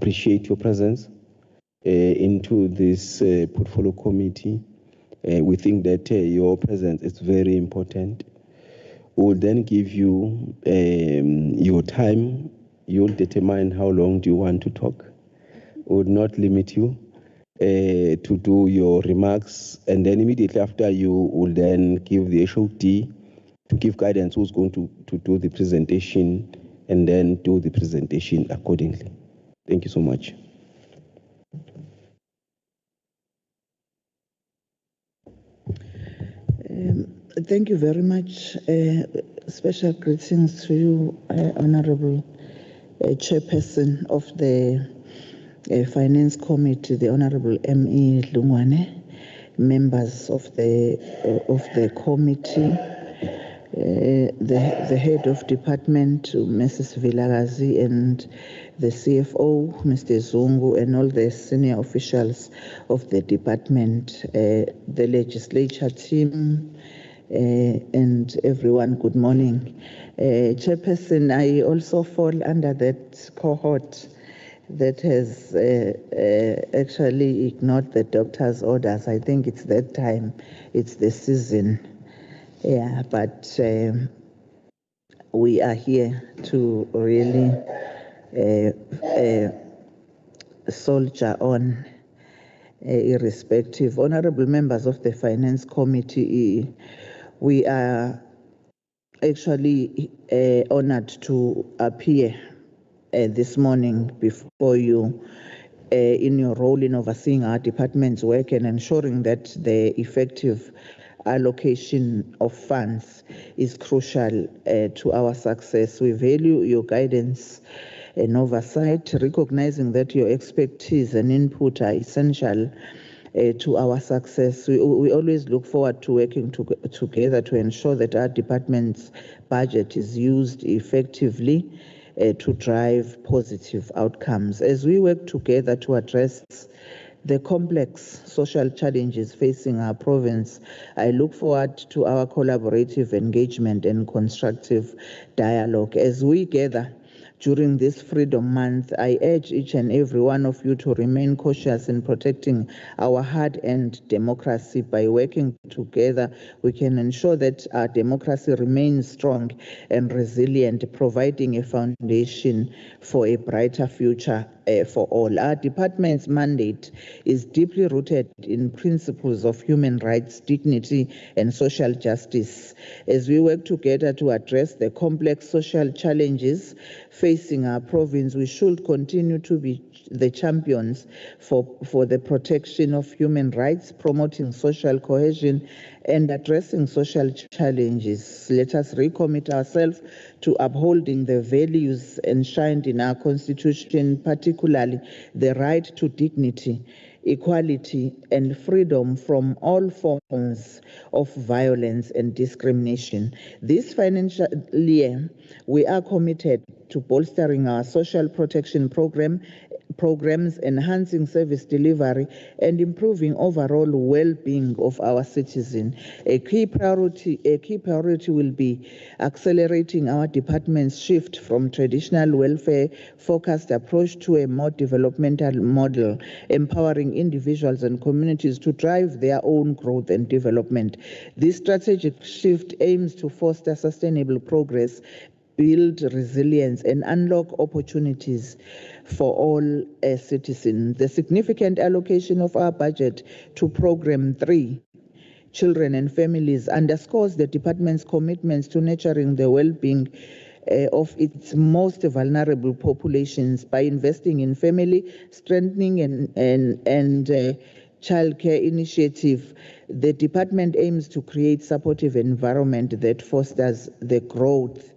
appreciate your presence into this portfolio committee. We think that your presence is very important. We will then give you your time. You'll determine how long do you want to talk. We will not limit you to do your remarks, and then immediately after you will then give the HOD to give guidance who's going to do the presentation, and then do the presentation accordingly. Thank you so much. Thank you very much. Special greetings to you, Honorable Chairperson of the Finance Committee, the Honorable M.E. Lungwane, members of the committee, the head of department, Mrs. Vilagazi, and the CFO, Mr. Zungu, and all the senior officials of the department, the legislature team, and everyone, good morning. Chairperson, I also fall under that cohort that has actually ignored the doctor's orders. I think it's that time, it's the season. Yeah, but we are here to really soldier on, irrespective. Honorable members of the Finance Committee, we are actually honored to appear this morning before you in your role in overseeing our department's work and ensuring that the effective allocation of funds is crucial to our success. We value your guidance and oversight, recognizing that your expertise and input are essential to our success. We always look forward to working together to ensure that our department's budget is used effectively to drive positive outcomes. As we work together to address the complex social challenges facing our province, I look forward to our collaborative engagement and constructive dialogue. As we gather during this Freedom Month, I urge each and every one of you to remain cautious in protecting our hard-earned democracy. By working together, we can ensure that our democracy remains strong and resilient, providing a foundation for a brighter future for all. Our department's mandate is deeply rooted in principles of human rights, dignity, and social justice. As we work together to address the complex social challenges facing our province, we should continue to be the champions for the protection of human rights, promoting social cohesion, and addressing social challenges. Let us recommit ourselves to upholding the values enshrined in our Constitution, particularly the right to dignity, equality, and freedom from all forms of violence and discrimination. This financial year, we are committed to bolstering our social protection programs, enhancing service delivery, and improving overall well-being of our citizens. A key priority will be accelerating our department's shift from traditional welfare-focused approach to a more developmental model, empowering individuals and communities to drive their own growth and development. This strategic shift aims to foster sustainable progress, build resilience, and unlock opportunities for all citizens. The significant allocation of our budget to Program 3, Children and Families, underscores the department's commitments to nurturing the well-being of its most vulnerable populations. By investing in family strengthening and childcare initiative, the department aims to create supportive environment that fosters the growth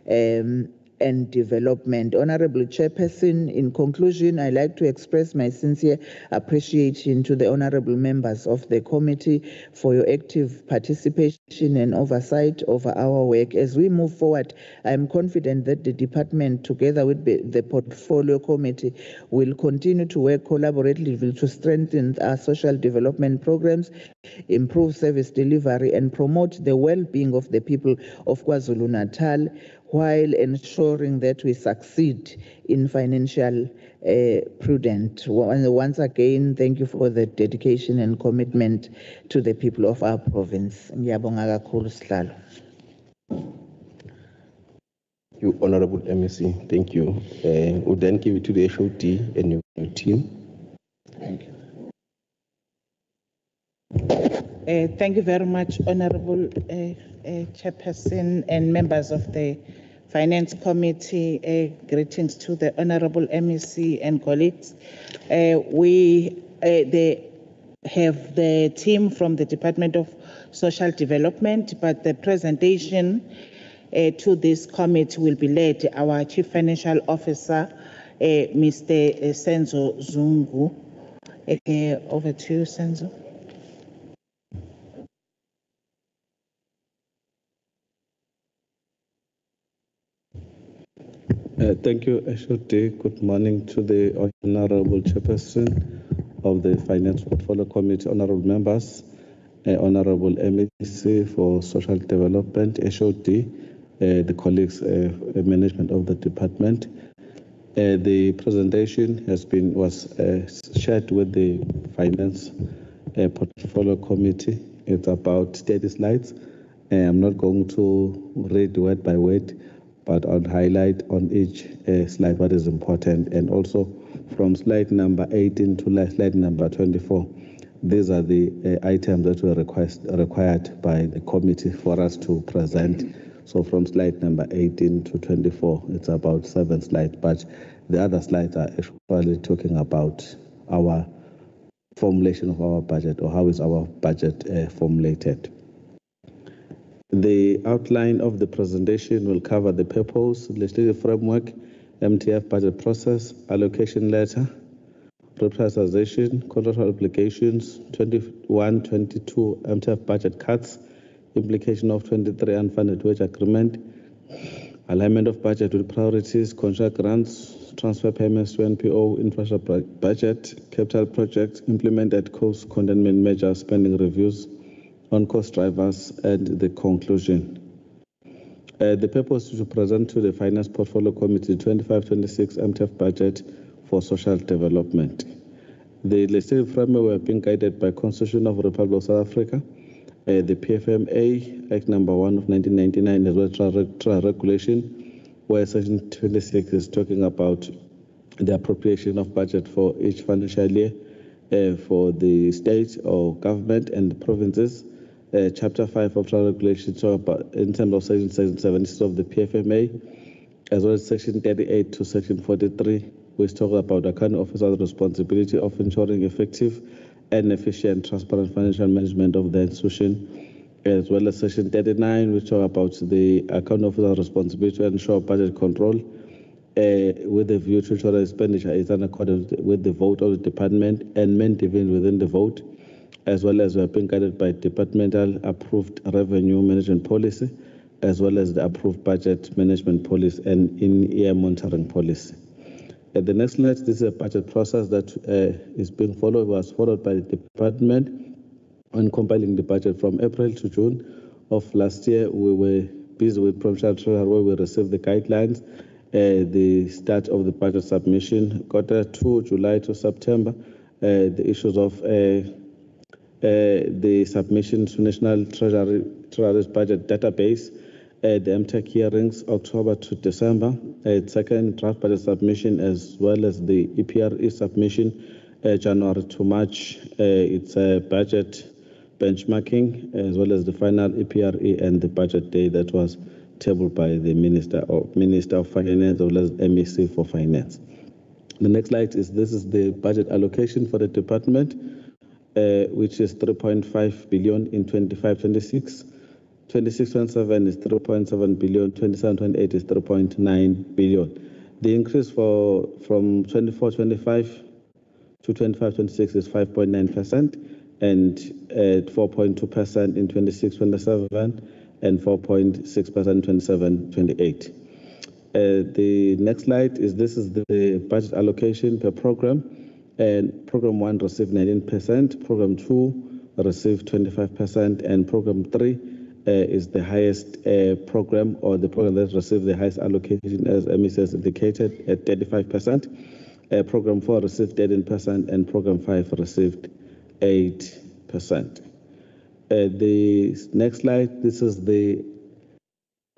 and development. Honorable Chairperson, in conclusion, I'd like to express my sincere appreciation to the honorable members of the committee for your active participation and oversight over our work. As we move forward, I am confident that the department, together with the portfolio committee, will continue to work collaboratively to strengthen our social development programs, improve service delivery, and promote the well-being of the people of KwaZulu-Natal, while ensuring that we succeed in financial prudent. Once again, thank you for the dedication and commitment to the people of our province. Ngiyabonga kakhulu Sihlalo. You, Honorable MEC, thank you. We'll then give it to the HOD and your team. Thank you. Thank you very much, Honorable Chairperson and members of the Finance Committee. Greetings to the Honorable MEC and colleagues. We have the team from the Department of Social Development, but the presentation to this committee will be led our Chief Financial Officer, Mr. Senzo Zungu. Over to you, Senzo. Thank you, Ashoti. Good morning to the Honorable Chairperson of the Finance Portfolio Committee, honorable members, Honorable MEC for Social Development, Ashoti, the colleagues, management of the department. The presentation was shared with the Finance Portfolio Committee. It's about 30 slides. I'm not going to read word by word, but I'll highlight on each slide what is important, and also from slide number 18 to slide number 24. These are the items that were required by the committee for us to present. So from slide number 18 to 24, it's about 7 slides, but the other slides are actually talking about our formulation of our budget, or how is our budget formulated. The outline of the presentation will cover the purpose, legislative framework, MTEF budget process, allocation letter, reprioritization, contractual obligations, 21-22 MTEF budget cuts, implication of 23 unfunded wage agreement, alignment of budget with priorities, contract grants, transfer payments to NPO, infrastructure budget, capital projects, implemented cost containment measures, spending reviews on cost drivers, and the conclusion. The purpose is to present to the Finance Portfolio Committee 25-26 MTEF budget for social development. The legislative framework were being guided by Constitution of the Republic of South Africa, the PFMA Act number 1 of 1999, as well as trial regulation, where Section 26 is talking about the appropriation of budget for each financial year for the state or government and the provinces. Chapter 5 of trial regulation, so about in terms of Section 76 of the PFMA, as well as Section 38 to Section 43, which talk about the account officer's responsibility of ensuring effective and efficient, transparent financial management of the institution, as well as Section 39, which talk about the account officer's responsibility to ensure budget control with a view to ensure that expenditure is in accordance with the vote of the department and maintained within the vote, as well as we are being guided by departmental approved revenue management policy, as well as the approved budget management policy and in-year monitoring policy. The next slide, this is a budget process that was followed by the department on compiling the budget from April to June of last year. We were busy with provincial treasury where we received the guidelines, the start of the budget submission, quarter 2, July to September, the issues of the submission to National Treasury's budget database, the MTEC hearings, October to December, second draft budget submission, as well as the EPRE submission, January to March. It's a budget benchmarking, as well as the final EPRE and the budget day that was tabled by the Minister of Finance, as well as MEC for Finance. The next slide is the budget allocation for the department, which is 3.5 billion in 25-26. 26-27 is 3.7 billion, 27-28 is 3.9 billion. The increase from 24-25 to 25-26 is 5.9%, and 4.2% in 26-27, and 4.6% in 27-28. The next slide is the budget allocation per program, and program 1 received 19%, program 2 received 25%, and program 3 is the highest program, or the program that received the highest allocation, as MEC has indicated, at 35%. Program 4 received 13% and Program 5 received 8%. The next slide, this is the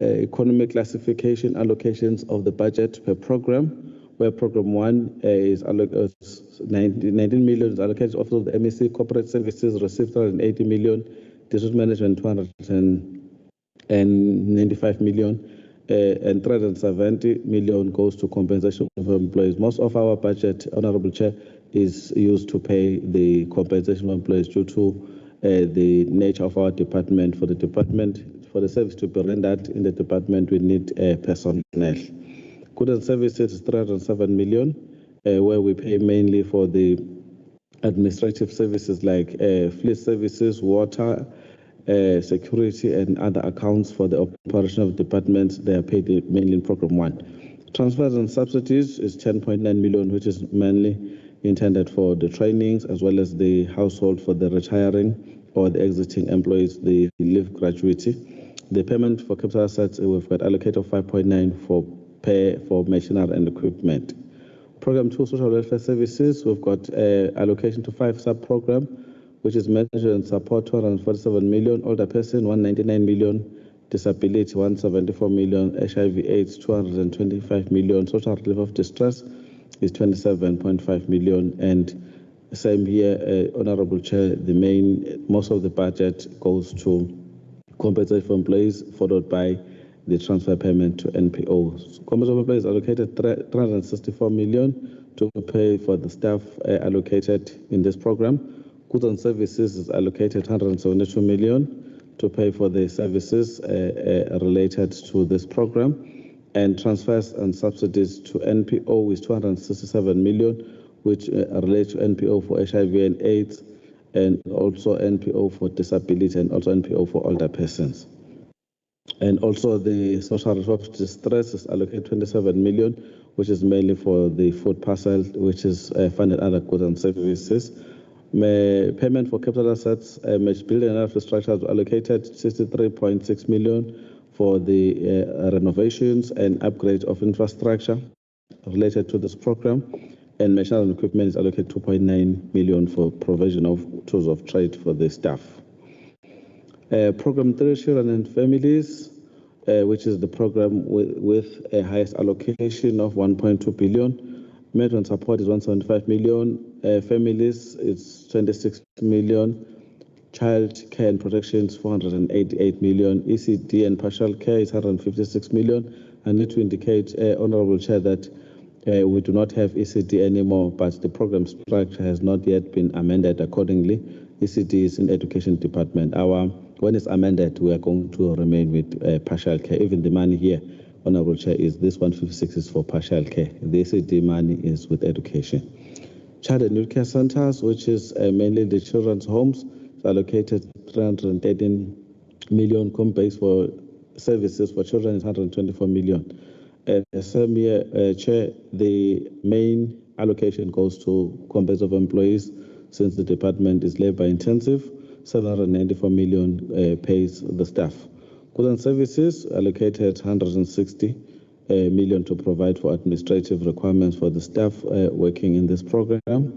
economic classification allocations of the budget per program, where Program 1 is 19 million is allocated off of the MEC. Corporate Services received 380 million, District Management 295 million, and 370 million goes to compensation for employees. Most of our budget, Honorable Chair, is used to pay the compensation for employees due to the nature of our department. For the service to be rendered in the department, we need personnel. Goods and services is 307 million, where we pay mainly for the administrative services like fleet services, water, security, and other accounts for the operation of departments. They are paid mainly in Program 1. Transfers and subsidies is 10.9 million, which is mainly intended for the trainings as well as the household for the retiring or the exiting employees, the leave gratuity. The payment for capital assets, we've got allocated of 5.9 for pay for machinery and equipment. Program 2, social welfare services, we've got allocation to 5 sub-program, which is measure and support 247 million, older person 199 million, disability 174 million, HIV/AIDS 225 million, social relief of distress is 27.5 million, and same here, Honorable Chair, most of the budget goes to compensate for employees, followed by the transfer payment to NPOs. Compensation for employees allocated 364 million to pay for the staff allocated in this program. Goods and services is allocated 172 million to pay for the services related to this program, and transfers and subsidies to NPO is 267 million, which relate to NPO for HIV and AIDS, and also NPO for disability, and also NPO for older persons. And also the social relief of distress is allocated 27 million, which is mainly for the food parcel, which is funded under goods and services. Payment for capital assets, building and infrastructure is allocated 63.6 million for the renovations and upgrade of infrastructure related to this program, and machinery and equipment is allocated 2.9 million for provision of tools of trade for the staff. Program 3, children and families, which is the program with a highest allocation of 1.2 billion. Maternal support is 175 million. Families is 26 million. Child care and protection is 488 million. ECD and partial care is 156 million. I need to indicate, Honorable Chair, that we do not have ECD anymore, but the program structure has not yet been amended accordingly. ECD is in Education Department. When it's amended, we are going to remain with partial care. Even the money here, Honorable Chair, is this 156 is for partial care. The ECD money is with education. Child and youth care centers, which is mainly the children's homes, is allocated 313 million. Base for services for children is 124 million. Same year, Chair, the main allocation goes to compensation of employees, since the department is labor intensive. 794 million pays the staff. Goods and services allocated 160 million to provide for administrative requirements for the staff working in this program,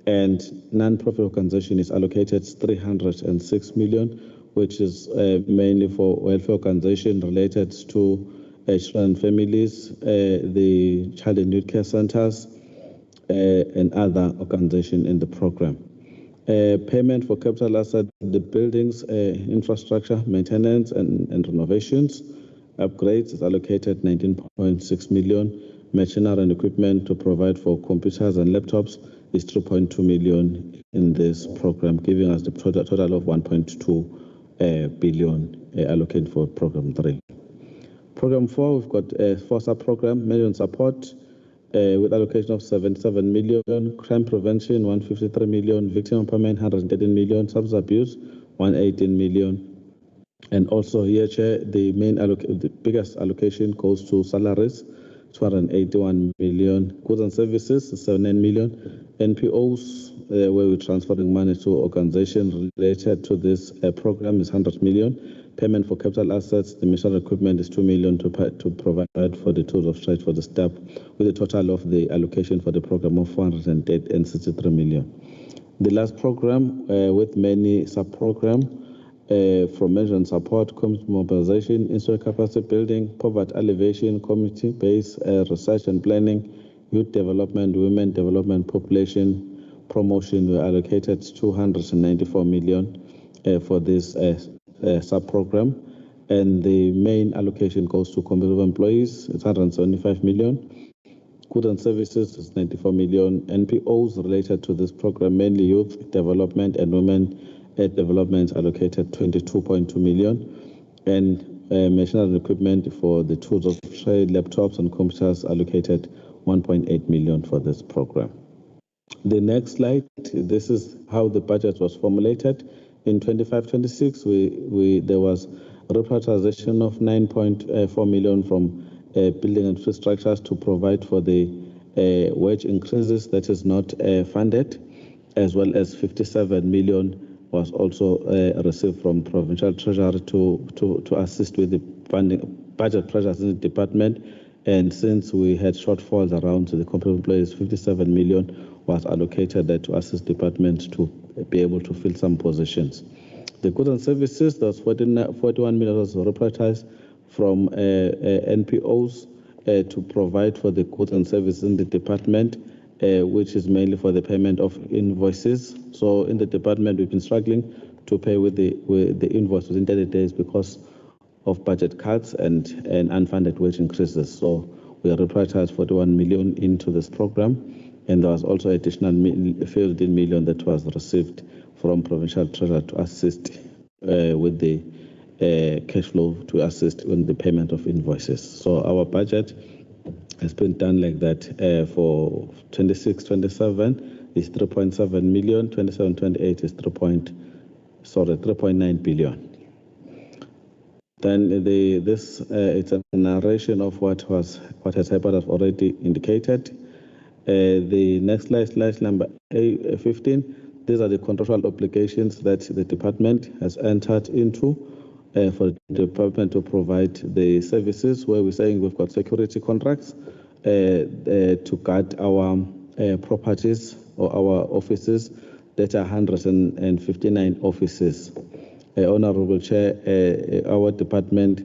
and non-profit organization is allocated 306 million, which is mainly for welfare organization related to children and families, the child and youth care centers, and other organizations in the program. Payment for capital asset, the buildings, infrastructure, maintenance, and renovations, upgrades is allocated 19.6 million. Machinery and equipment to provide for computers and laptops is 2.2 million in this program, giving us the total of 1.2 billion allocated for Program 3. Program 4, we've got a 4 sub-program, measure and support, with allocation of 77 million, crime prevention 153 million, victim empowerment 113 million, substance abuse 118 million. And also here, Chair, the biggest allocation goes to salaries, 281 million, goods and services 79 million, NPOs, where we're transferring money to organizations related to this program, is 100 million. Payment for capital assets, the machinery equipment is 2 million to provide for the tools of trade for the staff, with a total of the allocation for the program of 463 million. The last program, with many sub-programs, from management support, community mobilization, institutional capacity building, poverty alleviation, community-based research and planning, youth development, women development, population promotion, were allocated 294 million for this sub-program. And the main allocation goes to community employees, it's 175 million. Goods and services is 94 million. NPOs related to this program, mainly youth development and women development, allocated 22.2 million. And machinery and equipment for the tools of trade, laptops and computers, allocated 1.8 million for this program. The next slide, this is how the budget was formulated. In 25-26, there was reprioritization of 9.4 million from building and infrastructures to provide for the wage increases that is not funded, as well as 57 million was also received from provincial treasury to assist with the funding budget pressures in the department. And since we had shortfalls around the company employees, 57 million was allocated there to assist department to be able to fill some positions. The goods and services, that's 41 million was reprioritized from NPOs to provide for the goods and services in the department, which is mainly for the payment of invoices. So in the department, we've been struggling to pay with the invoice within 30 days because of budget cuts and unfunded wage increases. So we reprioritized 41 million into this program. And there was also additional 15 million that was received from provincial treasury to assist with the cash flow, to assist in the payment of invoices. So our budget has been done like that for 26-27 is 3.7 million, 27-28 is 3.9 billion. Then it's a narration of what has happened, as already indicated. The next slide number 15. These are the contractual obligations that the department has entered into for the department to provide the services, where we're saying we've got security contracts to guard our properties or our offices, that are 159 offices. Honorable Chair, our department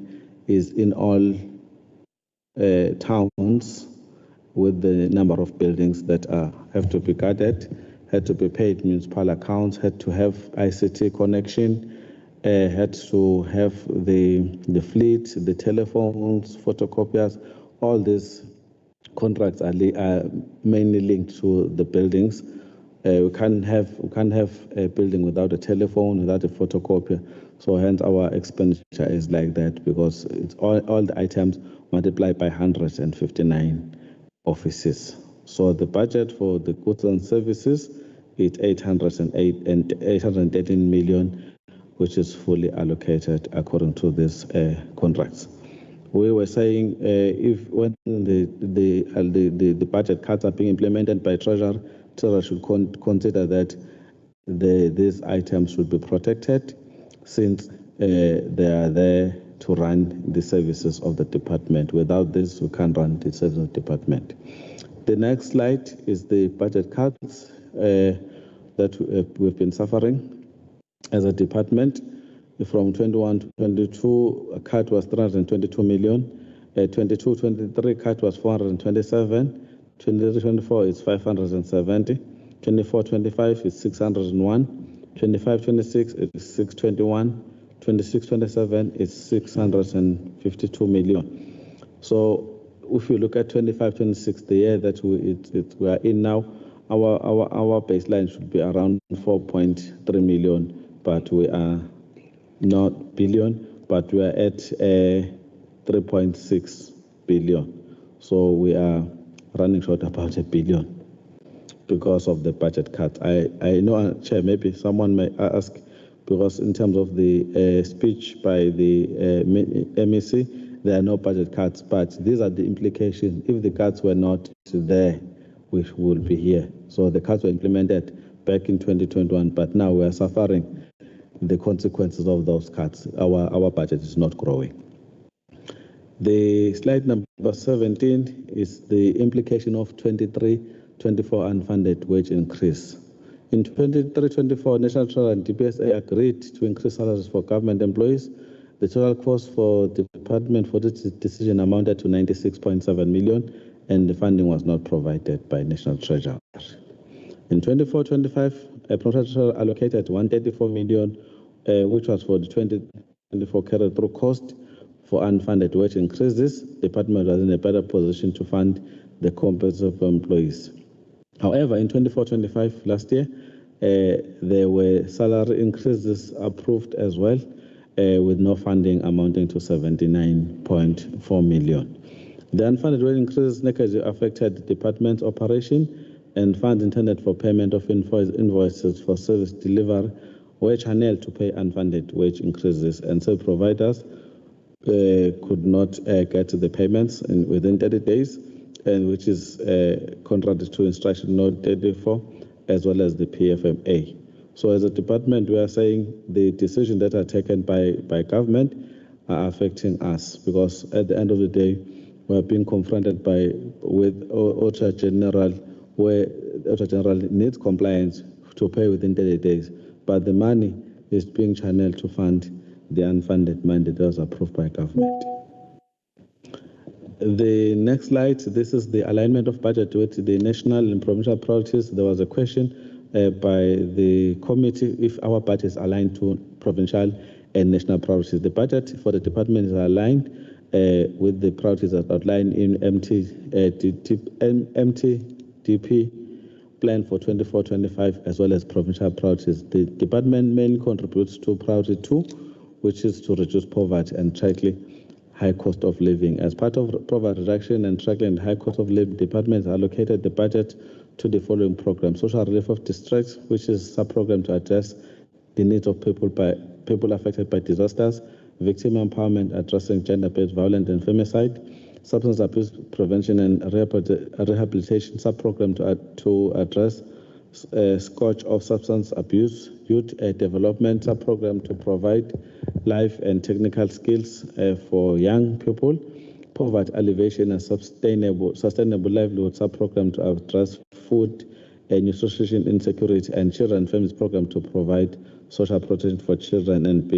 is in all towns with the number of buildings that have to be guarded, had to be paid municipal accounts, had to have ICT connection, had to have the fleet, the telephones, photocopiers. All these contracts are mainly linked to the buildings. We can't have a building without a telephone, without a photocopier. So hence our expenditure is like that, because it's all the items multiplied by 159 offices. So the budget for the goods and services is 813 million, which is fully allocated according to these contracts. We were saying if when the budget cuts are being implemented by Treasury should consider that these items should be protected, since they are there to run the services of the department. Without this, we can't run the services of the department. The next slide is the budget cuts that we've been suffering as a department. From 21 to 22, a cut was 322 million. 22-23 cut was 427. 23-24 is 570. 24-25 is 601. 25-26 is 621. 26-27 is 652 million. So if you look at 25-26, the year that we are in now, our baseline should be around 4.3 million, but we are not billion, but we are at 3.6 billion. So we are running short about $1 billion because of the budget cut. I know, Chair, maybe someone may ask, because in terms of the speech by the MEC, there are no budget cuts, but these are the implications. If the cuts were not there, we will be here. So the cuts were implemented back in 2021, but now we are suffering the consequences of those cuts. Our budget is not growing. The slide number 17 is the implication of 23-24 unfunded wage increase. In 23-24, National Treasury and DPSA agreed to increase salaries for government employees. The total cost for the department for this decision amounted to 96.7 million, and the funding was not provided by National Treasury. In 24-25, Treasury allocated 134 million, which was for the 2024 carry-through cost for unfunded wage increases. The department was in a better position to fund the compensation for employees. However, in 24-25 last year, there were salary increases approved as well, with no funding amounting to 79.4 million. The unfunded wage increases negatively affected the department's operation, and funds intended for payment of invoices for service delivery were channeled to pay unfunded wage increases, and service providers could not get the payments within 30 days, and which is contrary to Instruction Note 34 as well as the PFMA. So as a department, we are saying the decisions that are taken by government are affecting us, because at the end of the day, we are being confronted with Auditor General, where Auditor General needs compliance to pay within 30 days, but the money is being channeled to fund the unfunded mandate that was approved by government. The next slide, this is the alignment of budget with the national and provincial priorities. There was a question by the committee if our budget is aligned to provincial and national priorities. The budget for the department is aligned with the priorities that outlined in MTDP plan for 24-25 as well as provincial priorities. The department mainly contributes to priority 2, which is to reduce poverty and tackle high cost of living. As part of poverty reduction and tackling high cost of living, departments allocated the budget to the following programs: social relief of distress, which is a sub-program to address the needs of people affected by disasters; victim empowerment, addressing gender-based violence and femicide; substance abuse prevention and rehabilitation sub-program to address scourge of substance abuse; youth development sub-program to provide life and technical skills for young people; poverty alleviation and sustainable livelihood sub-program to address food and nutrition insecurity; and children and families program to provide social protection for children and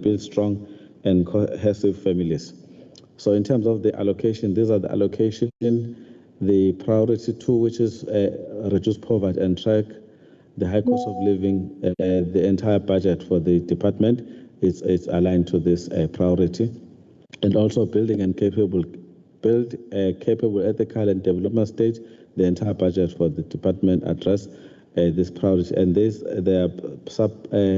build strong and cohesive families. So in terms of the allocation, these are the allocation. The priority 2, which is reduce poverty and track the high cost of living, the entire budget for the department is aligned to this priority. And also building and capable ethical and development stage, the entire budget for the department address this priority. And there are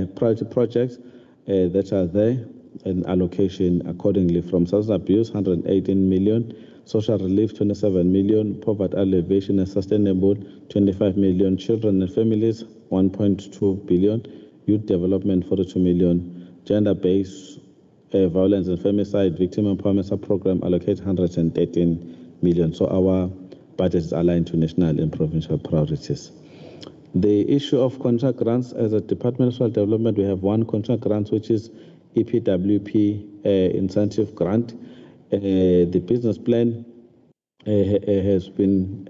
priority projects that are there and allocation accordingly: from substance abuse, 118 million, social relief, 27 million, poverty alleviation and sustainable, 25 million, children and families, 1.2 billion, youth development, 42 million, gender-based violence and femicide, victim empowerment sub-program allocate 113 million. So our budget is aligned to national and provincial priorities. The issue of contract grants, as a Department of Social Development, we have one contract grant, which is EPWP incentive grant. The business plan has been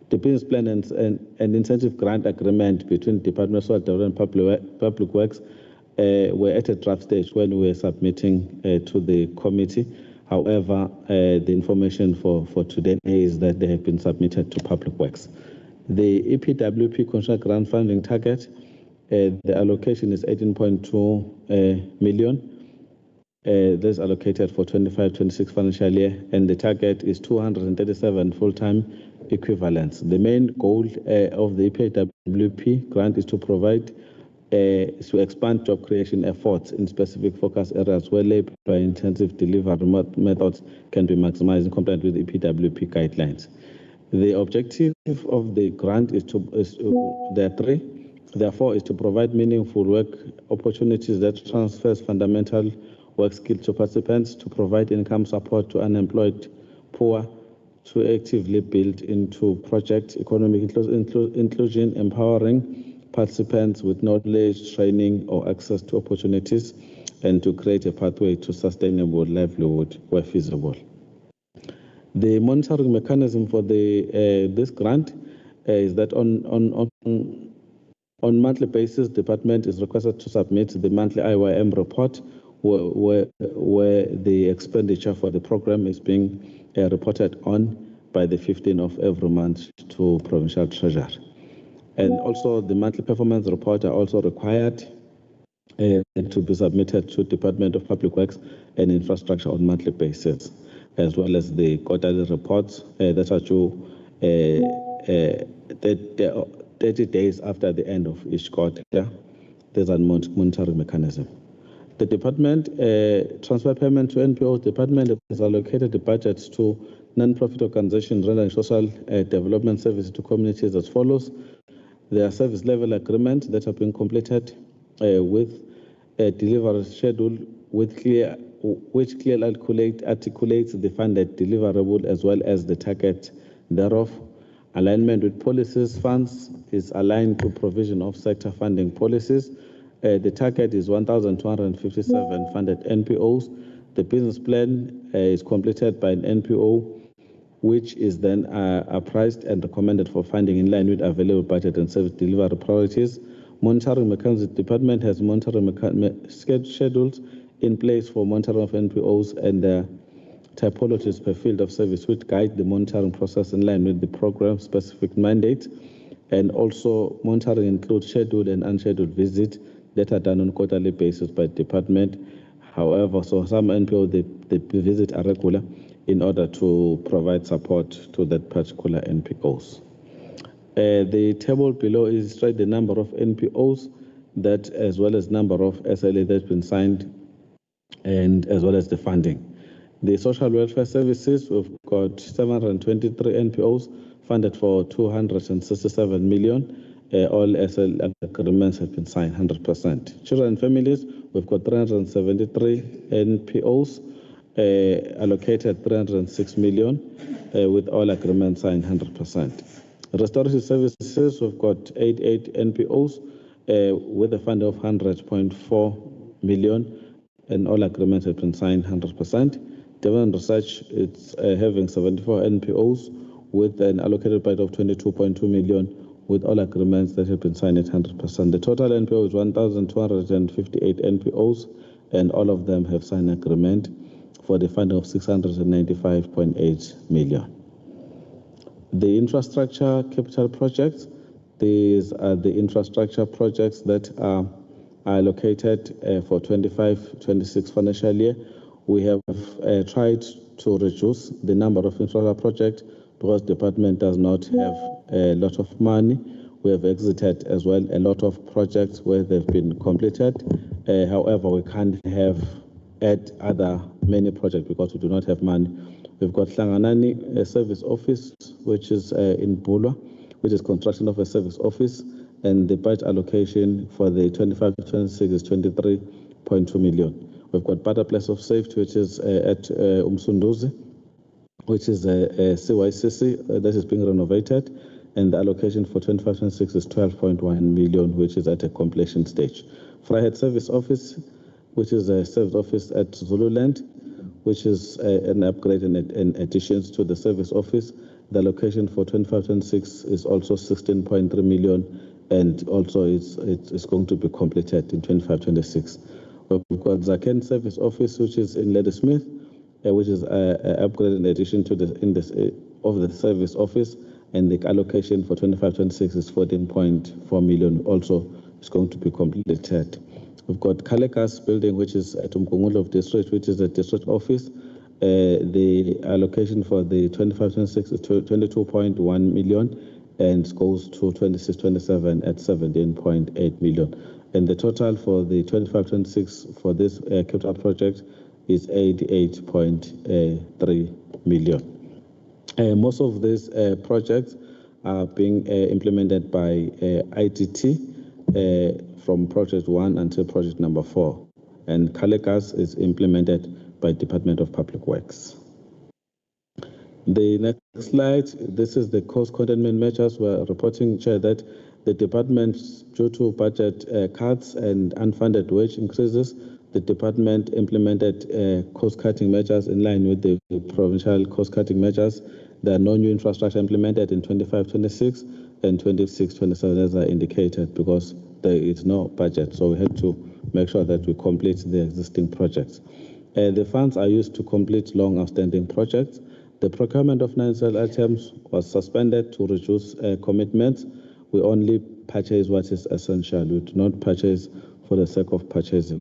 the business plan and incentive grant agreement between Department of Social Development and Public Works were at a draft stage when we were submitting to the committee. However, the information for today is that they have been submitted to Public Works. The EPWP contract grant funding target, the allocation is 18.2 million. This is allocated for 25-26 financial year, and the target is 237 full-time equivalents. The main goal of the EPWP grant is to provide to expand job creation efforts in specific focus areas where labor-intensive delivery methods can be maximized in compliance with the EPWP guidelines. The objective of the grant is there are three. Therefore, is to provide meaningful work opportunities that transfers fundamental work skills to participants, to provide income support to unemployed, poor, to actively build into project economic inclusion, empowering participants with knowledge, training, or access to opportunities, and to create a pathway to sustainable livelihood where feasible. The monitoring mechanism for this grant is that on monthly basis, department is requested to submit the monthly IYM report where the expenditure for the program is being reported on by the 15th of every month to Provincial Treasurer. And also the monthly performance report are also required to be submitted to Department of Public Works and Infrastructure on monthly basis, as well as the quarterly reports that are due 30 days after the end of each quarter. There's a monitoring mechanism. The department transfer payment to NPO department has allocated the budgets to non-profit organizations rendering social development services to communities as follows. There are service level agreements that have been completed with a delivery schedule which clearly articulates the funded deliverable as well as the target thereof. Alignment with policies funds is aligned to provision of sector funding policies. The target is 1,257 funded NPOs. The business plan is completed by an NPO, which is then appraised and recommended for funding in line with available budget and service delivery priorities. Monitoring mechanism, the department has monitoring schedules in place for monitoring of NPOs and typologies per field of service, which guide the monitoring process in line with the program specific mandate. And also monitoring includes scheduled and unscheduled visits that are done on quarterly basis by the department. However, so some NPO, they visit are regular in order to provide support to that particular NPOs. The table below illustrates the number of NPOs that, as well as number of SLA that's been signed, and as well as the funding. The social welfare services, we've got 723 NPOs funded for 267 million. All SL agreements have been signed 100%. Children and families, we've got 373 NPOs allocated 306 million with all agreements signed 100%. Restorative services, we've got 88 NPOs with a fund of 100.4 million and all agreements have been signed 100%. Development research, it's having 74 NPOs with an allocated budget of 22.2 million with all agreements that have been signed at 100%. The total NPO is 1,258 NPOs and all of them have signed agreement for the funding of 695.8 million. The infrastructure capital projects, these are the infrastructure projects that are allocated for 25-26 financial year. We have tried to reduce the number of infrastructure projects because the department does not have a lot of money. We have exited as well a lot of projects where they've been completed. However, we can't add other many projects because we do not have money. We've got Hlanganani, a service office, which is in Bulwa, which is construction of a service office, and the budget allocation for the 25-26 is 23.2 million. We've got Better Place of Safety, which is at Umsunduzi, which is a CYCC that is being renovated, and the allocation for 25-26 is 12.1 million, which is at a completion stage. Freiheit Service Office, which is a service office at Zululand, which is an upgrade and additions to the service office. The allocation for 25-26 is also 16.3 million, and also it's going to be completed in 25-26. We've got Zaken Service Office, which is in Ladysmith, which is an upgrade and addition to of the service office, and the allocation for 25-26 is 14.4 million. Also, it's going to be completed. We've got Kalekas building, which is at Umgungulu District, which is a district office. The allocation for the 25-26 is 22.1 million, and goes to 26-27 at 17.8 million. And the total for the 25-26 for this capital project is 88.3 million. Most of these projects are being implemented by IDT from project 1 until project number 4, and Kalekas is implemented by Department of Public Works. The next slide, this is the cost containment measures. We're reporting, Chair, that the department, due to budget cuts and unfunded wage increases, the department implemented cost-cutting measures in line with the provincial cost-cutting measures. There are no new infrastructure implemented in 25-26 and 26-27 as I indicated, because there is no budget. So we had to make sure that we complete the existing projects. The funds are used to complete long outstanding projects. The procurement of non-essential items was suspended to reduce commitments. We only purchase what is essential. We do not purchase for the sake of purchasing.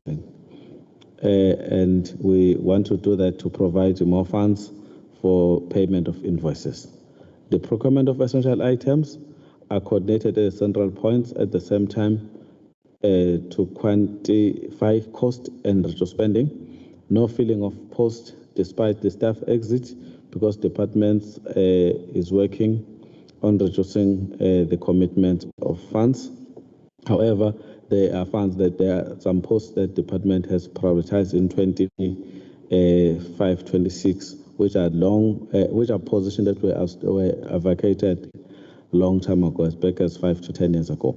And we want to do that to provide more funds for payment of invoices. The procurement of essential items are coordinated at central points at the same time to quantify cost and reduce spending. No filling of posts despite the staff exit, because departments is working on reducing the commitment of funds. However, there are funds that there are some posts that department has prioritized in 25-26, which are which are positions that were vacated long time ago, as back as 5 to 10 years ago.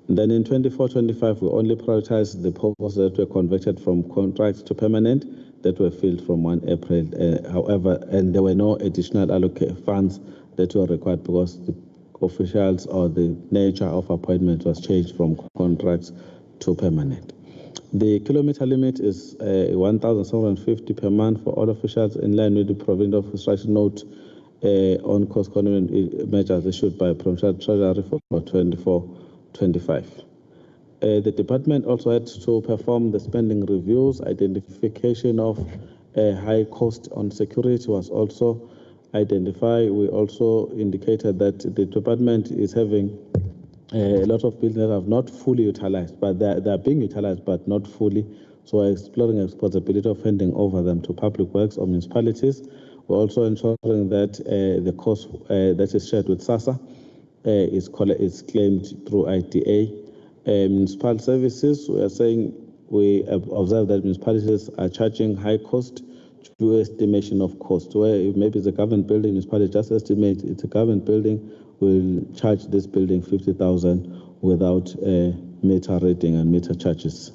And then in 24-25, we only prioritized the posts that were converted from contract to permanent that were filled from 1 April. However, and there were no additional funds that were required because the officials or the nature of appointment was changed from contracts to permanent. The kilometer limit is 1,750 per month for all officials, in line with the provincial instruction note on cost containment measures issued by Provincial Treasury for 24-25. The department also had to perform the spending reviews. Identification of high cost on security was also identified. We also indicated that the department is having a lot of buildings that have not fully utilized, but they are being utilized, but not fully. So we're exploring the possibility of handing over them to public works or municipalities. We're also ensuring that the cost that is shared with SASSA is claimed through EDTEA. Municipal services, we are saying we observe that municipalities are charging high cost to estimation of cost, where maybe it's a government building, municipality just estimate it's a government building, will charge this building 50,000 without meter rating and meter charges.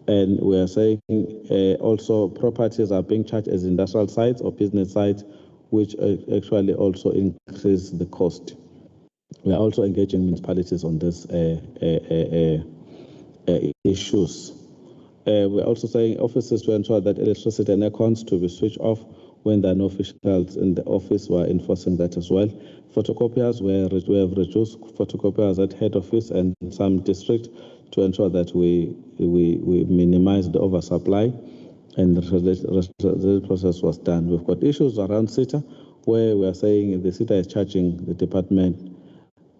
And we are saying also properties are being charged as industrial sites or business sites, which actually also increase the cost. We are also engaging municipalities on this issues. We're also saying offices to ensure that electricity and aircons to be switched off when there are no officials in the office. We're enforcing that as well. Photocopiers, we have reduced photocopiers at head office and some district to ensure that we minimize the oversupply, and the process was done. We've got issues around SITA, where we are saying the SITA is charging the department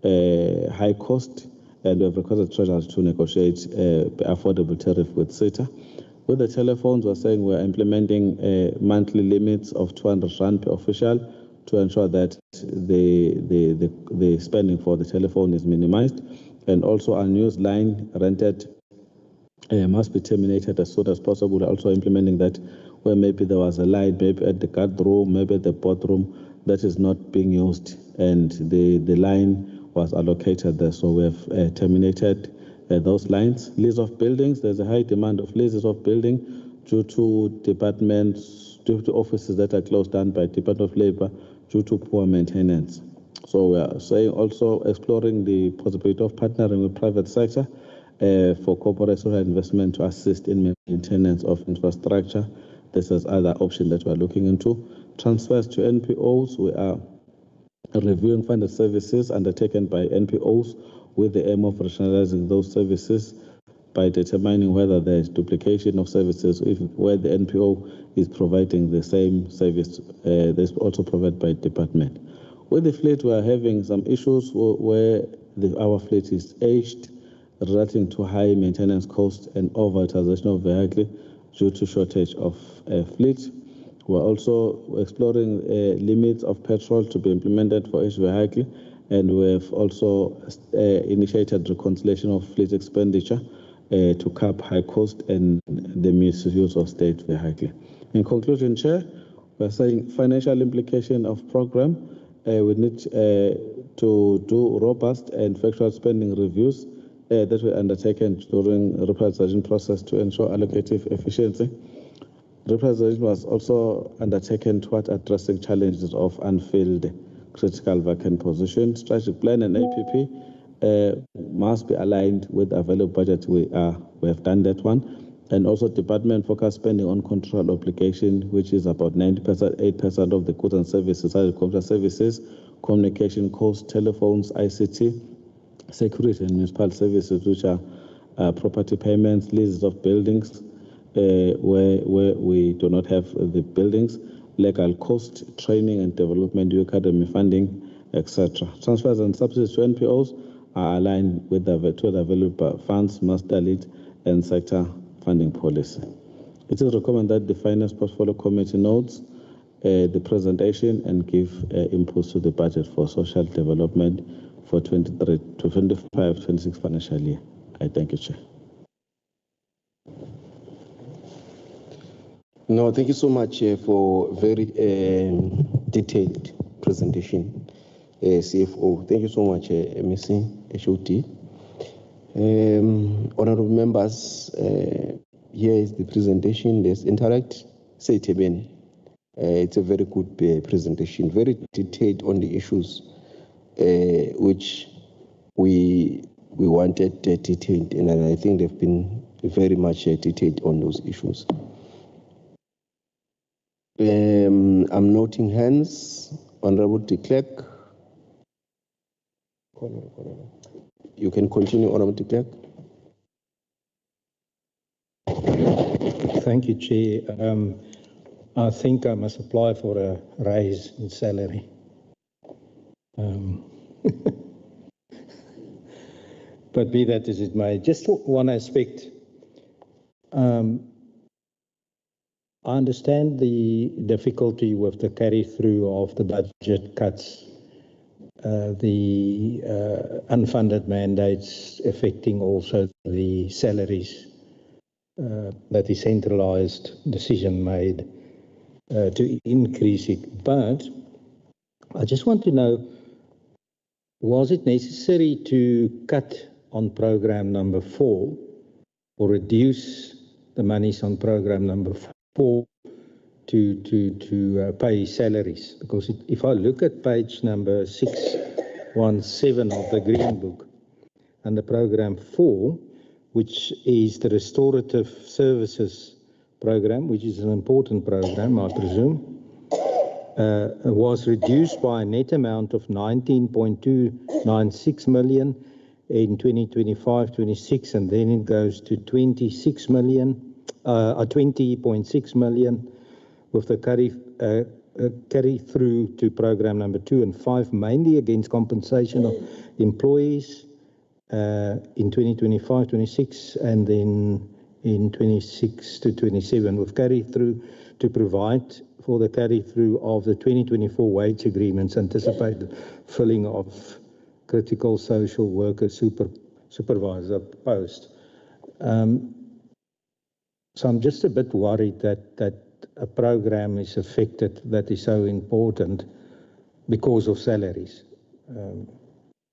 high cost, and we have requested treasurers to negotiate affordable tariff with SITA. With the telephones, we're saying we're implementing monthly limits of 200 Rand per official to ensure that the spending for the telephone is minimized, and also our news line rented must be terminated as soon as possible. We're also implementing that where maybe there was a line, maybe at the guard room, maybe at the boardroom, that is not being used, and the line was allocated there. So we have terminated those lines. Lease of buildings, there's a high demand of leases of building due to departments, due to offices that are closed down by Department of Labor due to poor maintenance. So we are saying also exploring the possibility of partnering with private sector for corporate social investment to assist in maintenance of infrastructure. This is other option that we are looking into. Transfers to NPOs, we are reviewing funded services undertaken by NPOs with the aim of rationalizing those services by determining whether there is duplication of services, where the NPO is providing the same service, that's also provided by department. With the fleet, we are having some issues where our fleet is aged, resulting to high maintenance costs and over-utilization of vehicles due to shortage of fleet. We're also exploring limits of petrol to be implemented for each vehicle, and we have also initiated reconciliation of fleet expenditure to cap high cost and the misuse of state vehicle. In conclusion, Chair, We're saying financial implication of program. We need to do robust and factual spending reviews that were undertaken during the reprioritization process to ensure allocative efficiency. Reprioritization was also undertaken toward addressing challenges of unfilled critical vacant positions. Strategic plan and APP must be aligned with available budget. We have done that one. And also department focused spending on control obligation, which is about 90%, 8% of the goods and services, computer services, communication costs, telephones, ICT, security and municipal services, which are property payments, leases of buildings, where we do not have the buildings, legal cost, training and development, academy funding, etc. Transfers and subsidies to NPOs are aligned with the available funds, master lead and sector funding policy. It is recommended that the Finance Portfolio Committee notes the presentation and give inputs to the budget for social development for 23 to 25-26 financial year. I thank you, Chair. No, thank you so much for very detailed presentation, CFO. Thank you so much, MEC HOT. Honorable members, here is the presentation. Let's interact. Say Tebeni. It's a very good presentation, very detailed on the issues which we wanted detailed, and I think they've been very much detailed on those issues. I'm noting hands. Honorable de Klerk. You can continue, Honorable de Klerk. Thank you, Chair. I think I must apply for a raise in salary. But be that as it may, just one aspect. I understand the difficulty with the carry-through of the budget cuts, the unfunded mandates affecting also the salaries, that is centralized decision made to increase it. But I just want to know, was it necessary to cut on program number 4 or reduce the monies on program number 4 to pay salaries? Because if I look at page number 617 of the Green Book and the program 4, which is the restorative services program, which is an important program, I presume, was reduced by a net amount of 19.296 million in 2025-26, and then it goes to 20.6 million with the carry through to program number 2 and 5, mainly against compensation of employees in 2025-26, and then in 26-27 with carry through to provide for the carry through of the 2024 wage agreements, anticipated filling of critical social worker supervisor post. So I'm just a bit worried that a program is affected that is so important because of salaries.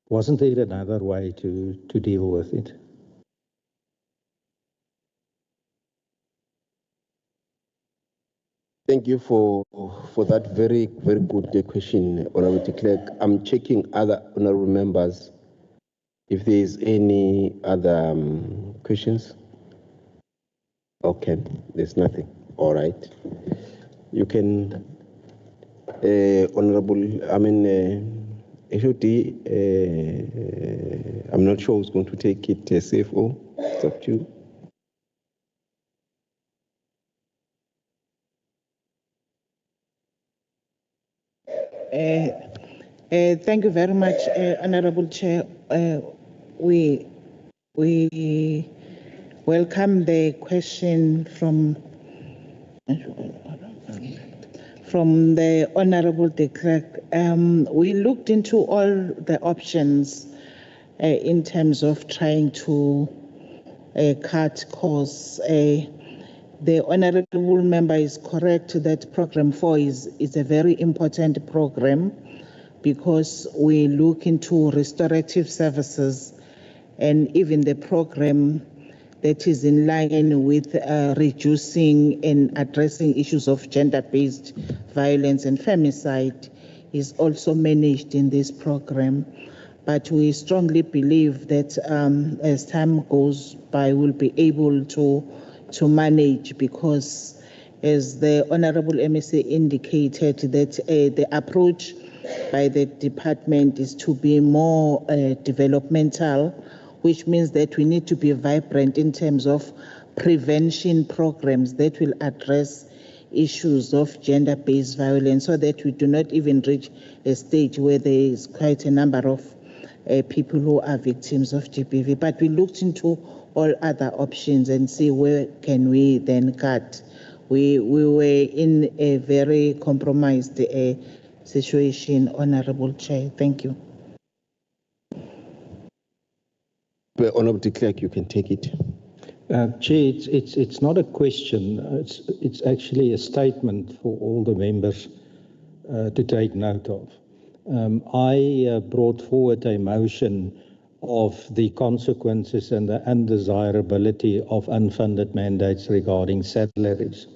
Wasn't there another way to deal with it? Thank you for that very, very good question, Honorable de Klerk. I'm checking other honorable members if there is any other questions. Okay, there's nothing. All right. You can, Honorable, HOD, I'm not sure who's going to take it, CFO. It's up to you. Thank you very much, Honorable Chair. We welcome the question from the Honorable de Klerk. We looked into all the options in terms of trying to cut costs. The honourable member is correct that Programme 4 is a very important programme because we look into restorative services, and even the programme that is in line with reducing and addressing issues of gender-based violence and femicide is also managed in this programme. But we strongly believe that as time goes by, we'll be able to manage, because as the Honourable MEC indicated, that the approach by the department is to be more developmental, which means that we need to be vibrant in terms of prevention programs that will address issues of gender-based violence, so that we do not even reach a stage where there is quite a number of people who are victims of GBV. But we looked into all other options and see where can we then cut. We were in a very compromised situation, Honourable Chair. Thank you. Honourable de Klerk, you can take it. Chair, it's not a question. It's actually a statement for all the members to take note of. I brought forward a motion of the consequences and the undesirability of unfunded mandates regarding salaries.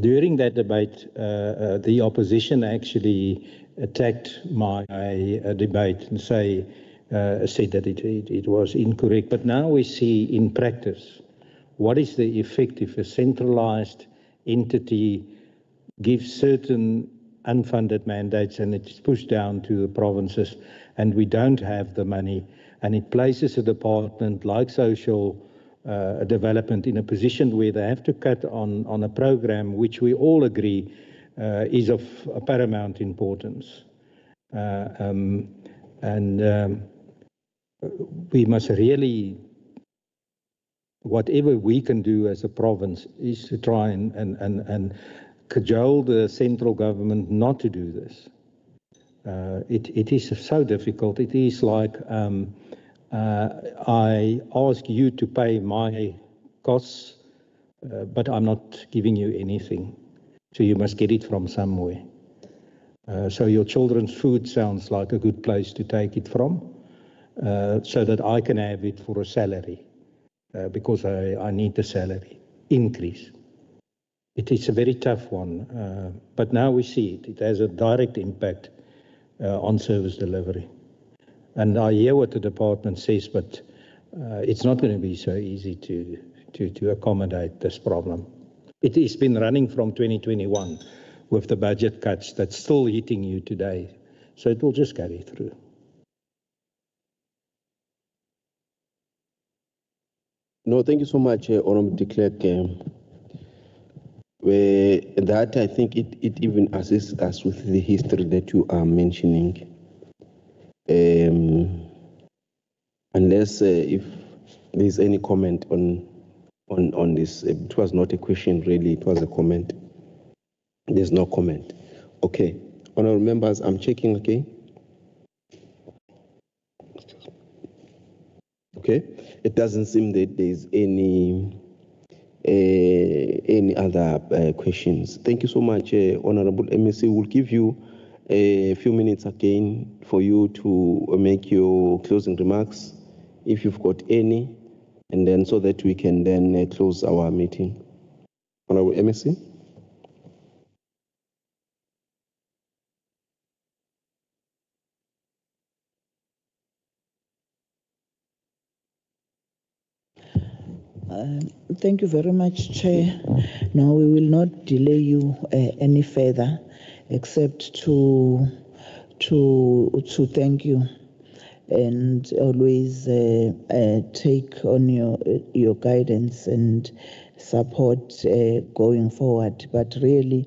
During that debate, the opposition actually attacked my debate and said that it was incorrect. But now we see in practice what is the effect if a centralized entity gives certain unfunded mandates and it's pushed down to the provinces, and we don't have the money, and it places a department like social development in a position where they have to cut on a program which we all agree is of paramount importance. We must really, whatever we can do as a province, is to try and cajole the central government not to do this. It is so difficult. It is like I ask you to pay my costs, but I'm not giving you anything. So you must get it from somewhere. So your children's food sounds like a good place to take it from, so that I can have it for a salary, because I need the salary increase. It is a very tough one, but now we see it. It has a direct impact on service delivery. And I hear what the department says, but it's not going to be so easy to accommodate this problem. It has been running from 2021 with the budget cuts that's still hitting you today. So it will just carry through. No, thank you so much, Honourable de Klerk. That I think it even assists us with the history that you are mentioning. Unless if there's any comment on this, it was not a question really, it was a comment. There's no comment. Okay, honourable members, I'm checking again. Okay, it doesn't seem that there's any other questions. Thank you so much, Honourable MEC. We'll give you a few minutes again for you to make your closing remarks, if you've got any, and then so that we can then close our meeting. Honourable MEC. Thank you very much, Chair. No, we will not delay you any further, except to thank you and always take on your guidance and support going forward. But really,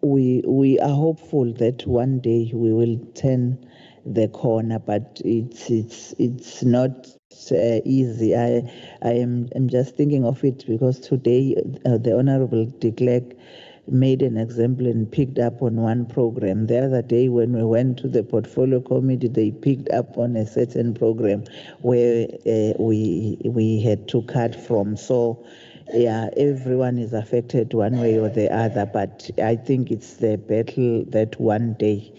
we are hopeful that one day we will turn the corner, but it's not easy. I'm just thinking of it because today the Honourable de Klerk made an example and picked up on one program. The other day when we went to the portfolio committee, they picked up on a certain program where we had to cut from. So yeah, everyone is affected one way or the other, but I think it's the battle that one day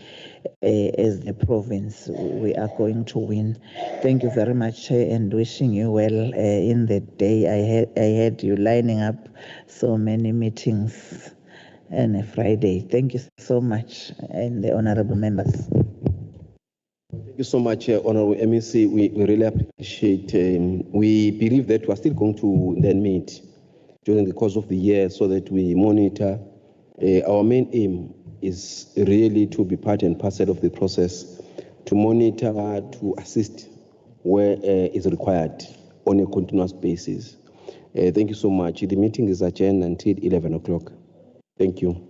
as the province we are going to win. Thank you very much, Chair, and wishing you well in the day. I had you lining up so many meetings on a Friday. Thank you so much, and the honorable members. Thank you so much, Honorable MEC. We really appreciate. We believe that we are still going to then meet during the course of the year so that we monitor. Our main aim is really to be part and parcel of the process, to monitor, to assist where is required on a continuous basis. Thank you so much. The meeting is adjourned until 11 o'clock. Thank you.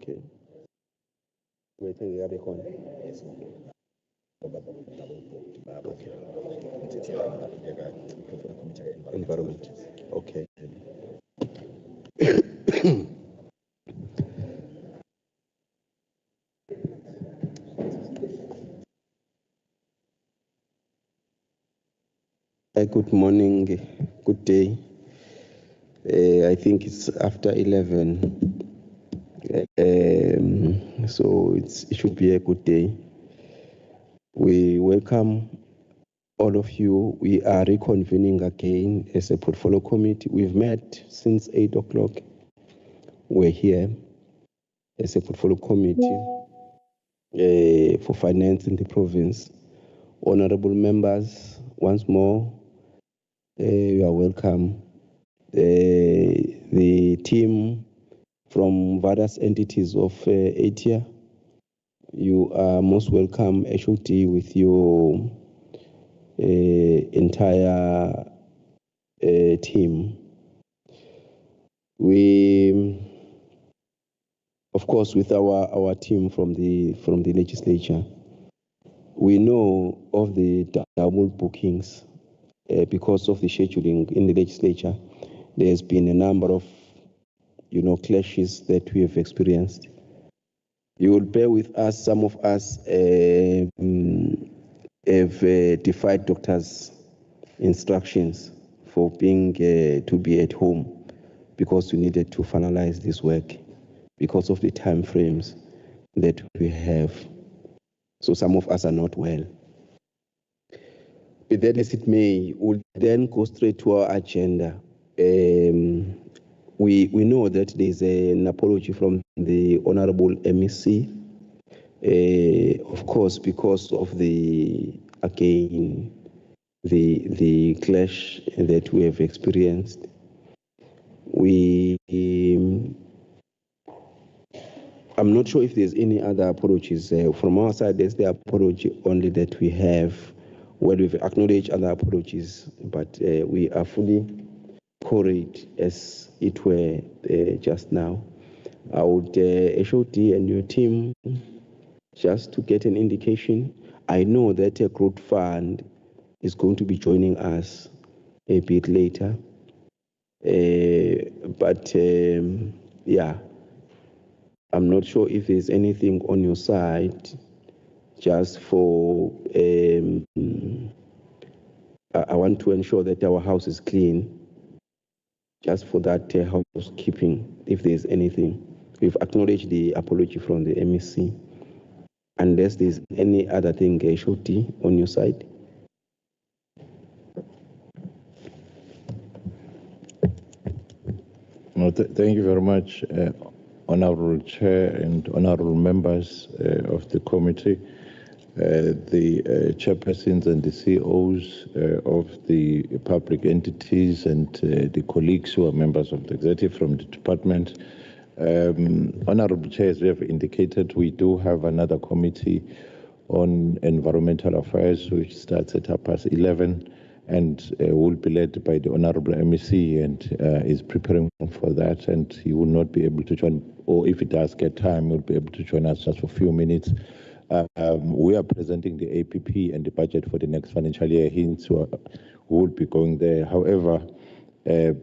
Okay. Waiting the other one. Environment. Okay. Good morning, good day. I think it's after 11, so it should be a good day. We welcome all of you. We are reconvening again as a portfolio committee. We've met since 8 o'clock. We're here as a portfolio committee for finance in the province. Honorable members, once more, you are welcome. The team from various entities of EDTEA, you are most welcome, HOD, with your entire team. We, of course, with our team from the legislature, we know of the double bookings because of the scheduling in the legislature. There's been a number of, clashes that we have experienced. You will bear with us. Some of us have defied doctors' instructions for being to be at home because we needed to finalize this work because of the time frames that we have. So some of us are not well. But that as it may, we'll then go straight to our agenda. We know that there's an apology from the Honorable MEC, of course, because of the clash that we have experienced. I'm not sure if there's any other apologies. From our side, there's the apology only that we have, where we've acknowledged other apologies, but we are fully correct as it were just now. I would HOD and your team, just to get an indication. I know that a growth fund is going to be joining us a bit later, but yeah, I'm not sure if there's anything on your side. Just for I want to ensure that our house is clean. Just for that housekeeping, if there's anything. We've acknowledged the apology from the MEC. Unless there's any other thing, Shoti, on your side. No, thank you very much, Honorable Chair and Honorable members of the committee, the chairpersons and the CEOs of the public entities, and the colleagues who are members of the executive from the department. Honorable Chair, as we have indicated, we do have another committee on environmental affairs which starts at 11:30 and will be led by the Honorable MEC, and is preparing for that, and he will not be able to join, or if he does get time, he'll be able to join us just for a few minutes. We are presenting the APP and the budget for the next financial year. Hence, we will be going there. However,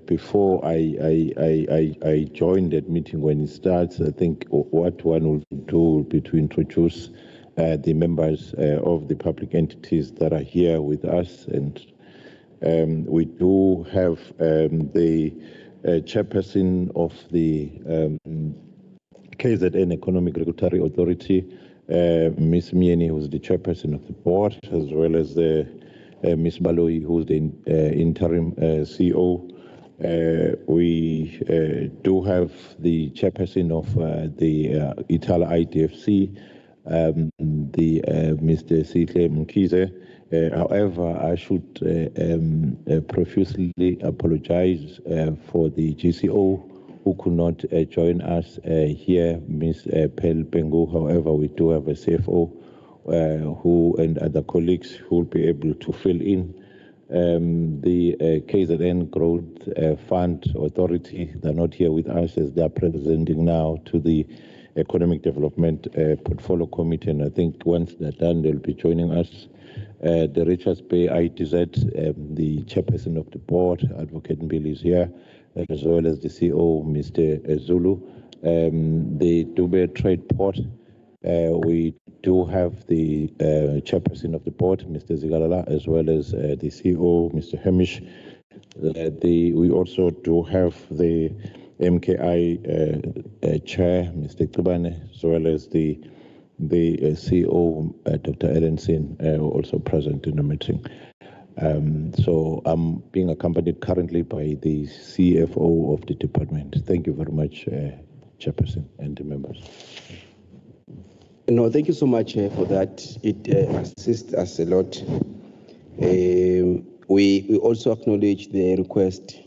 before I join that meeting when it starts, I think what one will do will be to introduce the members of the public entities that are here with us, and we do have the chairperson of the KZN Economic Regulatory Authority, Ms. Mieni, who's the chairperson of the board, as well as Ms. Baloi, who's the interim CEO. We do have the chairperson of the Itala IDFC, Mr. Sihle Mkhize. However, I should profusely apologize for the GCO who could not join us here, Ms. Pel Pengu. However, we do have a CFO who and other colleagues who will be able to fill in. The KZN Growth Fund Authority, they're not here with us as they are presenting now to the Economic Development Portfolio Committee, and I think once they're done, they'll be joining us. The Richards Bay ITZ, the chairperson of the board, Advocate Mbili, is here, as well as the CEO, Mr. Zulu. The Dubai Trade Port, we do have the chairperson of the board, Mr. Zigalala, as well as the CEO, Mr. Hamish. We also do have the MKI chair, Mr. Kubane, as well as the CEO, Dr. Ellenson, also present in the meeting. So I'm being accompanied currently by the CFO of the department. Thank you very much, Chairperson and the members. No, thank you so much for that. It assists us a lot. We also acknowledge the request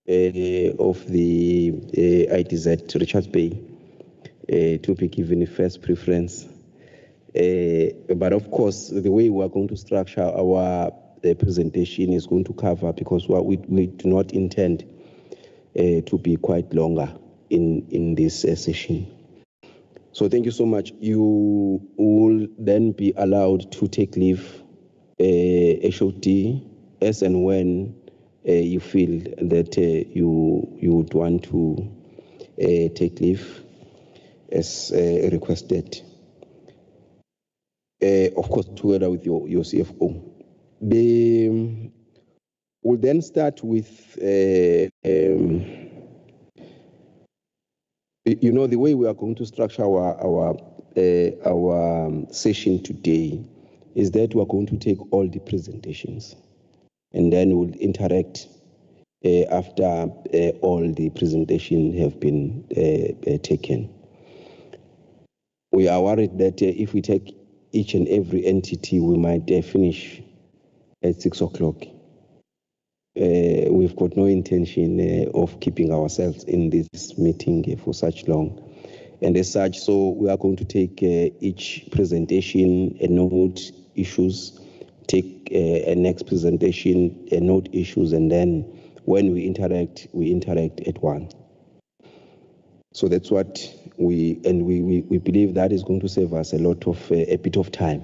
of the ITZ Richards Bay to be given first preference. But of course, the way we are going to structure our presentation is going to cover, because we do not intend to be quite longer in this session. So thank you so much. You will then be allowed to take leave, HOD, as and when you feel that you would want to take leave as requested. Of course, together with your CFO. We'll then start with, you know, the way we are going to structure our session today is that we are going to take all the presentations, and then we'll interact after all the presentations have been taken. We are worried that if we take each and every entity, we might finish at 6 o'clock. We've got no intention of keeping ourselves in this meeting for such long. And as such, so we are going to take each presentation and note issues, take a next presentation and note issues, and then when we interact at one. So that's what we believe that is going to save us a bit of time.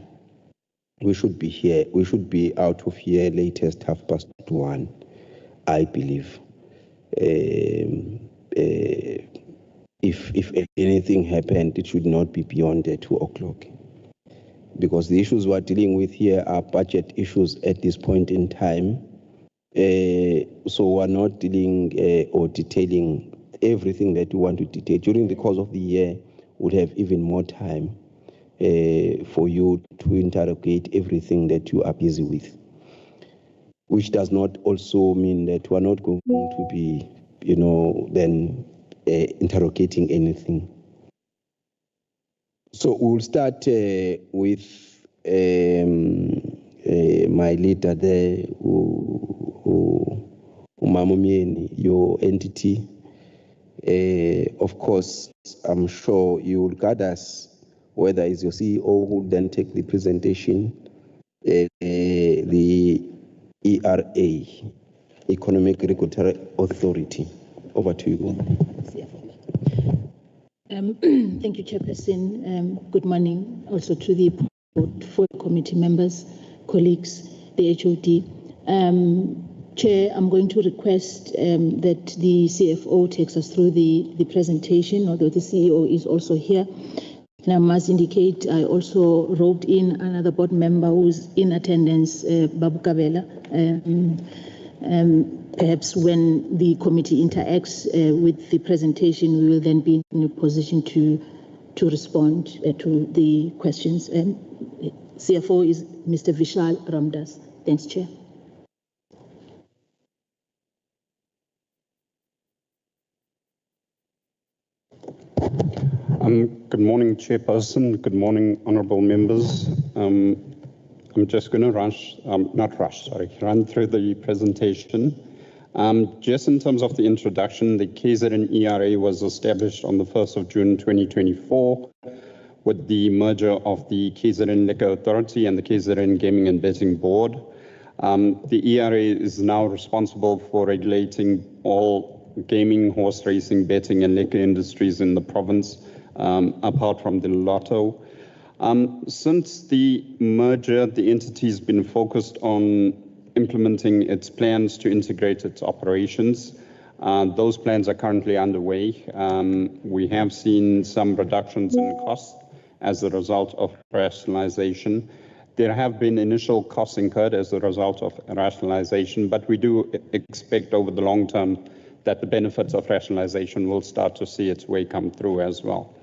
We should be here. We should be out of here latest 1:30, I believe. If anything happened, it should not be beyond 2 o'clock. Because the issues we are dealing with here are budget issues at this point in time. So we are not dealing or detailing everything that we want to detail. During the course of the year, we'll have even more time for you to interrogate everything that you are busy with. Which does not also mean that we are not going to be, then interrogating anything. So we'll start with my leader there, Umamumieni, your entity. Of course, I'm sure you will guide us, whether it's your CEO who will then take the presentation, the ERA, Economic Regulatory Authority. Over to you. Thank you, Chairperson. Good morning also to the portfolio committee members, colleagues, the HOD. Chair, I'm going to request that the CFO takes us through the presentation, although the CEO is also here. And I must indicate I also roped in another board member who's in attendance, Babu Kabela. Perhaps when the committee interacts with the presentation, we will then be in a position to respond to the questions. CFO is Mr. Vishal Ramdas. Thanks, Chair. Good morning, Chairperson. Good morning, honourable members. I'm just going to run through the presentation. Just in terms of the introduction, the KZN ERA was established on the 1st of June 2024 with the merger of the KZN Liquor Authority and the KZN Gaming and Betting Board. The ERA is now responsible for regulating all gaming, horse racing, betting and liquor industries in the province apart from the lotto. Since the merger, the entity has been focused on implementing its plans to integrate its operations. Those plans are currently underway. We have seen some reductions in costs as a result of rationalization. There have been initial costs incurred as a result of rationalization, but we do expect over the long term that the benefits of rationalization will start to see its way come through as well.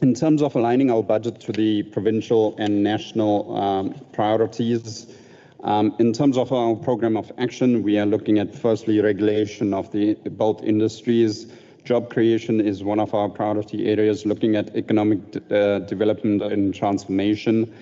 In terms of aligning our budget to the provincial and national priorities, in terms of our program of action, we are looking at firstly regulation of both industries. Job creation is one of our priority areas, looking at economic development and transformation.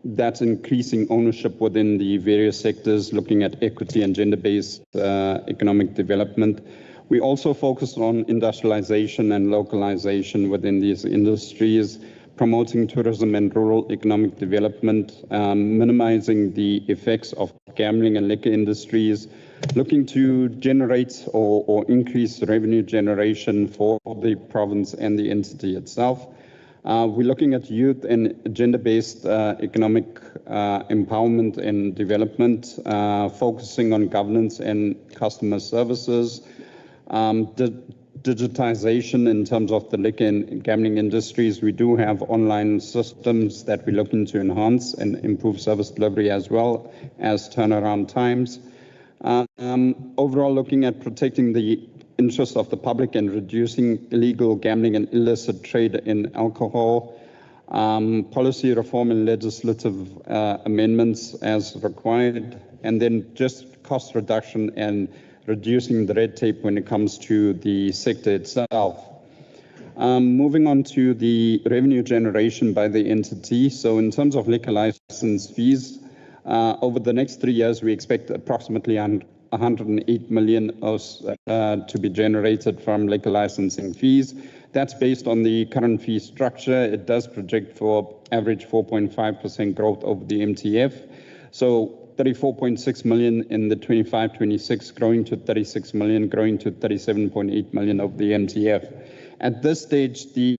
That's increasing ownership within the various sectors, looking at equity and gender-based economic development. We also focus on industrialization and localization within these industries, promoting tourism and rural economic development, minimizing the effects of gambling and liquor industries, looking to generate or increase revenue generation for the province and the entity itself. We're looking at youth and gender-based economic empowerment and development, focusing on governance and customer services, digitization in terms of the liquor and gambling industries. We do have online systems that we're looking to enhance and improve service delivery as well as turnaround times. Overall, looking at protecting the interests of the public and reducing illegal gambling and illicit trade in alcohol, policy reform and legislative amendments as required, and then just cost reduction and reducing the red tape when it comes to the sector itself. Moving on to the revenue generation by the entity. So in terms of liquor license fees, over the next 3 years, we expect approximately 108 million to be generated from liquor licensing fees. That's based on the current fee structure. It does project for average 4.5% growth over the MTEF. So 34.6 million in the 25-26, growing to 36 million, growing to 37.8 million of the MTF. At this stage, the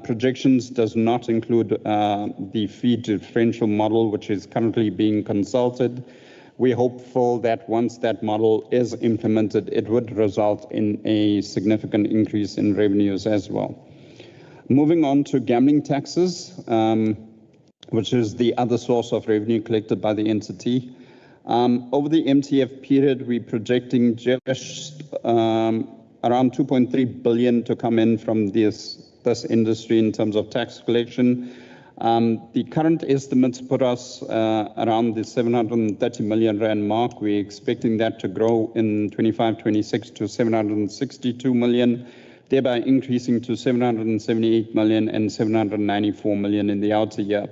projections does not include the fee differential model, which is currently being consulted. We're hopeful that once that model is implemented, it would result in a significant increase in revenues as well. Moving on to gambling taxes, which is the other source of revenue collected by the entity. Over the MTF period, we're projecting just around 2.3 billion to come in from this industry in terms of tax collection. The current estimates put us around the 730 million rand mark. We're expecting that to grow in 25-26 to 762 million, thereby increasing to 778 million and 794 million in the outer year.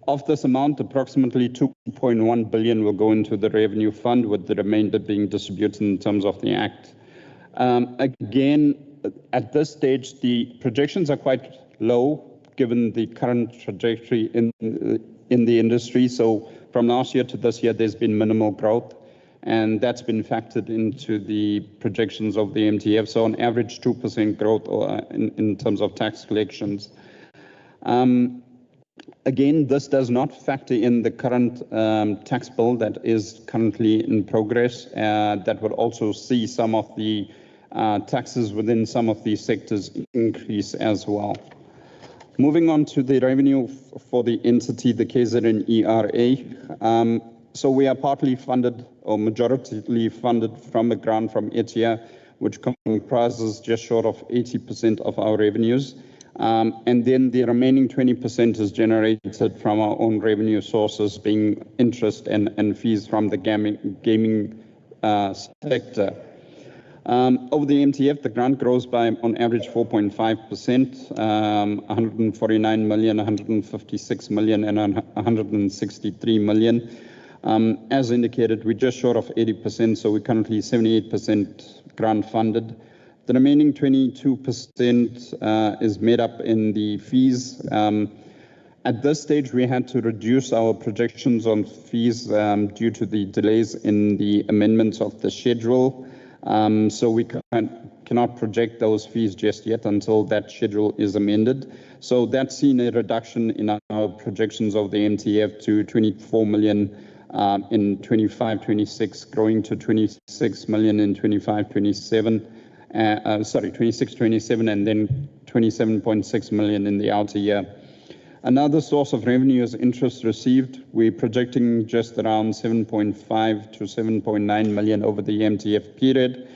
Of this amount, approximately 2.1 billion will go into the revenue fund, with the remainder being distributed in terms of the Act. Again, at this stage, the projections are quite low given the current trajectory in the industry. So from last year to this year, there's been minimal growth, and that's been factored into the projections of the MTF. So on average, 2% growth in terms of tax collections. Again, this does not factor in the current tax bill that is currently in progress, that will also see some of the taxes within some of these sectors increase as well. Moving on to the revenue for the entity, the KZN ERA. So we are partly funded or majoritarily funded from a grant from EDTEA, which comprises just short of 80% of our revenues. And then the remaining 20% is generated from our own revenue sources, being interest and fees from the gaming sector. Over the MTF, the grant grows by on average 4.5%, 149 million, 156 million, and 163 million. As indicated, we're just short of 80%, so we're currently 78% grant funded. The remaining 22% is made up in the fees. At this stage, we had to reduce our projections on fees due to the delays in the amendments of the schedule. So we cannot project those fees just yet until that schedule is amended. So that's seen a reduction in our projections of the MTEF to 24 million in 25-26, growing to 26 million in 25-27. 26-27, and then 27.6 million in the outer year. Another source of revenue is interest received. We're projecting just around 7.5 to 7.9 million over the MTF period.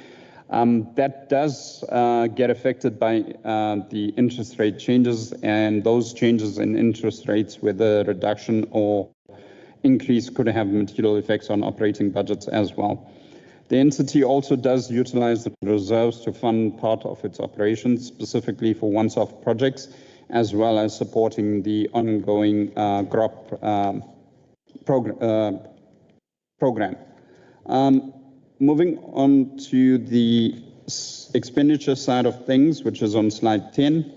That does get affected by the interest rate changes, and those changes in interest rates, whether reduction or increase, could have material effects on operating budgets as well. The entity also does utilize the reserves to fund part of its operations, specifically for once-off projects, as well as supporting the ongoing GROP program. Moving on to the expenditure side of things, which is on slide 10.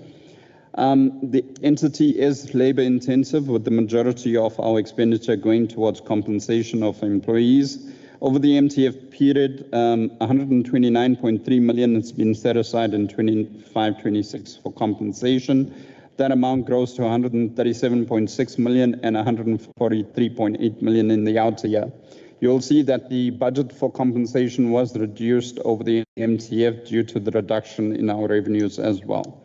The entity is labor intensive, with the majority of our expenditure going towards compensation of employees. Over the MTF period, 129.3 million has been set aside in 25-26 for compensation. That amount grows to 137.6 million and 143.8 million in the outer year. You'll see that the budget for compensation was reduced over the MTF due to the reduction in our revenues as well.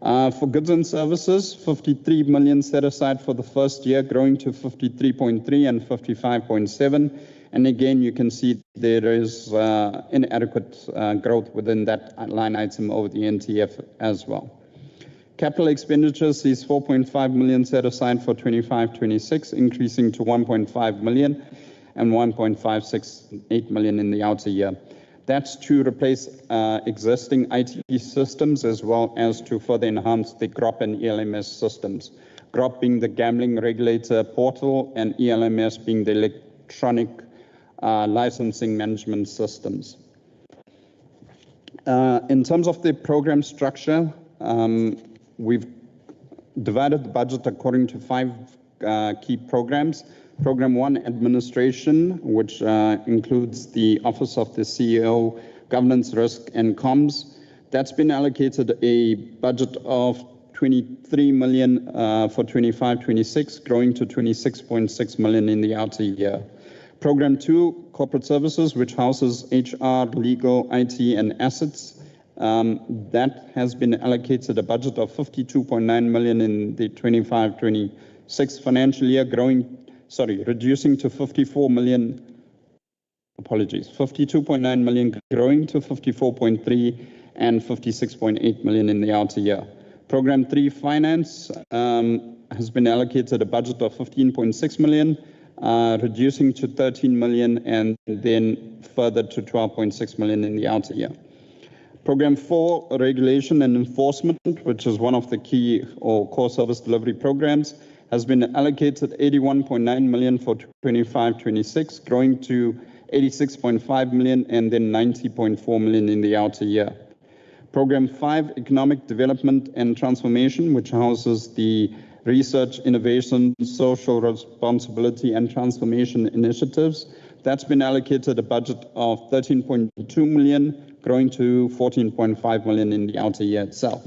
For goods and services, 53 million set aside for the first year, growing to 53.3 and 55.7. And again, you can see there is inadequate growth within that line item over the MTF as well. Capital expenditures is 4.5 million set aside for 25-26, increasing to 1.5 million and 1.568 million in the outer year. That's to replace existing IT systems, as well as to further enhance the GROP and ELMS systems. GROP being the gambling regulator portal, and ELMS being the electronic licensing management systems. In terms of the program structure, we've divided the budget according to 5 key programs. Program 1, administration, which includes the Office of the CEO, Governance, Risk and Comms. That's been allocated a budget of 23 million for 25-26, growing to 26.6 million in the outer year. Program 2, corporate services, which houses HR, legal, IT and assets. That has been allocated a budget of 52.9 million in the 25-26 financial year, reducing to 54 million, 52.9 million, growing to 54.3 and 56.8 million in the outer year. Program 3, finance, has been allocated a budget of 15.6 million, reducing to 13 million and then further to 12.6 million in the outer year. Program 4, regulation and enforcement, which is one of the key or core service delivery programs, has been allocated 81.9 million for 25-26, growing to 86.5 million and then 90.4 million in the outer year. Program 5, economic development and transformation, which houses the research, innovation, social responsibility and transformation initiatives. That's been allocated a budget of 13.2 million, growing to 14.5 million in the outer year itself.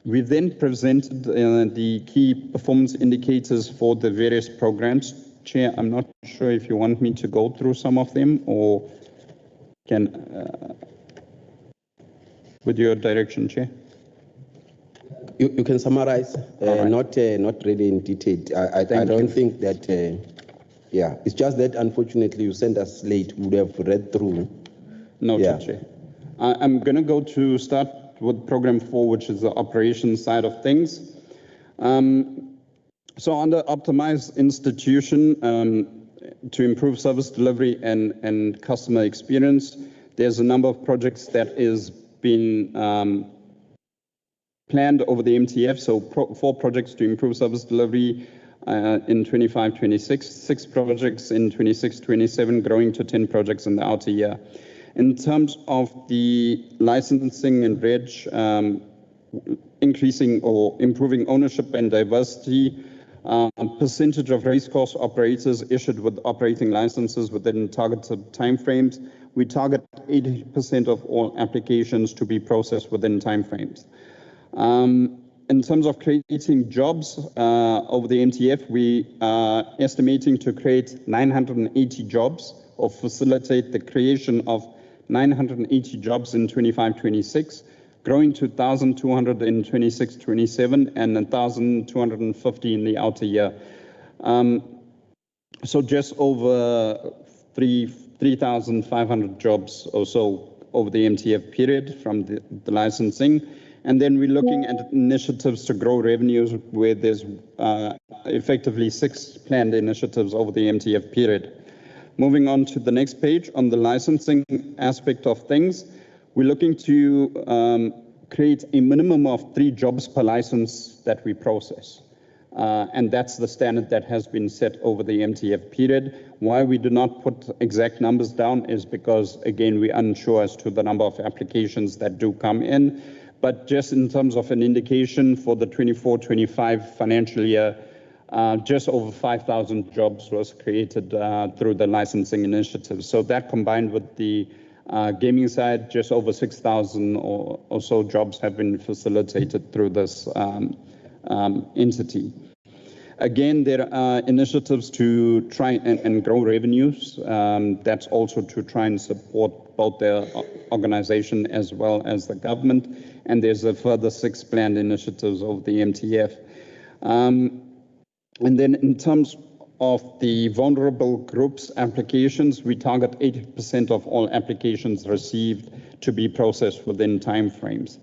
We then presented the key performance indicators for the various programs. Chair, I'm not sure if you want me to go through some of them or can, with your direction, Chair. You can summarize, right. not really in detail. I don't think that, yeah, it's just that unfortunately you sent us late. We would have read through. Noted, Chair. I'm going to go to start with Program 4, which is the operations side of things. So under Optimize Institution, to improve service delivery and customer experience, there's a number of projects that is been planned over the MTF. So 4 projects to improve service delivery in 25-26, 6 projects in 26-27, growing to 10 projects in the outer year. In terms of the licensing and reg, increasing or improving ownership and diversity, Percentage of racecourse operators issued with operating licenses within targeted timeframes. We target 80% of all applications to be processed within timeframes. In terms of creating jobs over the MTEF, we are estimating to create 980 jobs or facilitate the creation of 980 jobs in 25-26, growing to 1,200 in 26-27 and 1,250 in the outer year. So just over 3,500 jobs or so over the MTEF period from the licensing. And then we're looking at initiatives to grow revenues where there's effectively 6 planned initiatives over the MTEF period. Moving on to the next page, on the licensing aspect of things, we're looking to create a minimum of 3 jobs per license that we process. And that's the standard that has been set over the MTEF period. Why we do not put exact numbers down is because, again, we're unsure as to the number of applications that do come in. But just in terms of an indication for the 24-25 financial year, just over 5,000 jobs was created through the licensing initiative. So that combined with the gaming side, just over 6,000 or so jobs have been facilitated through this entity. Again, there are initiatives to try and grow revenues. That's also to try and support both the organization as well as the government. And there's a further 6 planned initiatives of the MTEF. And then in terms of the vulnerable groups applications, we target 80% of all applications received to be processed within timeframes.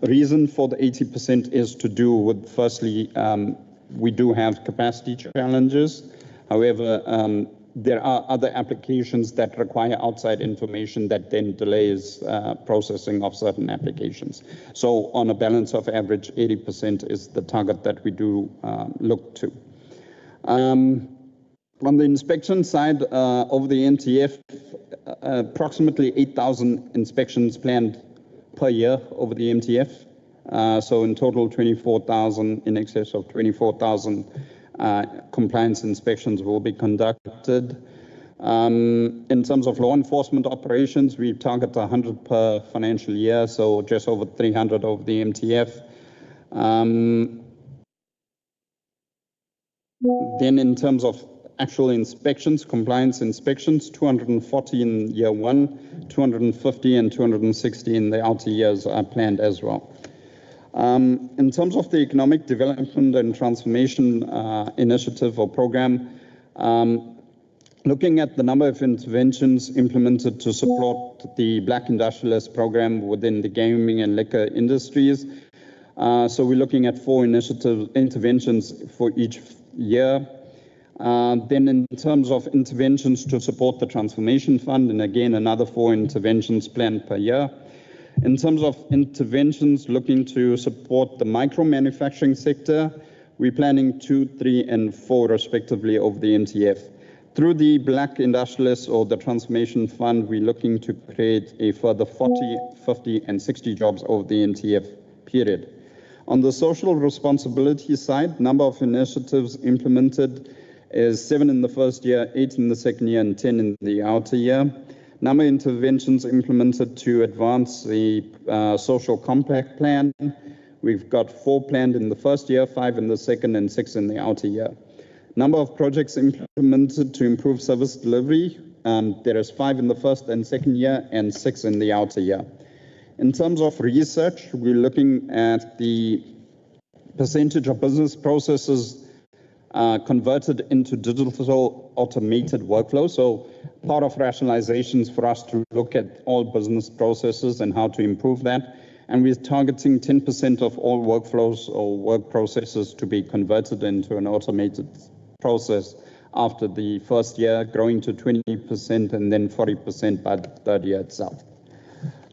Reason for the 80% is to do with, firstly, we do have capacity challenges. However, there are other applications that require outside information that then delays processing of certain applications. So on a balance of average, 80% is the target that we do look to. On the inspection side, over the MTEF, approximately 8,000 inspections planned per year over the MTEF. So in total, 24,000, in excess of 24,000 compliance inspections will be conducted. In terms of law enforcement operations, we target 100 per financial year, so just over 300 over the MTEF. Then in terms of actual inspections, compliance inspections, 240 in year 1, 250 and 260 in the outer years are planned as well. In terms of the Economic Development and Transformation Initiative or program, looking at the number of interventions implemented to support the Black Industrialist program within the gaming and liquor industries. So we're looking at 4 interventions for each year. Then in terms of interventions to support the Transformation Fund, and again, another 4 interventions planned per year. In terms of interventions looking to support the micro-manufacturing sector, we're planning 2, 3, and 4 respectively over the MTEF. Through the Black Industrialists or the Transformation Fund, we're looking to create a further 40, 50, and 60 jobs over the MTEF period. On the social responsibility side, number of initiatives implemented is 7 in the first year, 8 in the second year, and 10 in the outer year. Number of interventions implemented to advance the social compact plan. We've got 4 planned in the first year, 5 in the second, and 6 in the outer year. Number of projects implemented to improve service delivery. There is 5 in the first and second year, and 6 in the outer year. In terms of research, we're looking at the percentage of business processes converted into digital automated workflows. So part of rationalization is for us to look at all business processes and how to improve that. And we're targeting 10% of all workflows or work processes to be converted into an automated process after the first year, growing to 20% and then 40% by the third year itself.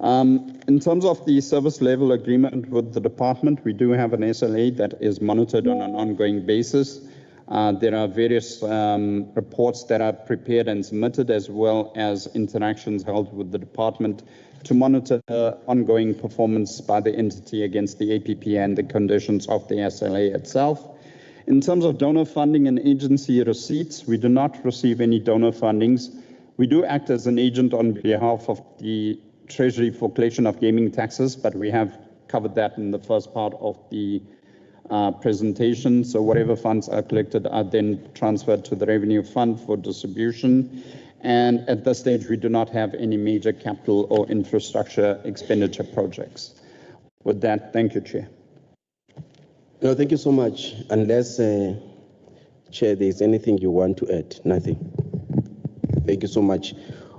In terms of the service level agreement with the department, we do have an SLA that is monitored on an ongoing basis. There are various reports that are prepared and submitted, as well as interactions held with the department to monitor ongoing performance by the entity against the APP and the conditions of the SLA itself. In terms of donor funding and agency receipts, we do not receive any donor fundings. We do act as an agent on behalf of the Treasury for collection of gaming taxes, but we have covered that in the first part of the presentation. So whatever funds are collected are then transferred to the revenue fund for distribution. And at this stage, we do not have any major capital or infrastructure expenditure projects. With that, thank you, Chair. No, thank you so much. Unless, Chair, there's anything you want to add? Nothing. Thank you so much.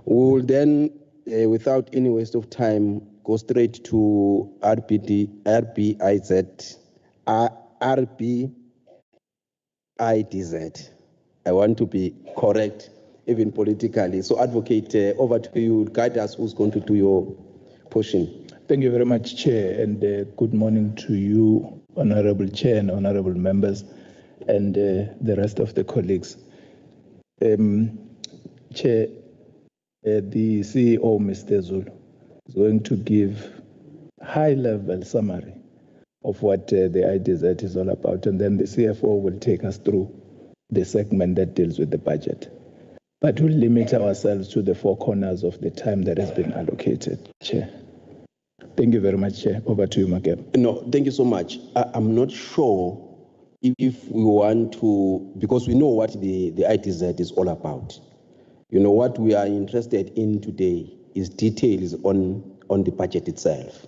We'll then, without any waste of time, go straight to RBIDZ. I want to be correct, even politically. So, Advocate, over to you. Guide us who's going to do your portion. Thank you very much, Chair, and good morning to you, Honorable Chair and Honorable Members, and the rest of the colleagues. Chair, the CEO, Mr. Zulu, is going to give high-level summary of what the IDZ is all about, and then the CFO will take us through the segment that deals with the budget. But we'll limit ourselves to the four corners of the time that has been allocated, Chair. Thank you very much, Chair. Over to you, Mageb. No, thank you so much. I'm not sure if we want to, because we know what the IDZ is all about. You know, what we are interested in today is details on the budget itself.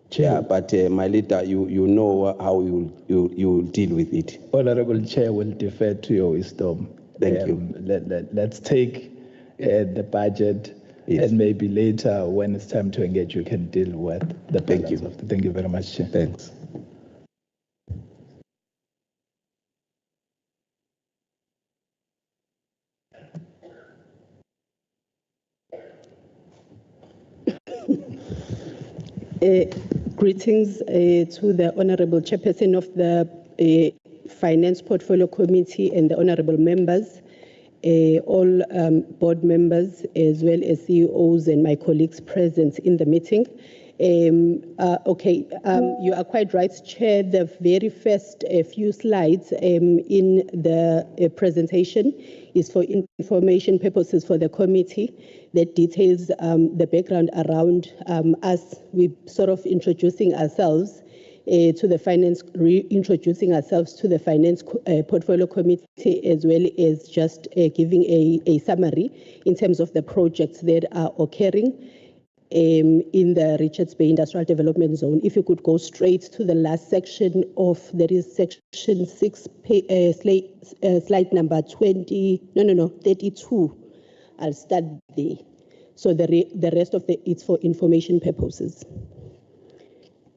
Chair. Yeah, but my leader, you know how you will deal with it. Honorable Chair will defer to your wisdom. Thank you. Let's take the budget, yes, and maybe later when it's time to engage, you can deal with the balance of the. Thank you very much, Chair. Thanks. Greetings to the Honorable Chairperson of the Finance Portfolio Committee and the Honorable members, all board members, as well as CEOs and my colleagues present in the meeting. You are quite right, Chair. The very first few slides in the presentation is for information purposes for the committee that details the background around us. We sort of introducing ourselves to the finance, reintroducing ourselves to the finance portfolio committee, as well as just giving a summary in terms of the projects that are occurring in the Richards Bay Industrial Development Zone. If you could go straight to the last section of, that is section 6, slide number 32. I'll start there. So the rest of it's for information purposes.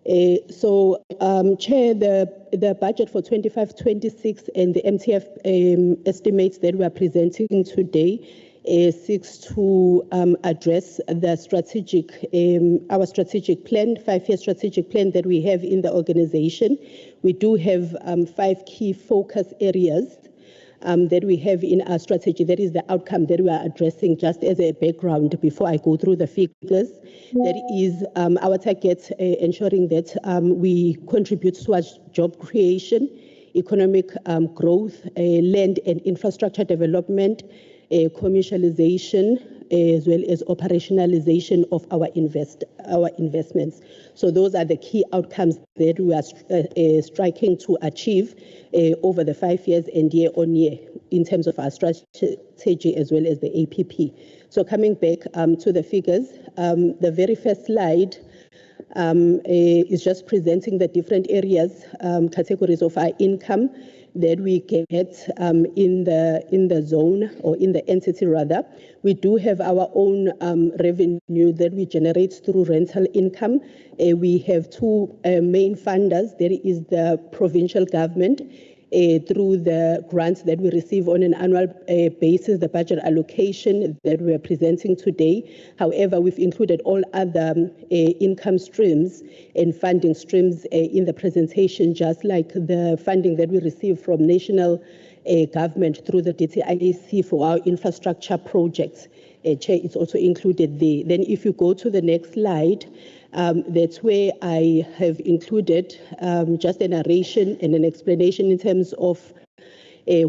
Chair, the budget for 25-26 and the MTEF estimates that we are presenting today seeks to address the our strategic plan, 5-year strategic plan that we have in the organization. We do have 5 key focus areas that we have in our strategy. That is the outcome that we are addressing. Just as a background, before I go through the figures, that is our target, ensuring that we contribute towards job creation, economic growth, land and infrastructure development, commercialization, as well as operationalization of our investments. So those are the key outcomes that we are striking to achieve over the 5 years and year on year in terms of our strategy as well as the APP. So coming back to the figures, the very first slide is just presenting the different areas, categories of our income that we get in the zone, or in the entity rather. We do have our own revenue that we generate through rental income. We have 2 main funders. There is the provincial government through the grants that we receive on an annual basis, the budget allocation that we are presenting today. However, we've included all other income streams and funding streams in the presentation, just like the funding that we receive from national government through the DTIAC for our infrastructure projects. Chair, it's also included there. Then if you go to the next slide, that's where I have included just a narration and an explanation in terms of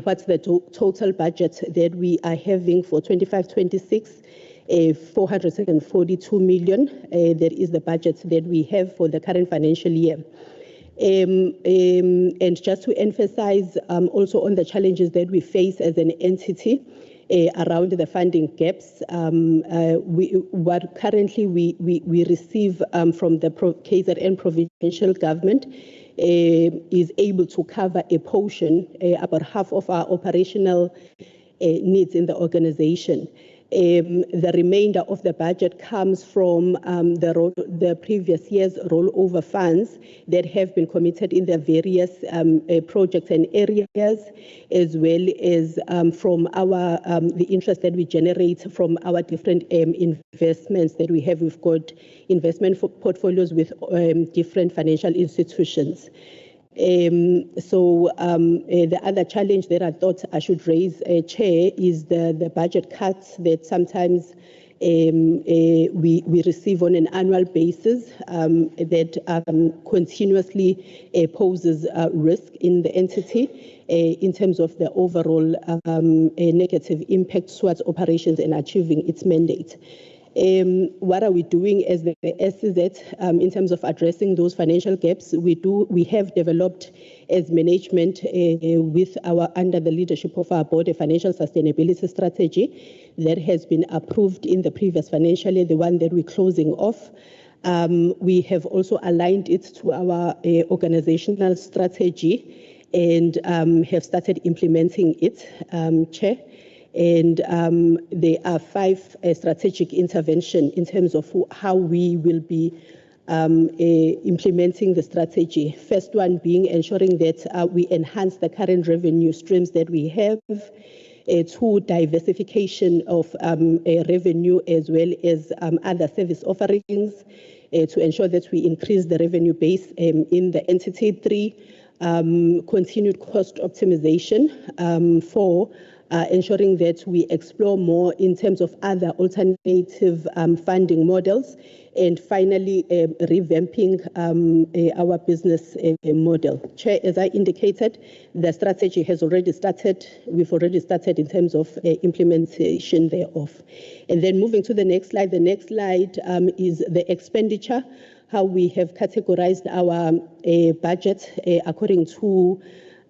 what's the total budget that we are having for 25-26. 442 million. That is the budget that we have for the current financial year. And just to emphasize also on the challenges that we face as an entity around the funding gaps, what currently we receive from the KZN provincial government is able to cover a portion, about half of our operational needs in the organization. The remainder of the budget comes from the previous year's rollover funds that have been committed in the various projects and areas, as well as from the interest that we generate from our different investments that we have. We've got investment portfolios with different financial institutions. The other challenge that I thought I should raise, Chair, is the budget cuts that sometimes we receive on an annual basis that continuously poses risk in the entity in terms of the overall negative impact towards operations and achieving its mandate. What are we doing as the SCZ in terms of addressing those financial gaps? We have developed as management under the leadership of our board a financial sustainability strategy that has been approved in the previous financial year, the one that we're closing off. We have also aligned it to our organizational strategy and have started implementing it, Chair. And there are 5 strategic interventions in terms of how we will be implementing the strategy. First one being ensuring that we enhance the current revenue streams that we have, to diversification of revenue as well as other service offerings, to ensure that we increase the revenue base in the entity. 3, continued cost optimization. 4, ensuring that we explore more in terms of other alternative funding models. And finally, revamping our business model. Chair, as I indicated, the strategy has already started. We've already started in terms of implementation thereof. And then moving to the next slide. The next slide is the expenditure, how we have categorized our budget according to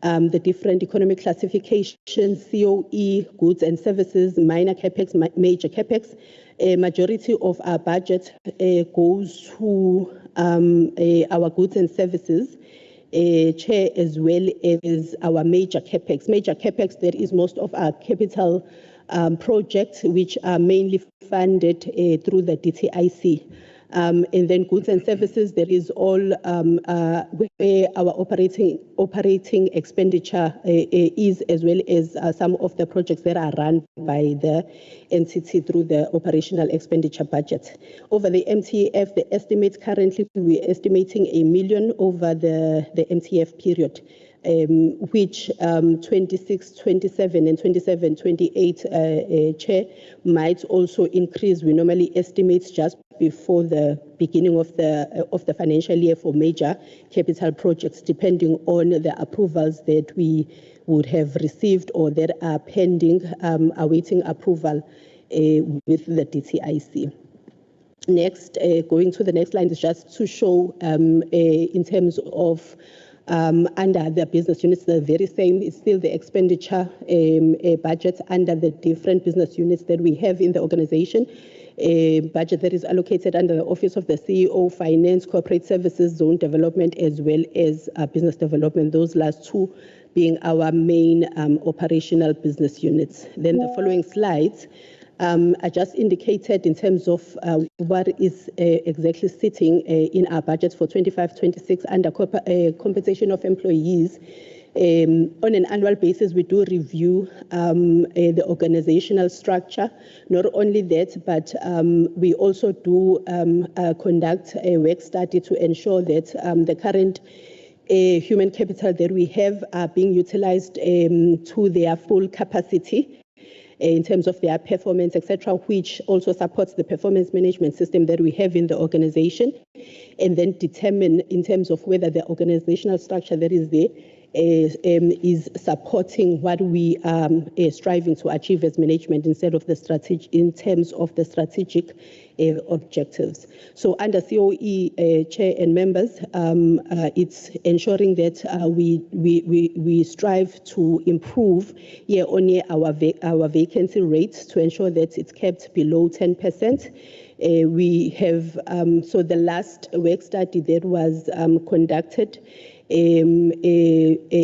the different economic classifications: COE, goods and services, minor capex, major capex. A majority of our budget goes to our goods and services, Chair, as well as our major capex. Major capex, that is most of our capital projects, which are mainly funded through the DTIC. And then goods and services, there is all where our operating expenditure is, as well as some of the projects that are run by the entity through the operational expenditure budget. Over the MTEF, the estimate currently, we're estimating 1 million over the MTEF period, which 26, 27 and 27, 28 Chair might also increase. We normally estimate just before the beginning of the financial year for major capital projects, depending on the approvals that we would have received or that are pending, awaiting approval with the DTIC. Next, going to the next line is just to show in terms of under the business units, the very same. It's still the expenditure budget under the different business units that we have in the organization. A budget that is allocated under the Office of the CEO, Finance, Corporate Services, Zone Development, as well as Business Development, those last 2 being our main operational business units. Then the following slides, I just indicated in terms of what is exactly sitting in our budget for 25-26 under compensation of employees. On an annual basis, we do review the organizational structure. Not only that, but we also do conduct a work study to ensure that the current human capital that we have are being utilized to their full capacity. in terms of their performance, etc., which also supports the performance management system that we have in the organization, and then determine in terms of whether the organizational structure that is there is supporting what we are striving to achieve as management instead of the strategy in terms of the strategic objectives. So under COE, Chair and members, it's ensuring that we strive to improve year on year our vacancy rates to ensure that it's kept below 10%. We have, so the last work study that was conducted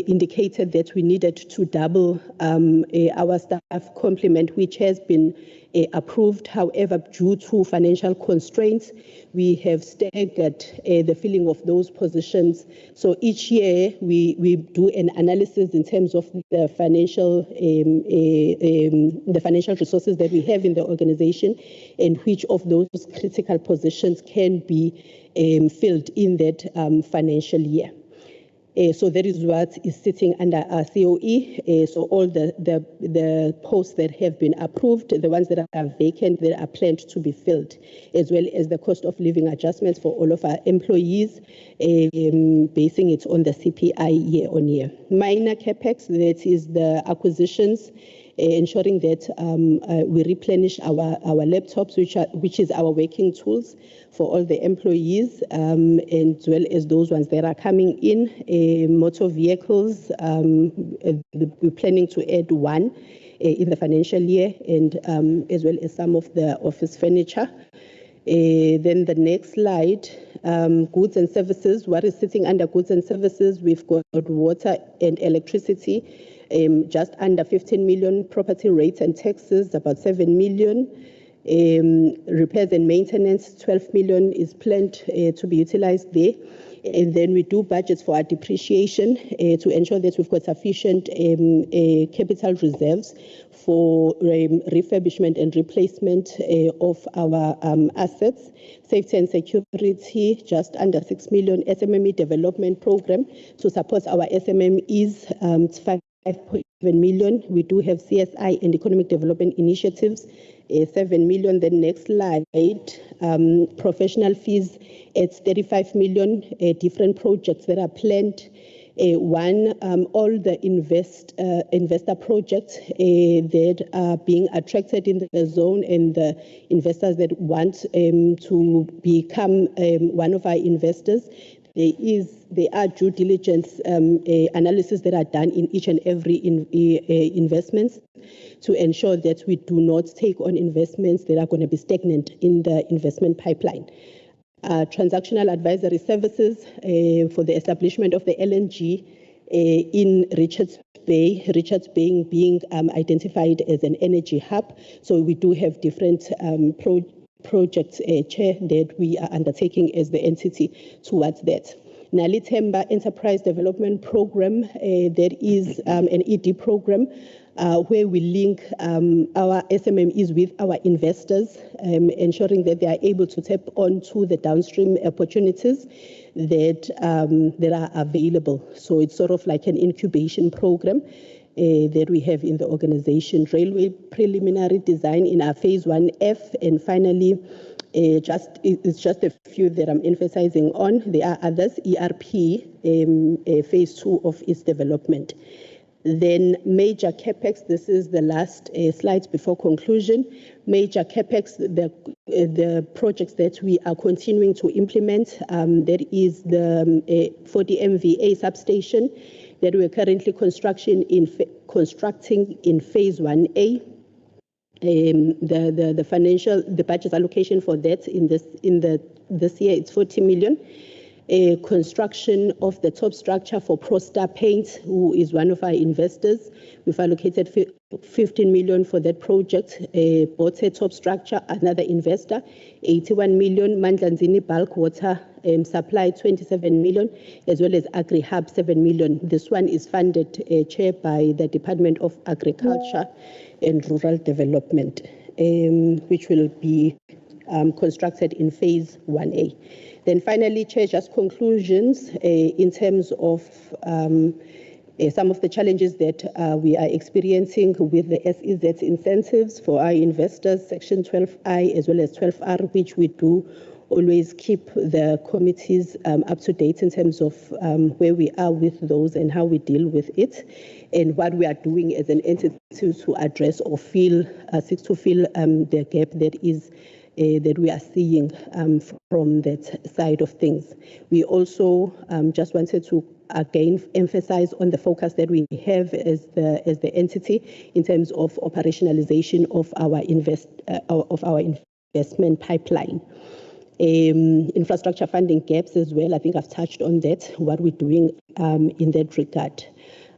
indicated that we needed to double our staff complement, which has been approved. However, due to financial constraints, we have staggered the filling of those positions. So each year we do an analysis in terms of the financial resources that we have in the organization and which of those critical positions can be filled in that financial year. So that is what is sitting under our COE. So all the posts that have been approved, the ones that are vacant, that are planned to be filled, as well as the cost of living adjustments for all of our employees, basing it on the CPI year on year. Minor capex, that is the acquisitions, ensuring that we replenish our laptops, which is our working tools for all the employees, as well as those ones that are coming in. Motor vehicles, we're planning to add one in the financial year, and as well as some of the office furniture. Then the next slide, goods and services. What is sitting under goods and services? We've got water and electricity, just under 15 million, property rates and taxes, about 7 million. Repairs and maintenance, 12 million is planned to be utilized there. And then we do budgets for our depreciation to ensure that we've got sufficient capital reserves for refurbishment and replacement of our assets. Safety and security, just under 6 million. SMME development program to support our SMMEs, 5.7 million. We do have CSI and economic development initiatives, 7 million. The next slide, professional fees at 35 million, different projects that are planned. All the investor projects that are being attracted in the zone, and the investors that want to become one of our investors. There are due diligence analysis that are done in each and every investments to ensure that we do not take on investments that are going to be stagnant in the investment pipeline. Transactional advisory services for the establishment of the LNG in Richards Bay being identified as an energy hub. So we do have different projects, Chair, that we are undertaking as the entity towards that. Nali Temba Enterprise Development Program, that is an ED program where we link our SMMEs with our investors, ensuring that they are able to tap onto the downstream opportunities that are available. So it's sort of like an incubation program that we have in the organization. Railway preliminary design in our phase 1F, and finally, it's just a few that I'm emphasizing on. There are others, ERP, phase 2 of its development. Then major capex, this is the last slides before conclusion. Major capex, the projects that we are continuing to implement, that is the 40 MVA substation that we're currently constructing in phase 1A. The budget allocation for that this year it's 40 million. Construction of the top structure for ProStar Paint, who is one of our investors. We've allocated 15 million for that project. Bote top structure, another investor, 81 million. Mandlanzini bulk water supply, 27 million, as well as Agri Hub, 7 million. This one is funded, Chair, by the Department of Agriculture and Rural Development, which will be constructed in phase 1A. Then finally, Chair, just conclusions in terms of Some of the challenges that we are experiencing with the SEZ incentives for our investors, Section 12I as well as 12R, which we do always keep the committees up to date in terms of where we are with those and how we deal with it, and what we are doing as an entity to address or seek to fill the gap that is that we are seeing from that side of things. We also just wanted to again emphasize on the focus that we have as the entity in terms of operationalization of our investment pipeline. Infrastructure funding gaps as well. I think I've touched on that, what we're doing in that regard.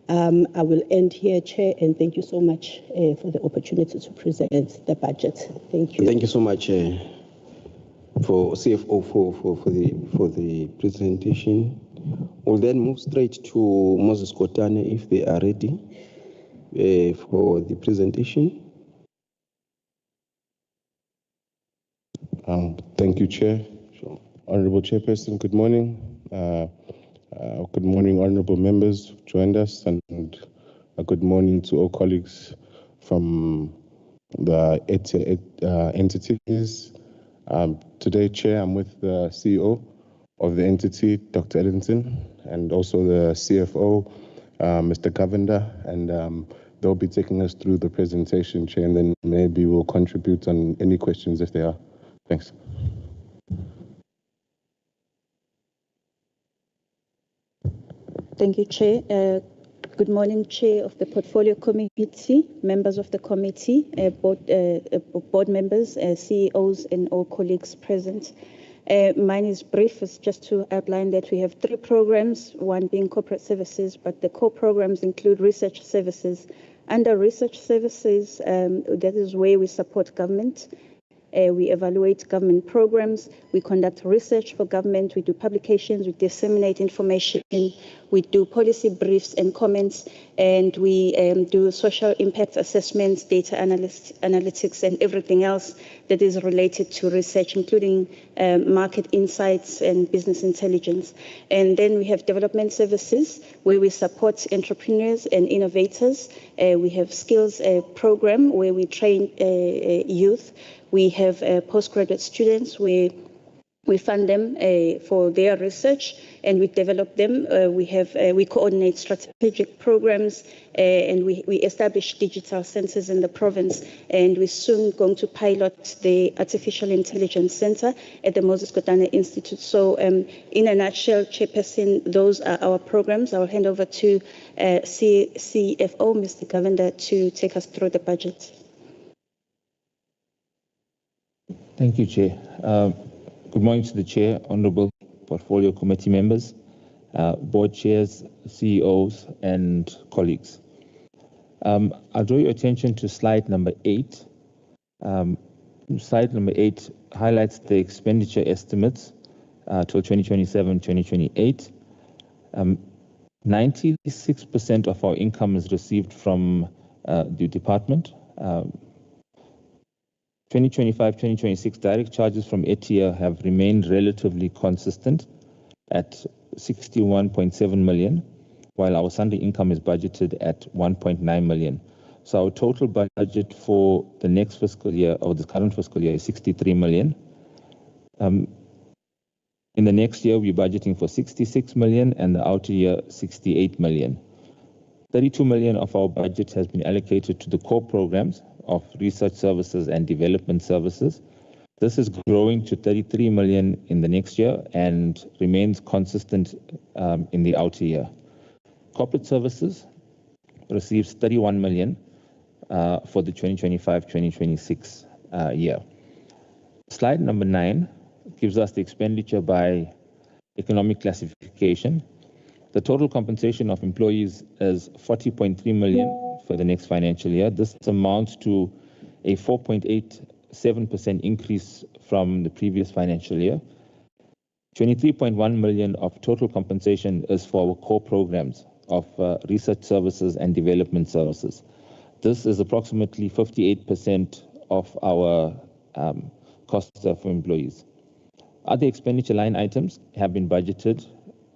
I will end here, Chair, and thank you so much for the opportunity to present the budget. Thank you. Thank you so much for CFO for the presentation. We'll then move straight to Moses Kotane if they are ready for the presentation. Thank you, Chair. Sure. Honorable Chairperson, good morning. Good morning, honorable members who joined us, and good morning to all colleagues from the EDTEA entities. Today, Chair, I'm with the CEO of the entity, Dr. Ellington, and also the CFO, Mr. Govender, and they'll be taking us through the presentation, Chair, and then maybe we'll contribute on any questions if there are. Thanks. Thank you, Chair. Good morning, Chair of the Portfolio Committee, members of the committee, board members, CEOs, and all colleagues present. Mine is brief. It's just to outline that we have 3 programs, one being corporate services, but the core programs include research services. Under research services, that is where we support government. We evaluate government programs, we conduct research for government, we do publications, we disseminate information, we do policy briefs and comments, and we do social impact assessments, data analytics, and everything else that is related to research, including market insights and business intelligence. And then we have development services where we support entrepreneurs and innovators. We have skills program where we train youth. We have postgraduate students. We fund them for their research, and we develop them. We coordinate strategic programs, and we establish digital centers in the province. And we're soon going to pilot the Artificial Intelligence Center at the Moses Kotane Institute. So, in a nutshell, Chairperson, those are our programs. I'll hand over to CFO, Mr. Govender, to take us through the budget. Thank you, Chair. Good morning to the Chair, Honourable Portfolio Committee members, board chairs, CEOs, and colleagues. I'll draw your attention to slide number 8. Slide number 8 highlights the expenditure estimates till 2027-2028. 96% of our income is received from the department. 2025-2026 direct charges from EDTEA have remained relatively consistent at 61.7 million, while our Sunday income is budgeted at 1.9 million. So our total budget for the next fiscal year, or the current fiscal year, is 63 million. In the next year, we're budgeting for 66 million, and the outer year, 68 million. 32 million of our budget has been allocated to the core programs of research services and development services. This is growing to 33 million in the next year and remains consistent in the outer year. Corporate services receives 31 million for the 2025-2026 year. Slide number 9 gives us the expenditure by economic classification. The total compensation of employees is 40.3 million for the next financial year. This amounts to a 4.87% increase from the previous financial year. 23.1 million of total compensation is for our core programs of research services and development services. This is approximately 58% of our costs for employees. Other expenditure line items have been budgeted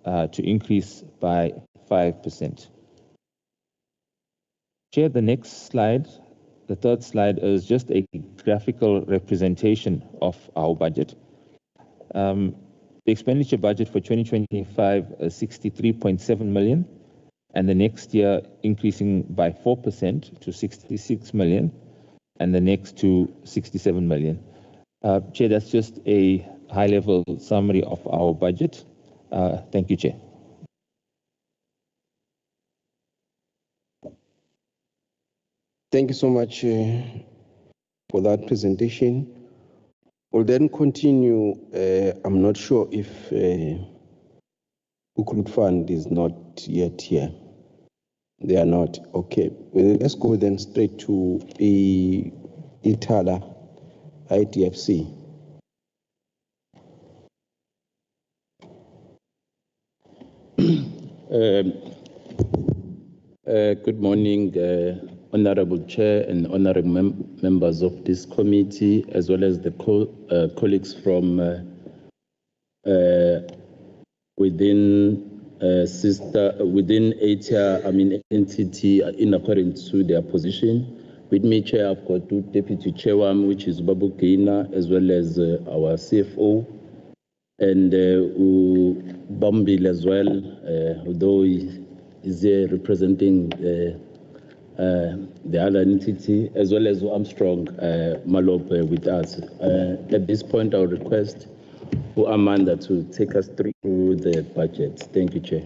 to increase by 5%. Chair, the next slide, the third slide, is just a graphical representation of our budget. The expenditure budget for 2025 is 63.7 million, and the next year increasing by 4% to 66 million, and the next to 67 million. Chair, that's just a high-level summary of our budget. Thank you, Chair. Thank you so much for that presentation. We'll then continue. I'm not sure if Recruit Fund is not yet here. They are not. Okay. Well, let's go then straight to EDTEA, ITFC. Good morning, Honorable Chair and honorable members of this committee, as well as the colleagues from within EDTEA, entity in accordance to their position. With me, Chair, I've got two Deputy Chairman, which is Babu Keina, as well as our CFO, and Bambil as well, although he is here representing the other entity, as well as Armstrong Malope with us. At this point, I'll request Amanda to take us through the budget. Thank you, Chair.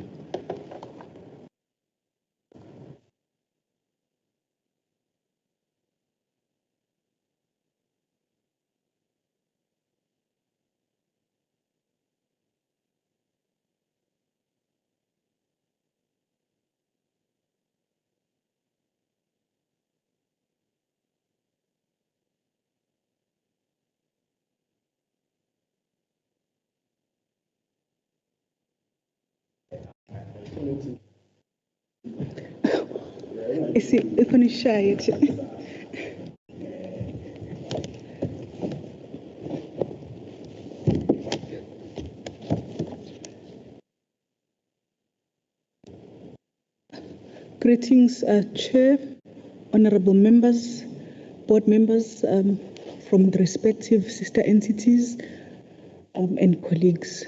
Greetings, Chair, honorable members, board members from the respective sister entities and colleagues.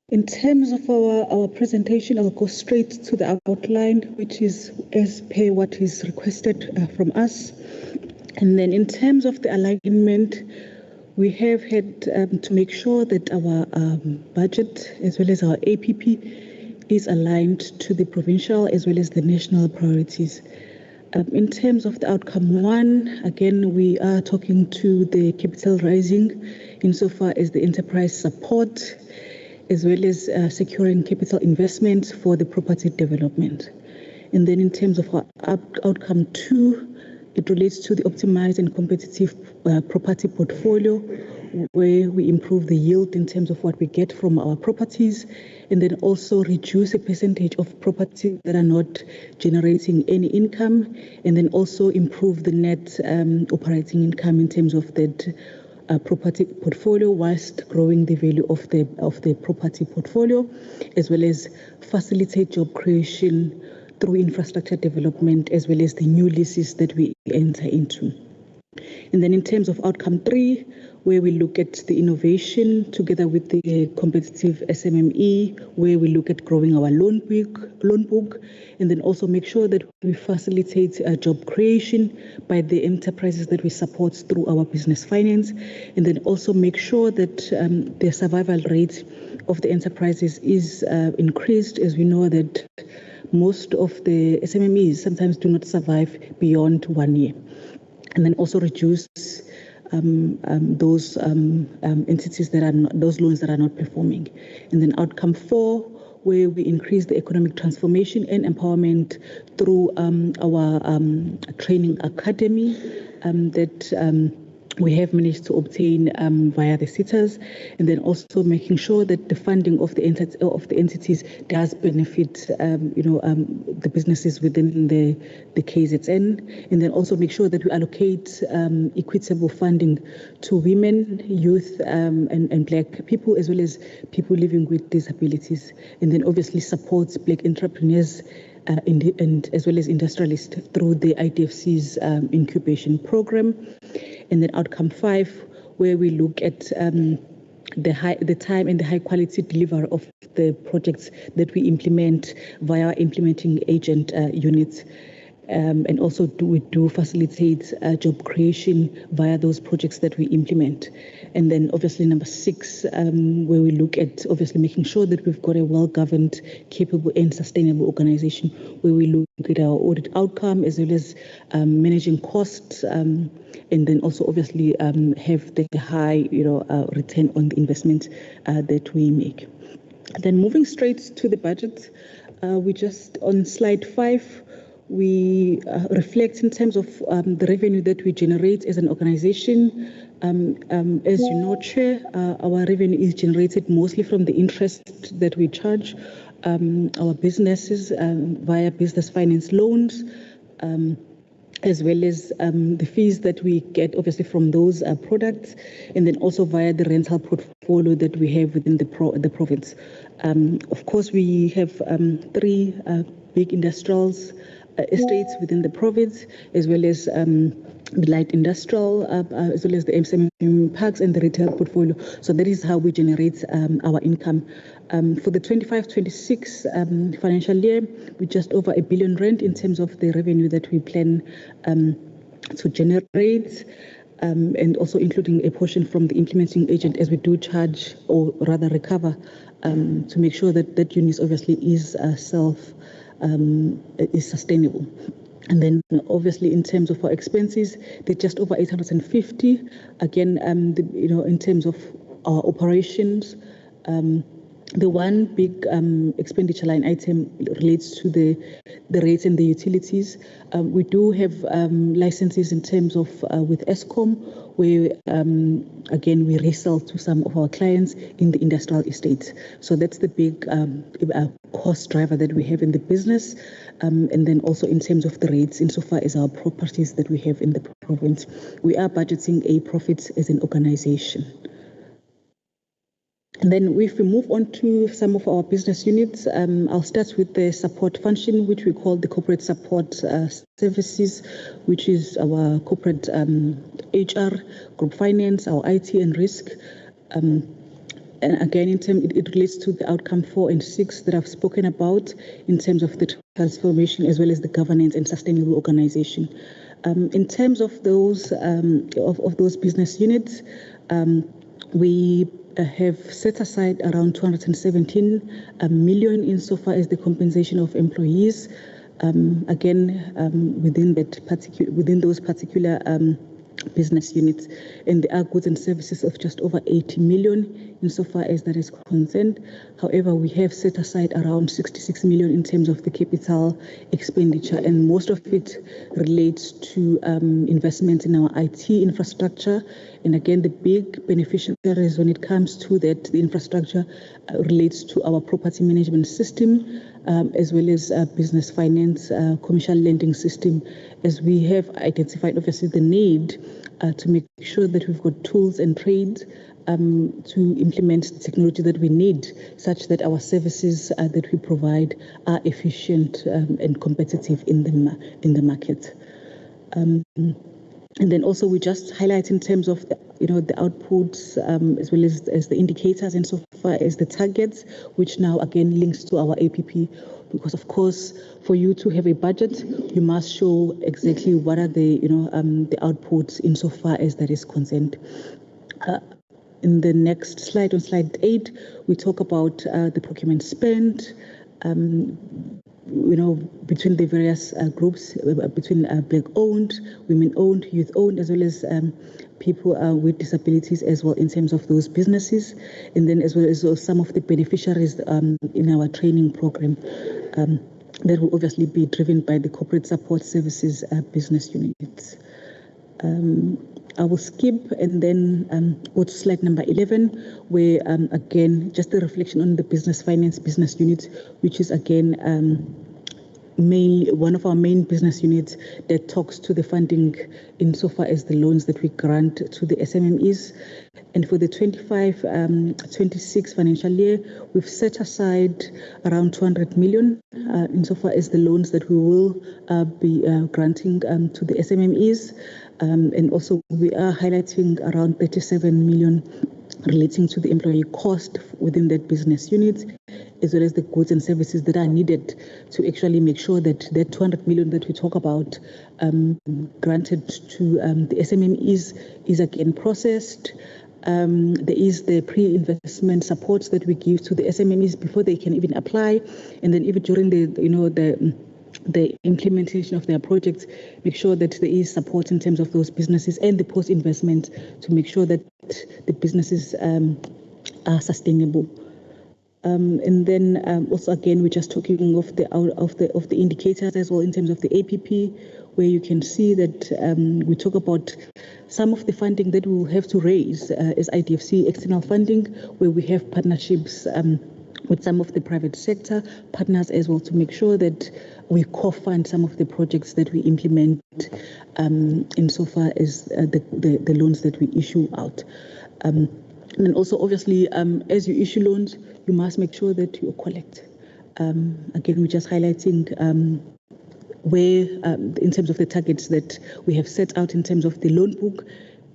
In terms of our presentation, I'll go straight to the outline, which is as per what is requested from us. And then in terms of the alignment, we have had to make sure that our budget, as well as our APP, is aligned to the provincial as well as the national priorities. In terms of the outcome one, again, we are talking to the capital raising insofar as the enterprise support, as well as securing capital investment for the property development. And then in terms of our outcome two, it relates to the optimized and competitive property portfolio, where we improve the yield in terms of what we get from our properties, and then also reduce a percentage of properties that are not generating any income, and then also improve the net operating income in terms of that property portfolio, whilst growing the value of the property portfolio, as well as facilitate job creation through infrastructure development, as well as the new leases that we enter into. And then in terms of outcome three, where we look at the innovation together with the competitive SMME, where we look at growing our loan book, and then also make sure that we facilitate job creation by the enterprises that we support through our business finance, and then also make sure that the survival rate of the enterprises is increased, as we know that most of the SMMEs sometimes do not survive beyond 1 year. And then also reduce those entities that are not, those loans that are not performing. And then outcome four, where we increase the economic transformation and empowerment through our training academy that we have managed to obtain via the SITAs, and then also making sure that the funding of the entities does benefit the businesses within the KZN, and then also make sure that we allocate equitable funding to women, youth, and Black people, as well as people living with disabilities, and then obviously supports Black entrepreneurs and as well as industrialists through the ITFC's incubation program. And then outcome 5, where we look at the time and the high quality delivery of the projects that we implement via implementing agent units. And also we do facilitate job creation via those projects that we implement. And then obviously number 6, where we look at obviously making sure that we've got a well-governed, capable and sustainable organization, where we look at our audit outcome as well as managing costs, and then also obviously have the high return on the investment that we make. Then moving straight to the budget, we just on slide 5, we reflect in terms of the revenue that we generate as an organization. As you know, Chair, our revenue is generated mostly from the interest that we charge our businesses via business finance loans, as well as the fees that we get obviously from those products, and then also via the rental portfolio that we have within the province. Of course, we have 3 big industrials estates within the province, as well as the light industrial, as well as the MSME parks and the retail portfolio. So that is how we generate our income. For the 25-26 financial year, we just over R1 billion in terms of the revenue that we plan to generate, and also including a portion from the implementing agent, as we do charge or rather recover to make sure that that unit obviously is is sustainable. And then obviously in terms of our expenses, they're just over 850. Again, in terms of our operations, the one big expenditure line item relates to the rates and the utilities. We do have licenses in terms of with Eskom, where again we resell to some of our clients in the industrial estates. So that's the big cost driver that we have in the business, and then also in terms of the rates, insofar as our properties that we have in the province, we are budgeting a profit as an organization. And then if we move on to some of our business units, I'll start with the support function, which we call the corporate support services, which is our corporate HR, group finance, our IT and risk. And again, it relates to the outcome 4 and 6 that I've spoken about in terms of the transformation as well as the governance and sustainable organization. In terms of those business units, we have set aside around 217 million insofar as the compensation of employees. Again, within those particular business units, and there are goods and services of just over 80 million insofar as that is concerned. However, we have set aside around 66 million in terms of the capital expenditure, and most of it relates to investment in our IT infrastructure. And again, the big beneficiaries when it comes to that, the infrastructure relates to our property management system, as well as business finance, commercial lending system, as we have identified obviously the need to make sure that we've got tools and trades to implement the technology that we need, such that our services that we provide are efficient and competitive in the market. And then also we just highlight in terms of the outputs as well as the indicators and so far as the targets, which now again links to our APP, because of course for you to have a budget, you must show exactly what are the the outputs insofar as that is concerned. In the next slide, on slide 8, we talk about the procurement spend. Between the various groups, between black-owned, women-owned, youth-owned, as well as people with disabilities as well in terms of those businesses, and then as well as some of the beneficiaries in our training program that will obviously be driven by the corporate support services business units. I will skip and then go to slide number 11, where again, just a reflection on the business finance business unit, which is again one of our main business units that talks to the funding insofar as the loans that we grant to the SMMEs. And for the 25-26 financial year, we've set aside around 200 million insofar as the loans that we will be granting to the SMMEs. And also we are highlighting around 37 million relating to the employee cost within that business unit, as well as the goods and services that are needed to actually make sure that that 200 million that we talk about granted to the SMMEs is again processed. There is the pre-investment support that we give to the SMMEs before they can even apply, and then even during the implementation of their projects, make sure that there is support in terms of those businesses and the post-investment to make sure that the businesses are sustainable. And then also again, we're just talking of the indicators as well in terms of the APP, where you can see that we talk about some of the funding that we will have to raise as IDFC external funding, where we have partnerships with some of the private sector partners as well to make sure that we co-fund some of the projects that we implement insofar as the loans that we issue out. And also, obviously, as you issue loans, you must make sure that you collect. Again, we're just highlighting where, in terms of the targets that we have set out in terms of the loan book,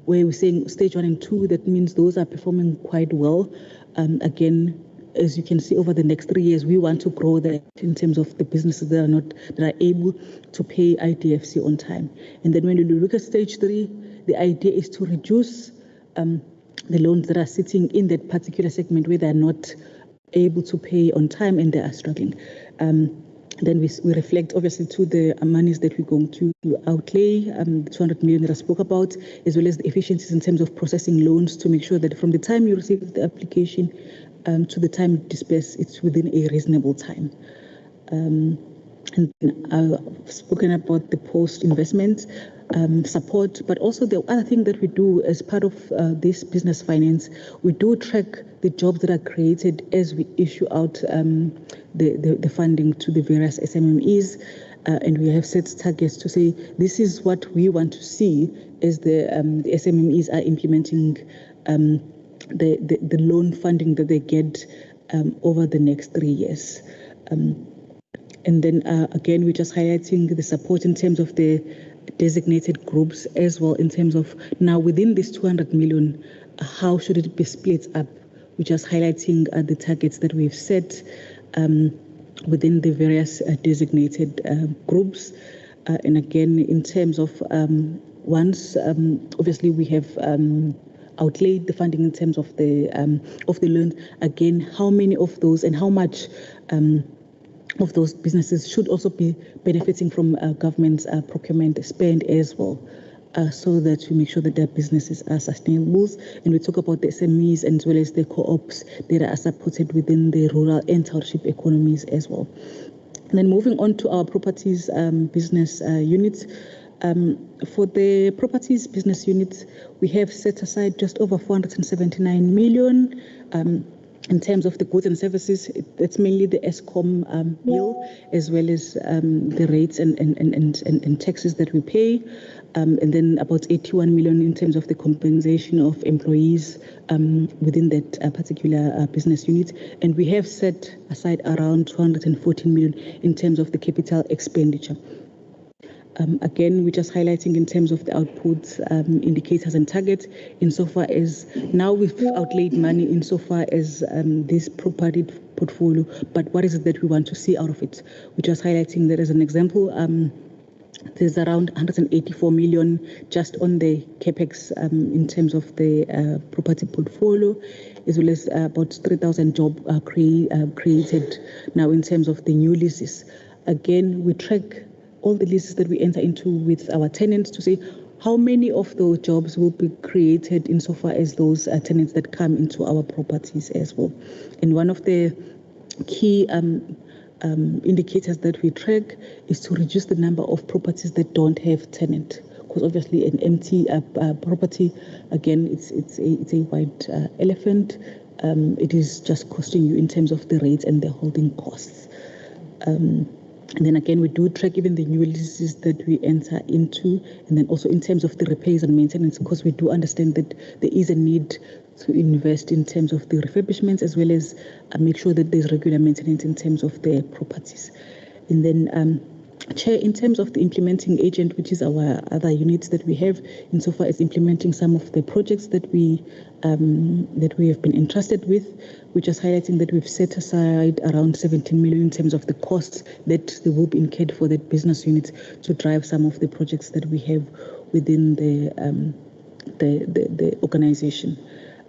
where we're saying stage 1 and 2, that means those are performing quite well. Again, as you can see, over the next 3 years, we want to grow that in terms of the businesses that are able to pay IDFC on time. And then when you look at stage 3, the idea is to reduce the loans that are sitting in that particular segment where they're not able to pay on time and they are struggling. Then we reflect obviously to the monies that we're going to outlay, the 200 million that I spoke about, as well as the efficiencies in terms of processing loans to make sure that from the time you receive the application to the time dispersed, it's within a reasonable time. And I've spoken about the post-investment support, but also the other thing that we do as part of this business finance, we do track the jobs that are created as we issue out the funding to the various SMMEs, and we have set targets to say this is what we want to see as the SMMEs are implementing the loan funding that they get over the next 3 years. And then again, we're just highlighting the support in terms of the designated groups as well, in terms of now within this 200 million, how should it be split up? We're just highlighting the targets that we've set within the various designated groups. And again, in terms of once, obviously we have outlaid the funding in terms of the loans. Again, how many of those and how much of those businesses should also be benefiting from government's procurement spend as well, so that we make sure that their businesses are sustainable. And we talk about the SMEs as well as the co-ops that are supported within the rural and township economies as well. And then moving on to our properties business units. For the properties business unit, we have set aside just over 479 million. In terms of the goods and services, that's mainly the ESCOM bill, as well as the rates and taxes that we pay. And then about 81 million in terms of the compensation of employees within that particular business unit. And we have set aside around 214 million in terms of the capital expenditure. Again, we're just highlighting in terms of the outputs, indicators and targets, insofar as now we've outlaid money insofar as this property portfolio, but what is it that we want to see out of it? We're just highlighting that as an example. There's around 184 million just on the capex in terms of the property portfolio, as well as about 3,000 jobs created now in terms of the new leases. Again, we track all the leases that we enter into with our tenants to say how many of those jobs will be created insofar as those tenants that come into our properties as well. And one of the key indicators that we track is to reduce the number of properties that don't have tenant, because obviously an empty property, again, it's a white elephant. It is just costing you in terms of the rates and the holding costs. And then again, we do track even the new leases that we enter into. And then also in terms of the repairs and maintenance, because we do understand that there is a need to invest in terms of the refurbishments, as well as make sure that there's regular maintenance in terms of the properties. And then, Chair, in terms of the implementing agent, which is our other units that we have, insofar as implementing some of the projects that we have been entrusted with, we're just highlighting that we've set aside around 17 million in terms of the costs that they will be incurred for that business unit to drive some of the projects that we have within the organization.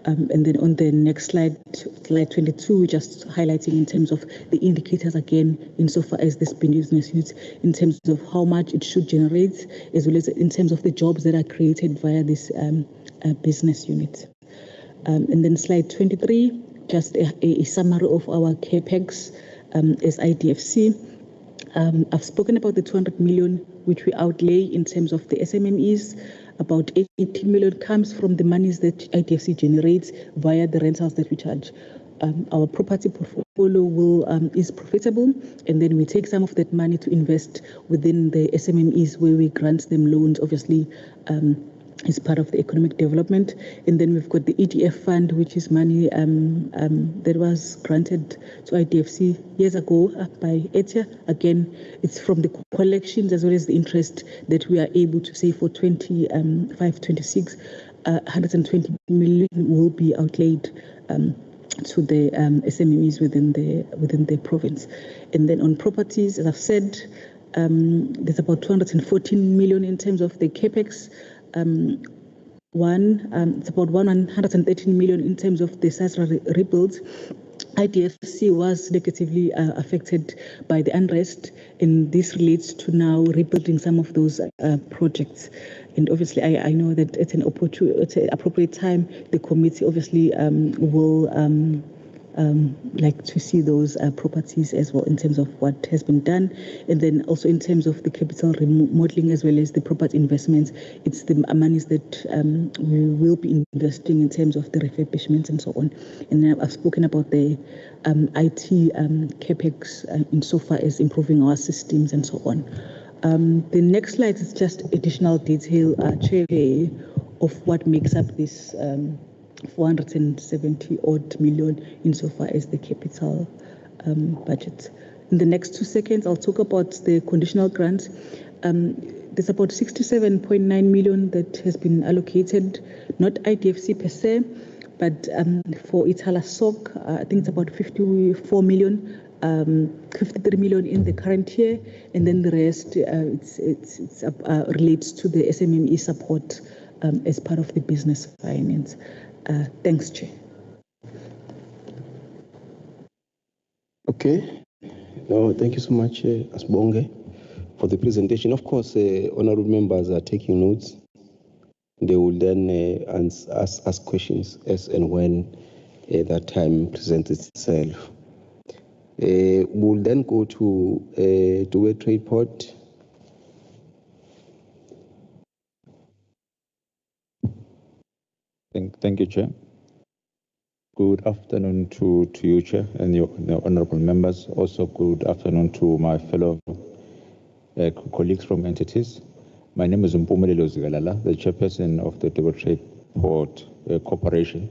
And then on the next slide, slide 22, we're just highlighting in terms of the indicators again, insofar as this business unit, in terms of how much it should generate, as well as in terms of the jobs that are created via this business unit. And then slide 23, just a summary of our CAPEX as IDFC. I've spoken about the 200 million which we outlay in terms of the SMMEs. About 80 million comes from the monies that IDFC generates via the rentals that we charge. Our property portfolio is profitable, and then we take some of that money to invest within the SMMEs where we grant them loans, obviously, as part of the economic development. And then we've got the EDTEA fund, which is money that was granted to IDFC years ago by EDTEA. Again, it's from the collections as well as the interest that we are able to say for 25-26, 120 million will be outlaid to the SMEs within the province. And then on properties, as I've said, there's about 214 million in terms of the CAPEX. It's about 113 million in terms of the SASRA rebuilds. IDFC was negatively affected by the unrest, and this relates to now rebuilding some of those projects. And obviously, I know that at an appropriate time, the committee obviously will like to see those properties as well in terms of what has been done. And then also in terms of the capital remodeling as well as the property investments, it's the monies that we will be investing in terms of the refurbishments and so on. And then I've spoken about the IT CAPEX insofar as improving our systems and so on. The next slide is just additional detail, Chair, of what makes up this 470 odd million insofar as the capital budget. In the next 2 seconds, I'll talk about the conditional grants. There's about 67.9 million that has been allocated, not IDFC per se, but for Ithala SOC, I think it's about 54 million, 53 million in the current year, and then the rest relates to the SMME support as part of the business finance. Thanks, Chair. Okay. No, thank you so much, Asbonge, for the presentation. Of course, honorable members are taking notes. They will then ask questions as and when that time presents itself. We'll then go to a trade port. Thank you, Chair. Good afternoon to you, Chair, and your honorable members. Also, good afternoon to my fellow colleagues from entities. My name is Mpumelelo Zigalala, the chairperson of the Durban Trade Port Corporation.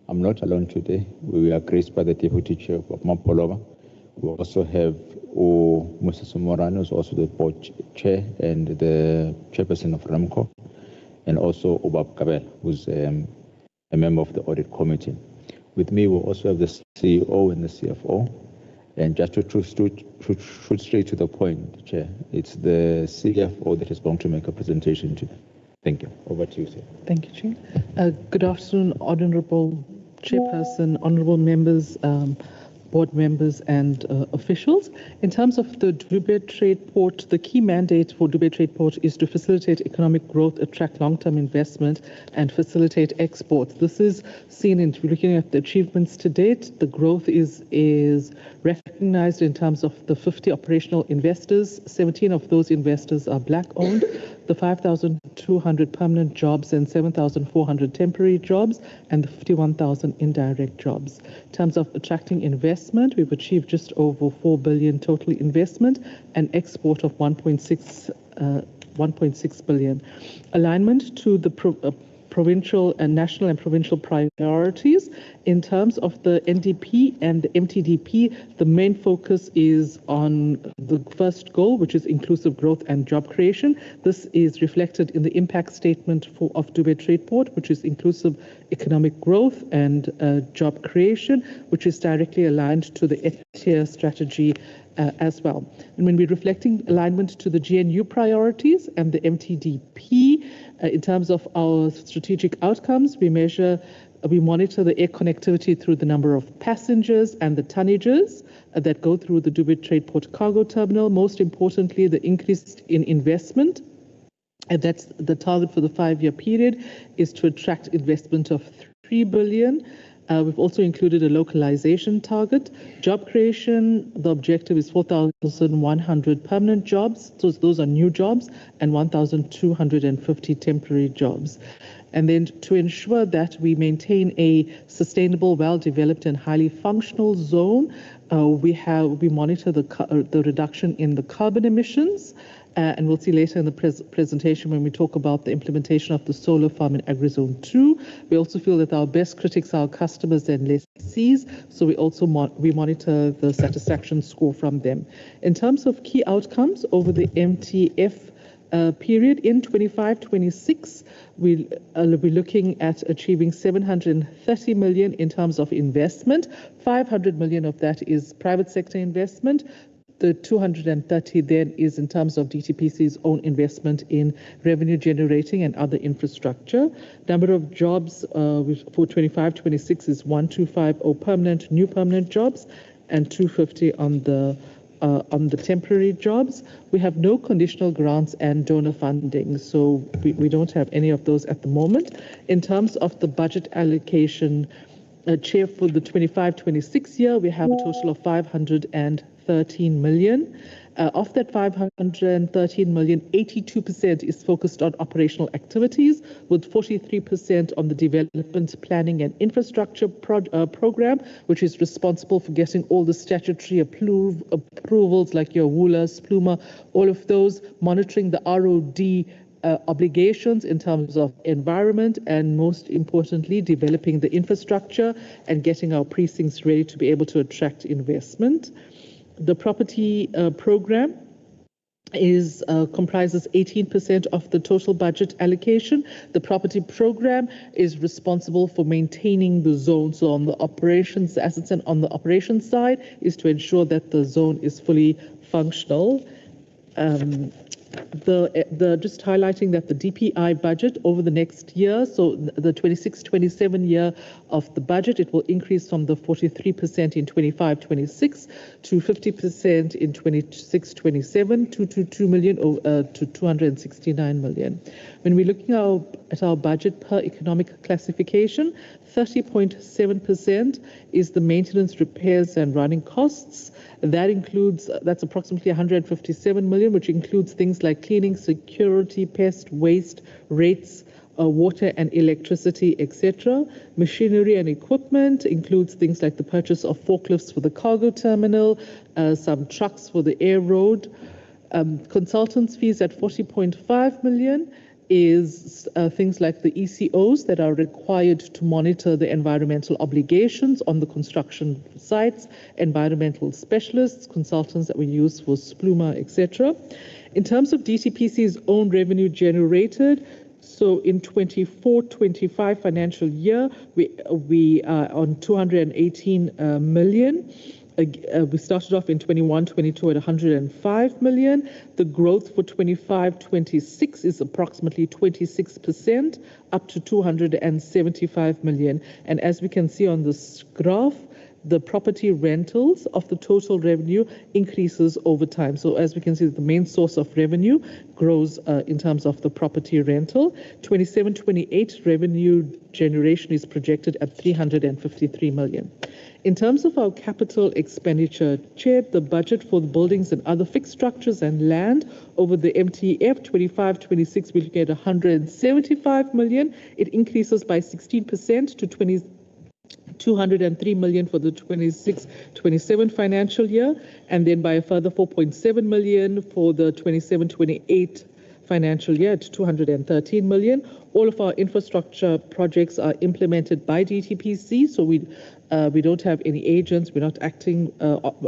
I'm not alone today. We are graced by the deputy chair of Mapolova. We also have Mr. Somorano, who's also the board chair and the chairperson of RAMCO, and also Obab Kabel, who's a member of the audit committee. With me, we also have the CEO and the CFO. And just to shoot straight to the point, Chair, it's the CFO that is going to make a presentation today. Thank you. Over to you, sir. Thank you, Chair. Good afternoon, Honorable Chairperson, honorable members, board members and officials. In terms of the Durban Trade Port, the key mandate for Durban Trade Port is to facilitate economic growth, attract long-term investment, and facilitate exports. This is seen in looking at the achievements to date. The growth is recognized recognized in terms of the 50 operational investors. 17 of those investors are Black-owned. The 5,200 permanent jobs and 7,400 temporary jobs, and the 51,000 indirect jobs. In terms of attracting investment, we've achieved just over 4 billion total investment and export of 1.6 billion. Alignment to the provincial and national and provincial priorities. In terms of the NDP and the MTDP, the main focus is on the first goal, which is inclusive growth and job creation. This is reflected in the impact statement of Dube Trade Port, which is inclusive economic growth and job creation, which is directly aligned to the EDTEA strategy as well. And when we're reflecting alignment to the GNU priorities and the MTDP, in terms of our strategic outcomes, we monitor the air connectivity through the number of passengers and the tonnages that go through the Dube Trade Port cargo terminal. Most importantly, the increase in investment, and that's the target for the 5-year period, is to attract investment of 3 billion. We've also included a localization target. Job creation, the objective is 4,100 permanent jobs. So those are new jobs, and 1,250 temporary jobs. And then to ensure that we maintain a sustainable, well-developed and highly functional zone, we monitor the reduction in the carbon emissions. And we'll see later in the presentation when we talk about the implementation of the solar farm in AgriZone 2. We also feel that our best critics are our customers and lessees, so we also monitor the satisfaction score from them. In terms of key outcomes over the MTEF period in 25-26, we'll be looking at achieving 730 million in terms of investment. 500 million of that is private sector investment. The 230 then is in terms of DTPC's own investment in revenue generating and other infrastructure. Number of jobs for 25-26 is 1,250 new permanent jobs and 250 on the temporary jobs. We have no conditional grants and donor funding, so we don't have any of those at the moment. In terms of the budget allocation, Chair, for the 25-26 year, we have a total of 513 million. Of that 513 million, 82% is focused on operational activities, with 43% on the development, planning and infrastructure program, which is responsible for getting all the statutory approvals like your WULA, SPLUMA, all of those, monitoring the ROD obligations in terms of environment, and most importantly, developing the infrastructure and getting our precincts ready to be able to attract investment. The property program comprises 18% of the total budget allocation. The property program is responsible for maintaining the zone. So on the operations, assets and on the operations side is to ensure that the zone is fully functional. Just highlighting that the DPI budget over the next year, so the 26-27 year of the budget, it will increase from the 43% in 25-26 to 50% in 26-27 to 2 million to 269 million. When we're looking at our budget per economic classification, 30.7% is the maintenance, repairs and running costs. That's approximately 157 million, which includes things like cleaning, security, pest, waste, rates, water and electricity, etc. Machinery and equipment includes things like the purchase of forklifts for the cargo terminal, some trucks for the air road. Consultants fees at 40.5 million is things like the ECOs that are required to monitor the environmental obligations on the construction sites, environmental specialists, consultants that we use for SPLUMA, etc. In terms of DTPC's own revenue generated, so in 24-25 financial year, we are on 218 million. We started off in 21-22 at 105 million. The growth for 25-26 is approximately 26%, up to 275 million. And as we can see on this graph, the property rentals of the total revenue increases over time. So as we can see, the main source of revenue grows in terms of the property rental. 27-28 revenue generation is projected at 353 million. In terms of our capital expenditure, Chair, the budget for the buildings and other fixed structures and land over the MTEF 25-26 will get 175 million. It increases by 16% to 203 million for the 26-27 financial year, and then by a further 4.7 million for the 27-28 financial year to 213 million. All of our infrastructure projects are implemented by DTPC, so we don't have any agents. We're not acting,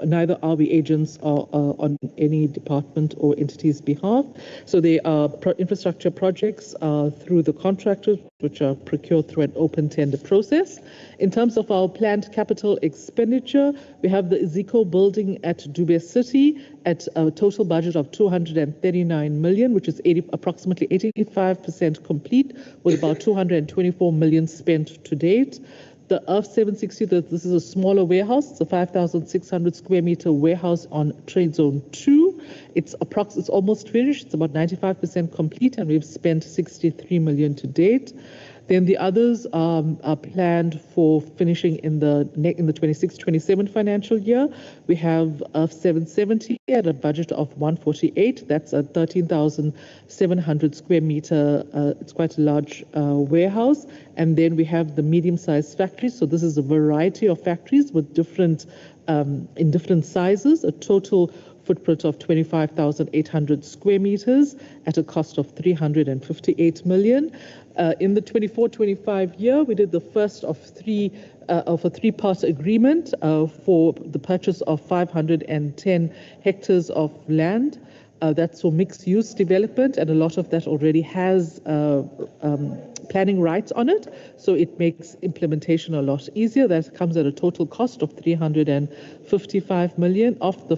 neither are we agents on any department or entity's behalf. So they are infrastructure projects through the contractors, which are procured through an open tender process. In terms of our planned capital expenditure, we have the Zico building at Dube City at a total budget of 239 million, which is approximately 85% complete, with about 224 million spent to date. The Earth 760, this is a smaller warehouse. It's a 5,600 square meter warehouse on Trade Zone 2. It's almost finished. It's about 95% complete, and we've spent 63 million to date. Then the others are planned for finishing in the 26-27 financial year. We have Earth 770 at a budget of 148. That's a 13,700 square meter. It's quite a large warehouse. And then we have the medium-sized factories. So this is a variety of factories with different in different sizes. A total footprint of 25,800 square meters at a cost of 358 million. In the 24-25 year, we did the first of a three-part agreement for the purchase of 510 hectares of land. That's for mixed-use development, and a lot of that already has planning rights on it, so it makes implementation a lot easier. That comes at a total cost of 355 million. Of the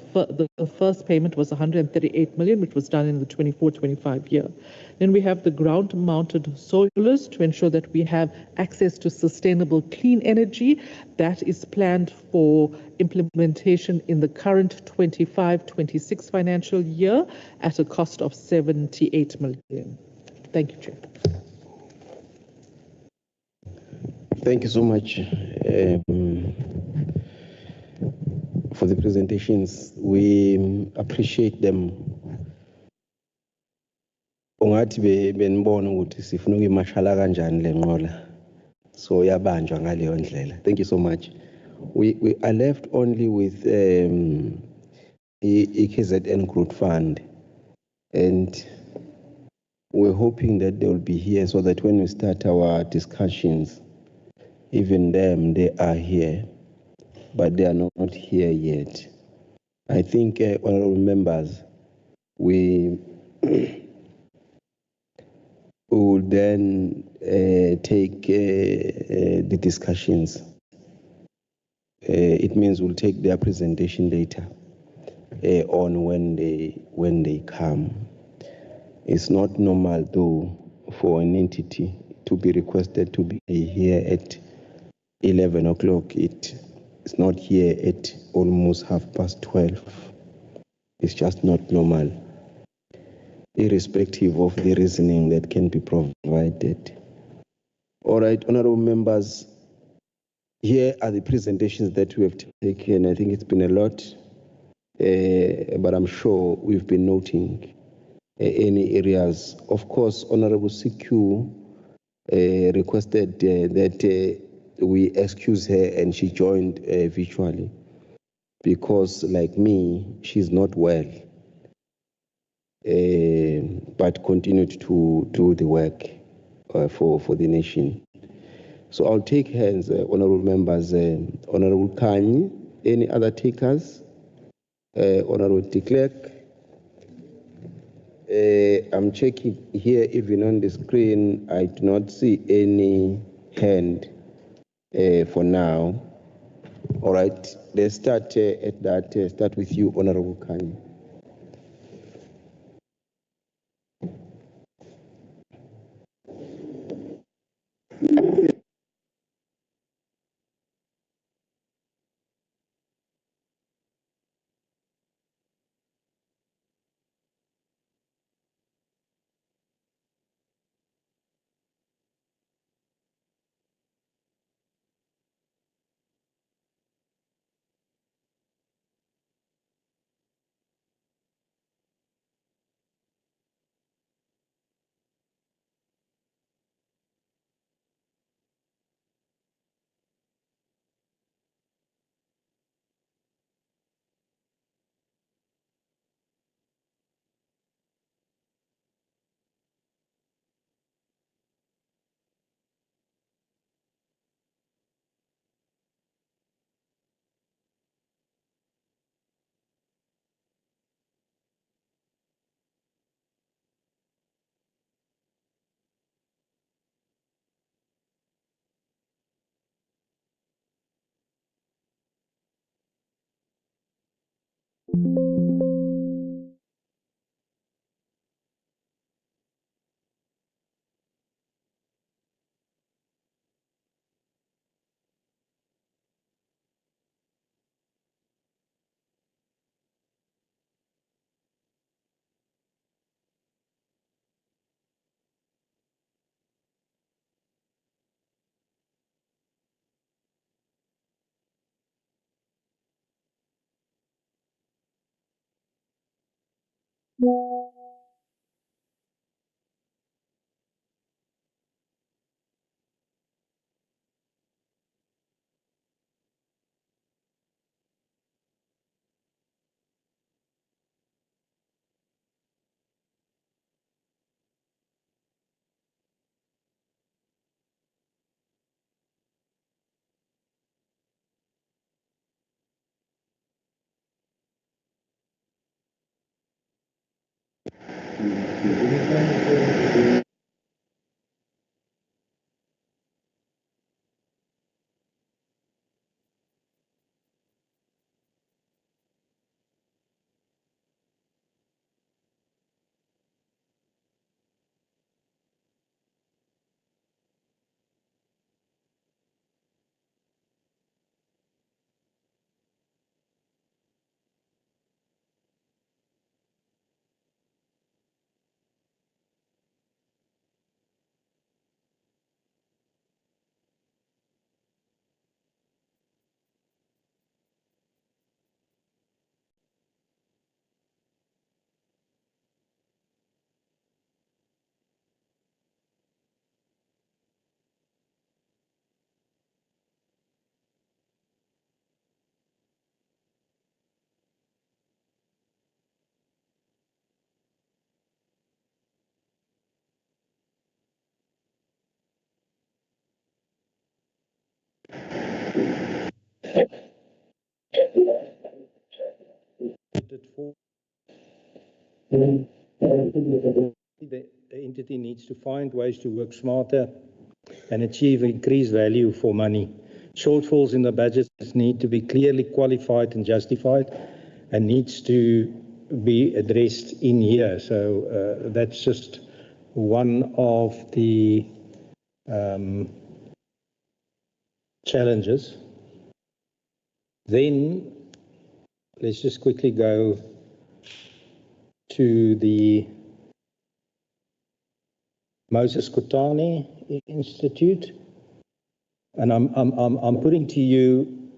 first payment was 138 million, which was done in the 24-25 year. Then we have the ground-mounted solars to ensure that we have access to sustainable clean energy. That is planned for implementation in the current 25-26 financial year at a cost of 78 million. Thank you, Chair. Thank you so much for the presentations. We appreciate them. Ungathi benibona ukuthi sifuna ukuyimashala kanjani le nqola, so yabanjwa ngaleyo ndlela. Thank you so much. We are left only with KZN Growth Fund, and we're hoping that they will be here so that when we start our discussions, even them, they are here, but they are not here yet. I think, honorable members, we will then take the discussions. It means we'll take their presentation later on when they come. It's not normal though for an entity to be requested to be here at 11 o'clock. It's not here at almost 12:30. It's just not normal, irrespective of the reasoning that can be provided. All right, honorable members, here are the presentations that we have taken. I think it's been a lot, but I'm sure we've been noting any areas. Of course, Honorable CQ requested that we excuse her, and she joined virtually because, like me, she's not well, but continued to do the work for the nation. So I'll take hands, honorable members. Honorable Kanye, any other takers? Honorable de Klerk. I'm checking here, even on the screen, I do not see any hand for now. All right, let's start at that. Start with you, Honorable Kanye. The entity needs to find ways to work smarter and achieve increased value for money. Shortfalls in the budgets need to be clearly qualified and justified and needs to be addressed in here. So that's just one of the challenges. Then let's just quickly go to the Moses Kotane Institute, and I'm putting to you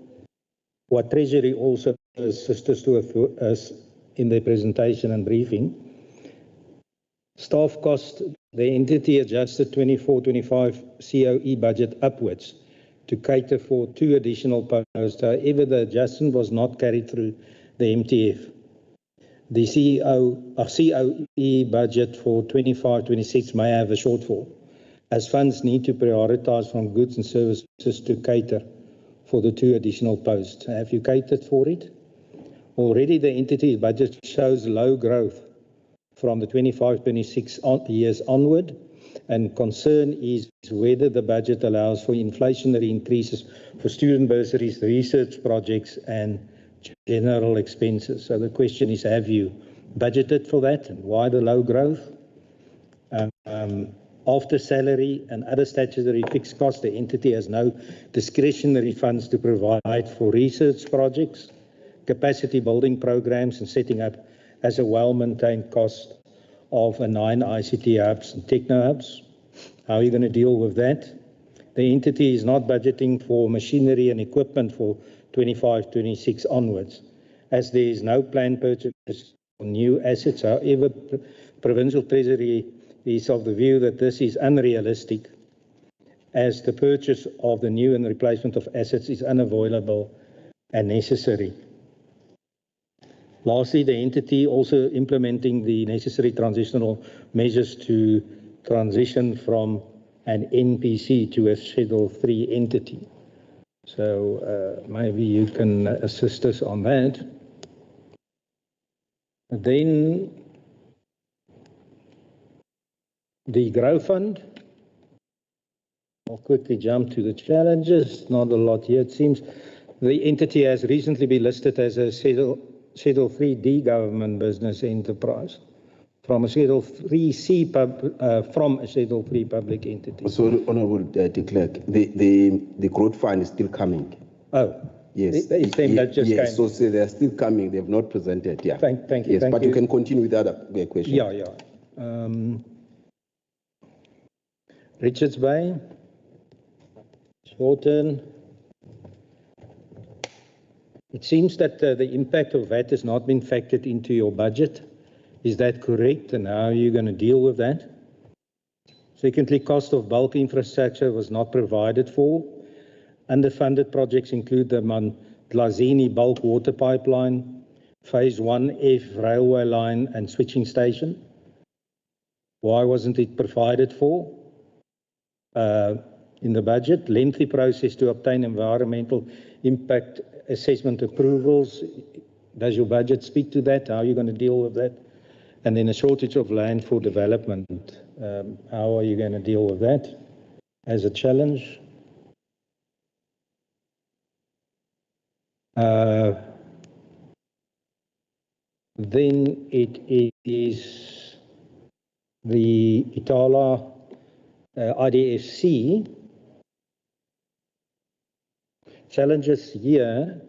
what Treasury also assisted to us in their presentation and briefing. Staff cost, the entity adjusted 24-25 COE budget upwards to cater for 2 additional posts. However, the adjustment was not carried through the MTEF. The COE budget for 25-26 may have a shortfall, as funds need to prioritize from goods and services to cater for the 2 additional posts. Have you catered for it? Already the entity's budget shows low growth from the 25-26 years onward, and concern is whether the budget allows for inflationary increases for student bursaries, research projects, and general expenses. So the question is, have you budgeted for that, and why the low growth? After salary and other statutory fixed costs, the entity has no discretionary funds to provide for research projects, capacity building programs, and setting up as a well-maintained cost of 9 ICT hubs and techno hubs. How are you going to deal with that? The entity is not budgeting for machinery and equipment for 25-26 onwards, as there is no planned purchase for new assets. However, Provincial Treasury is of the view that this is unrealistic, as the purchase of the new and replacement of assets is unavoidable and necessary. Lastly, the entity also implementing the necessary transitional measures to transition from an NPC to a Schedule 3 entity. So maybe you can assist us on that. Then the Grow Fund. I'll quickly jump to the challenges. Not a lot here, it seems. The entity has recently been listed as a Schedule Schedule 3D government business enterprise from a Schedule 3C from a Schedule 3 public entity. So, Honourable de Klerk, the growth fund is still coming. Oh, yes. It's them that just yes, came. so say they're still coming. They have not presented. Yeah. Thank you. Yes, thank but you can continue with the other question. Yeah. Richards Bay, Shorten. It seems that the impact of that has not been factored into your budget. Is that correct? And how are you going to deal with that? Secondly, cost of bulk infrastructure was not provided for. Underfunded projects include the Mandlazini bulk water pipeline, Phase 1F railway line and switching station. Why wasn't it provided for in the budget? Lengthy process to obtain environmental impact assessment approvals. Does your budget speak to that? How are you going to deal with that? And then a shortage of land for development. How are you going to deal with that as a challenge? Then it is the EDTEA IDFC. Challenges here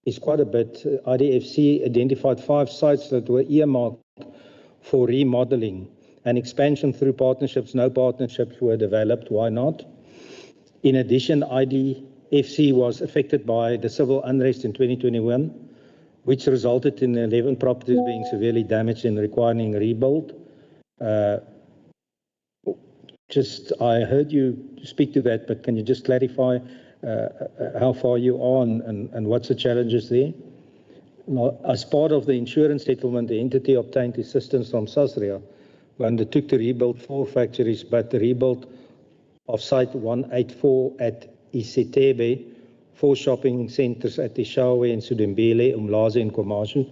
is quite a bit. IDFC identified 5 sites that were earmarked for remodeling and expansion through partnerships. No partnerships were developed. Why not? In addition, IDFC was affected by the civil unrest in 2021, which resulted in 11 properties being severely damaged and requiring rebuild. I heard you speak to that, but can you just clarify how far you are and what's the challenges there? Now, as part of the insurance settlement, the entity obtained assistance from Sasria who undertook to rebuild 4 factories, but the rebuild of Site 184 at Isetebe, 4 shopping centres at Ishawe and Sudembele, Umlazi and KwaMashu,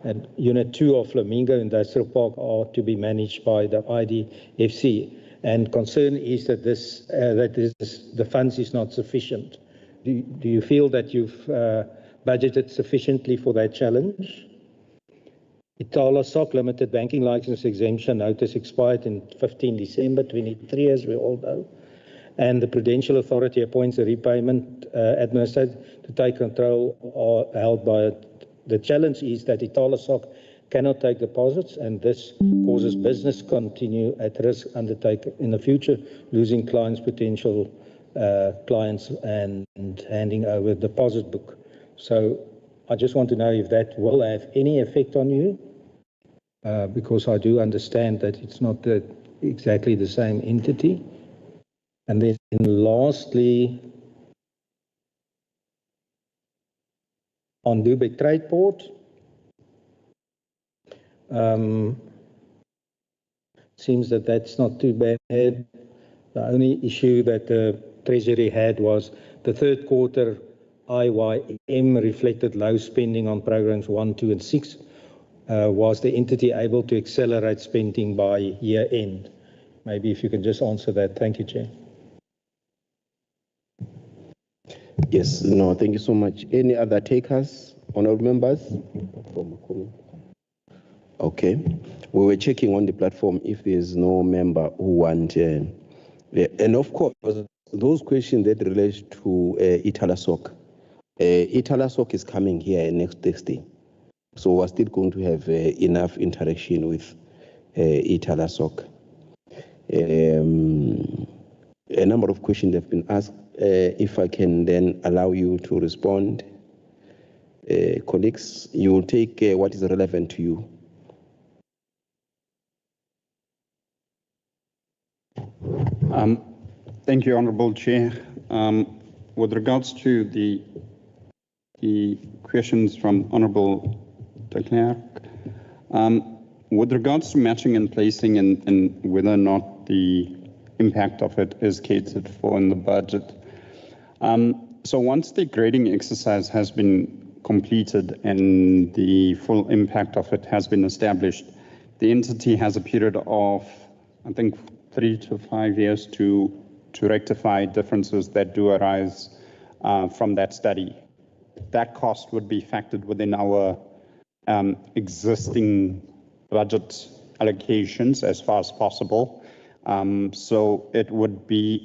and Unit 2 of Flamingo Industrial Park are to be managed by the IDFC. And concern is that the funds is not sufficient. Do you feel that you've budgeted sufficiently for that challenge? EDTEA SOC Limited banking license exemption notice expired in 15 December 23, as we all know. And the Prudential Authority appoints a repayment administrator to take control are held by it. The challenge is that EDTEA SOC cannot take deposits, and this causes business continue at risk undertake in the future, losing clients, potential clients, and handing over deposit book. So I just want to know if that will have any effect on you, because I do understand that it's not exactly the same entity. And then lastly, on Dubai Trade Port, seems that that's not too bad. The only issue that the Treasury had was the third quarter IYM reflected low spending on programs 1, 2, and 6. Was the entity able to accelerate spending by year end? Maybe if you can just answer that. Thank you, Chair. Yes, no, thank you so much. Any other takers, honourable members? Okay, we were checking on the platform if there's no member who want, and of course, those questions that relate to EDTEA SOC. EDTEA SOC is coming here next Thursday, so we're still going to have enough interaction with EDTEA SOC. A number of questions have been asked. If I can then allow you to respond, colleagues, you will take what is relevant to you. Thank you, Honourable Chair. With regards to the questions from Honourable de Klerk, with regards to matching and placing and whether or not the impact of it is catered for in the budget. So once the grading exercise has been completed and the full impact of it has been established, the entity has a period of, I think, 3 to 5 years to rectify differences that do arise from that study. That cost would be factored within our existing budget allocations as far as possible. So it would be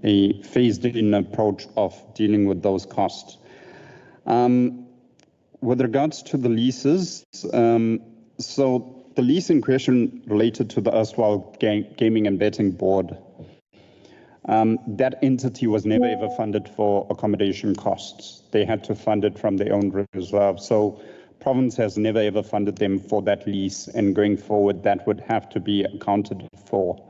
a phased-in approach of dealing with those costs. With regards to the leases, so the lease in question related to the erstwhile Gaming and Betting Board. That entity was never ever funded for accommodation costs. They had to fund it from their own reserve. So province has never ever funded them for that lease, and going forward, that would have to be accounted for.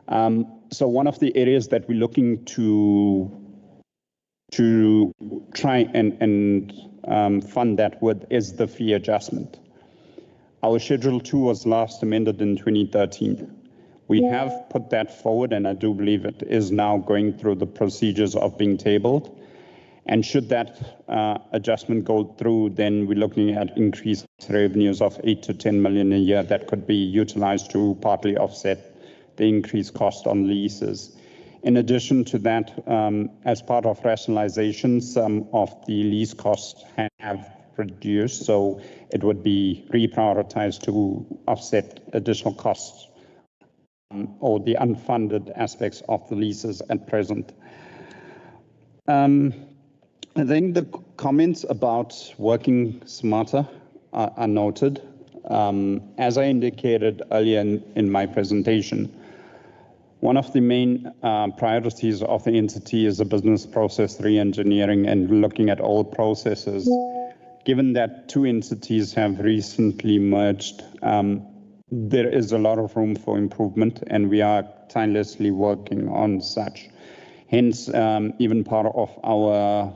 So one of the areas that we're looking to try and fund that with is the fee adjustment. Our Schedule 2 was last amended in 2013. We have put that forward, and I do believe it is now going through the procedures of being tabled. And should that adjustment go through, then we're looking at increased revenues of 8 to 10 million a year that could be utilized to partly offset the increased cost on leases. In addition to that, as part of rationalization, some of the lease costs have reduced, so it would be reprioritized to offset additional costs or the unfunded aspects of the leases at present. I think the comments about working smarter are noted. As I indicated earlier in my presentation, one of the main priorities of the entity is a business process re-engineering and looking at all processes. Given that two entities have recently merged, there is a lot of room for improvement, and we are tirelessly working on such. Hence, even part of our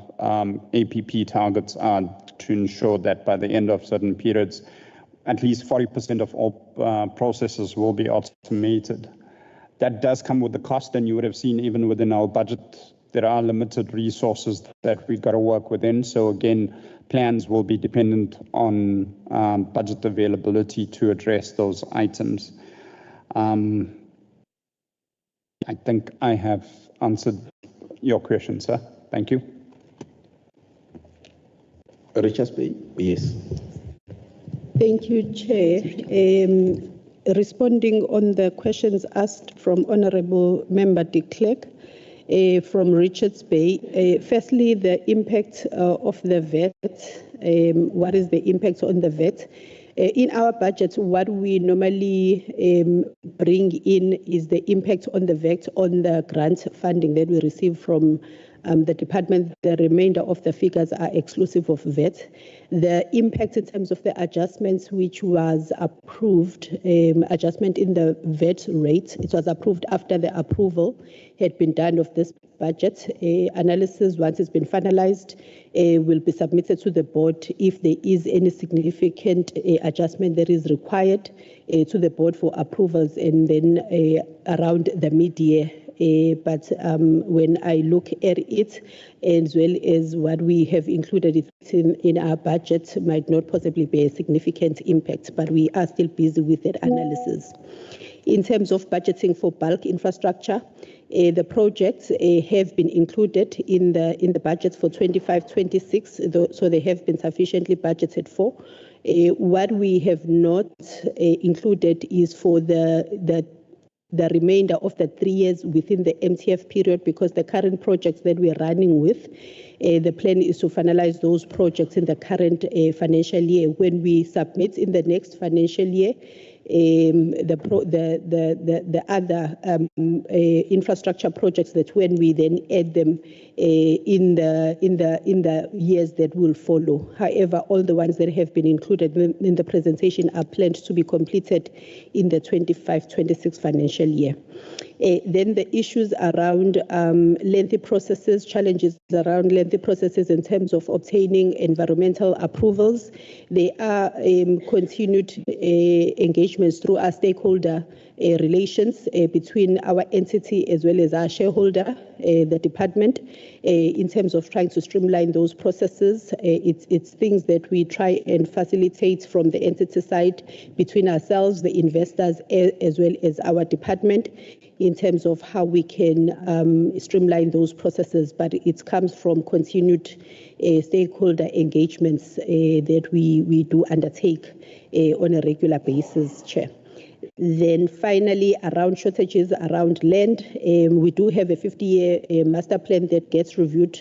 APP targets are to ensure that by the end of certain periods, at least 40% of all processes will be automated. That does come with the cost, and you would have seen even within our budget, there are limited resources that we've got to work within. So again, plans will be dependent on budget availability to address those items. I think I have answered your question, sir. Thank you. Richard Bay, yes. Thank you, Chair. Responding on the questions asked from Honourable Member de Klerk from Richards Bay. Firstly, the impact of the VAT. What is the impact on the VAT? In our budget, what we normally bring in is the impact on the VAT on the grant funding that we receive from the department. The remainder of the figures are exclusive of VAT. The impact in terms of the adjustments, which was approved, adjustment in the VAT rate, it was approved after the approval had been done of this budget. Analysis, once it's been finalized, will be submitted to the board. If there is any significant adjustment that is required to the board for approvals, and then around the mid-year. But when I look at it, as well as what we have included it in our budget, might not possibly be a significant impact, but we are still busy with that analysis. In terms of budgeting for bulk infrastructure, the projects have been included in the budget for 25-26, so they have been sufficiently budgeted for. What we have not included is for the remainder of the 3 years within the MTEF period, because the current projects that we are running with, the plan is to finalize those projects in the current financial year. When we submit in the next financial year, the other infrastructure projects, that when we then add them in the years that will follow. However, all the ones that have been included in the presentation are planned to be completed in the 25-26 financial year. Then the issues around lengthy processes, challenges around lengthy processes in terms of obtaining environmental approvals. There are continued engagements through our stakeholder relations between our entity as well as our shareholder, the department, in terms of trying to streamline those processes. It's things that we try and facilitate from the entity side between ourselves, the investors, as well as our department, in terms of how we can streamline those processes. But it comes from continued stakeholder engagements that we do undertake on a regular basis, Chair. Then finally, around shortages around land, we do have a 50-year master plan that gets reviewed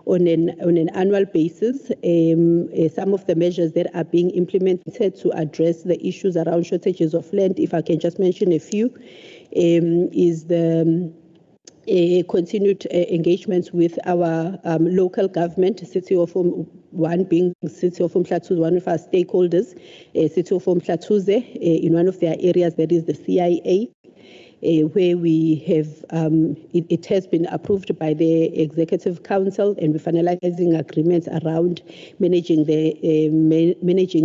on an annual basis. Some of the measures that are being implemented to address the issues around shortages of land, if I can just mention a few, is the continued engagements with our local government, City of one being City of Umhlathuze, one of our stakeholders, City of Umhlathuze, in one of their areas, that is the CIA, where we have, it has been approved by the Executive Council, and we're finalizing agreements around managing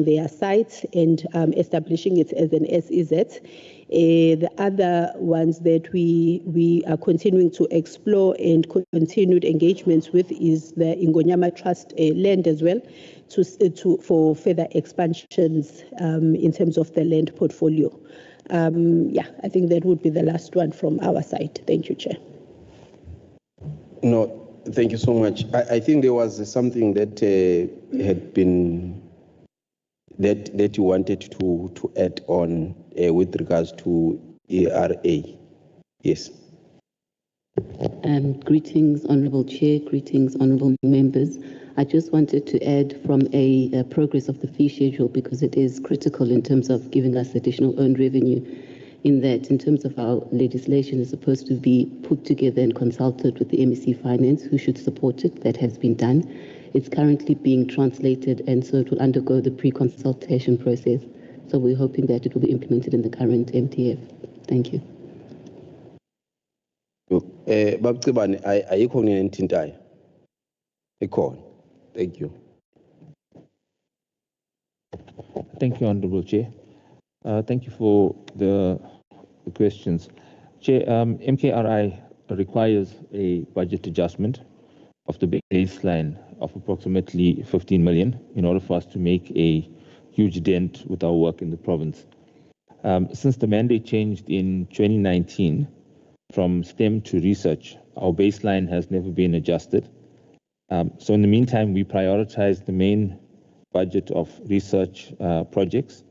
their sites and establishing it as an SEZ. The other ones that we are continuing to explore and continued engagements with is the Ingonyama Trust land as well, for further expansions in terms of the land portfolio. I think that would be the last one from our side. Thank you, Chair. No, thank you so much. I think there was something that had been that you wanted to add on with regards to ERA. Yes. Greetings, Honourable Chair. Greetings, Honourable Members. I just wanted to add from a progress of the fee schedule, because it is critical in terms of giving us additional earned revenue, in that in terms of our legislation is supposed to be put together and consulted with the MEC Finance, who should support it. That has been done. It's currently being translated, and so it will undergo the pre-consultation process. So we're hoping that it will be implemented in the current MTEF. Thank you. Thank you. Thank you, Honourable Chair. Thank you for the questions. Chair, MKRI requires a budget adjustment of the baseline of approximately 15 million in order for us to make a huge dent with our work in the province. Since the mandate changed in 2019 from STEM to research, our baseline has never been adjusted. So in the meantime, we prioritize the main budget of research projects.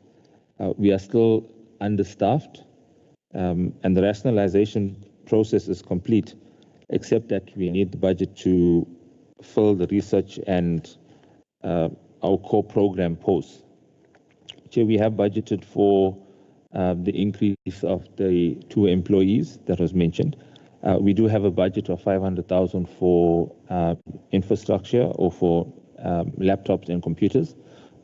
We are still understaffed, and the rationalization process is complete, except that we need the budget to fill the research and our core program posts. Chair, we have budgeted for the increase of the 2 employees that was mentioned. We do have a budget of 500,000 for infrastructure or for laptops and computers.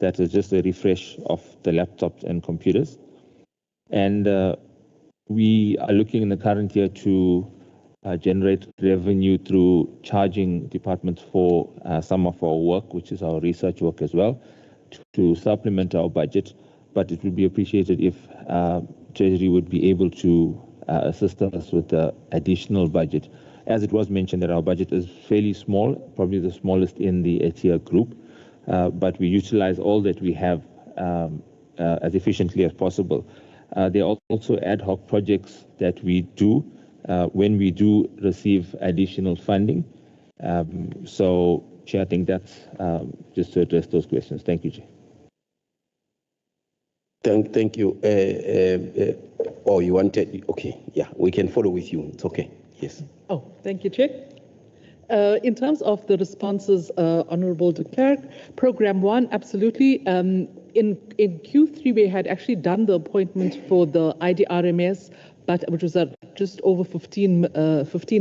That is just a refresh of the laptops and computers. And we are looking in the current year to generate revenue through charging departments for some of our work, which is our research work as well, to supplement our budget. But it would be appreciated if Treasury would be able to assist us with the additional budget. As it was mentioned, that our budget is fairly small, probably the smallest in the EDTEA group, but we utilize all that we have as efficiently as possible. There are also ad hoc projects that we do when we do receive additional funding. So, Chair, I think that's just to address those questions. Thank you, Chair. Thank you. Oh, you wanted, okay, yeah, we can follow with you. It's okay, yes. Oh, thank you, Chair. In terms of the responses, Honourable de Klerk, Program 1, absolutely. In Q3, we had actually done the appointment for the IDRMS, but which was at just over 15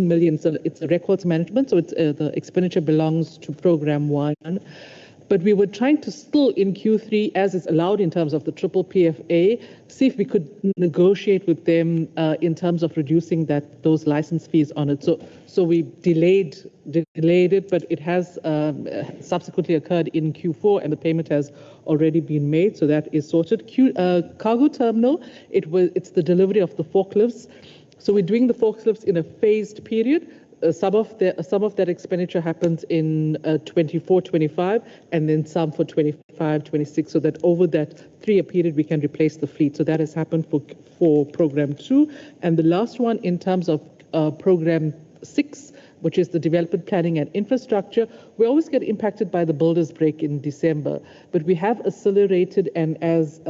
million. So it's a records management, so it's the expenditure belongs to Program 1. But we were trying to still, in Q3, as is allowed in terms of the triple PFA, see if we could negotiate with them in terms of reducing those license fees on it. So we delayed it, but it has subsequently occurred in Q4, and the payment has already been made, so that is sorted. Cargo terminal, it's the delivery of the forklifts. So we're doing the forklifts in a phased period. Some of that expenditure happens in 24-25, and then some for 25-26, so that over that 3-year period we can replace the fleet. So that has happened for program 2. And the last one, in terms of program 6, which is the development planning and infrastructure, we always get impacted by the builders break in December, but we have accelerated, and as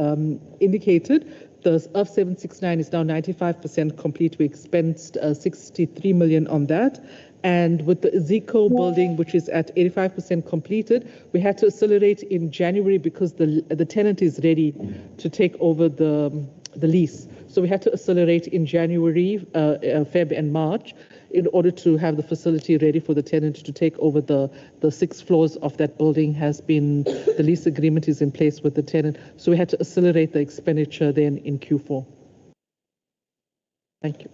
indicated, the of 769 is now 95% complete. We expensed 63 million on that. And with the Zico building, which is at 85% completed, we had to accelerate in January because the tenant is ready to take over the lease. So we had to accelerate in January, Feb and March in order to have the facility ready for the tenant to take over the 6 floors of that building. The lease agreement is in place with the tenant. So we had to accelerate the expenditure then in Q4. Thank you.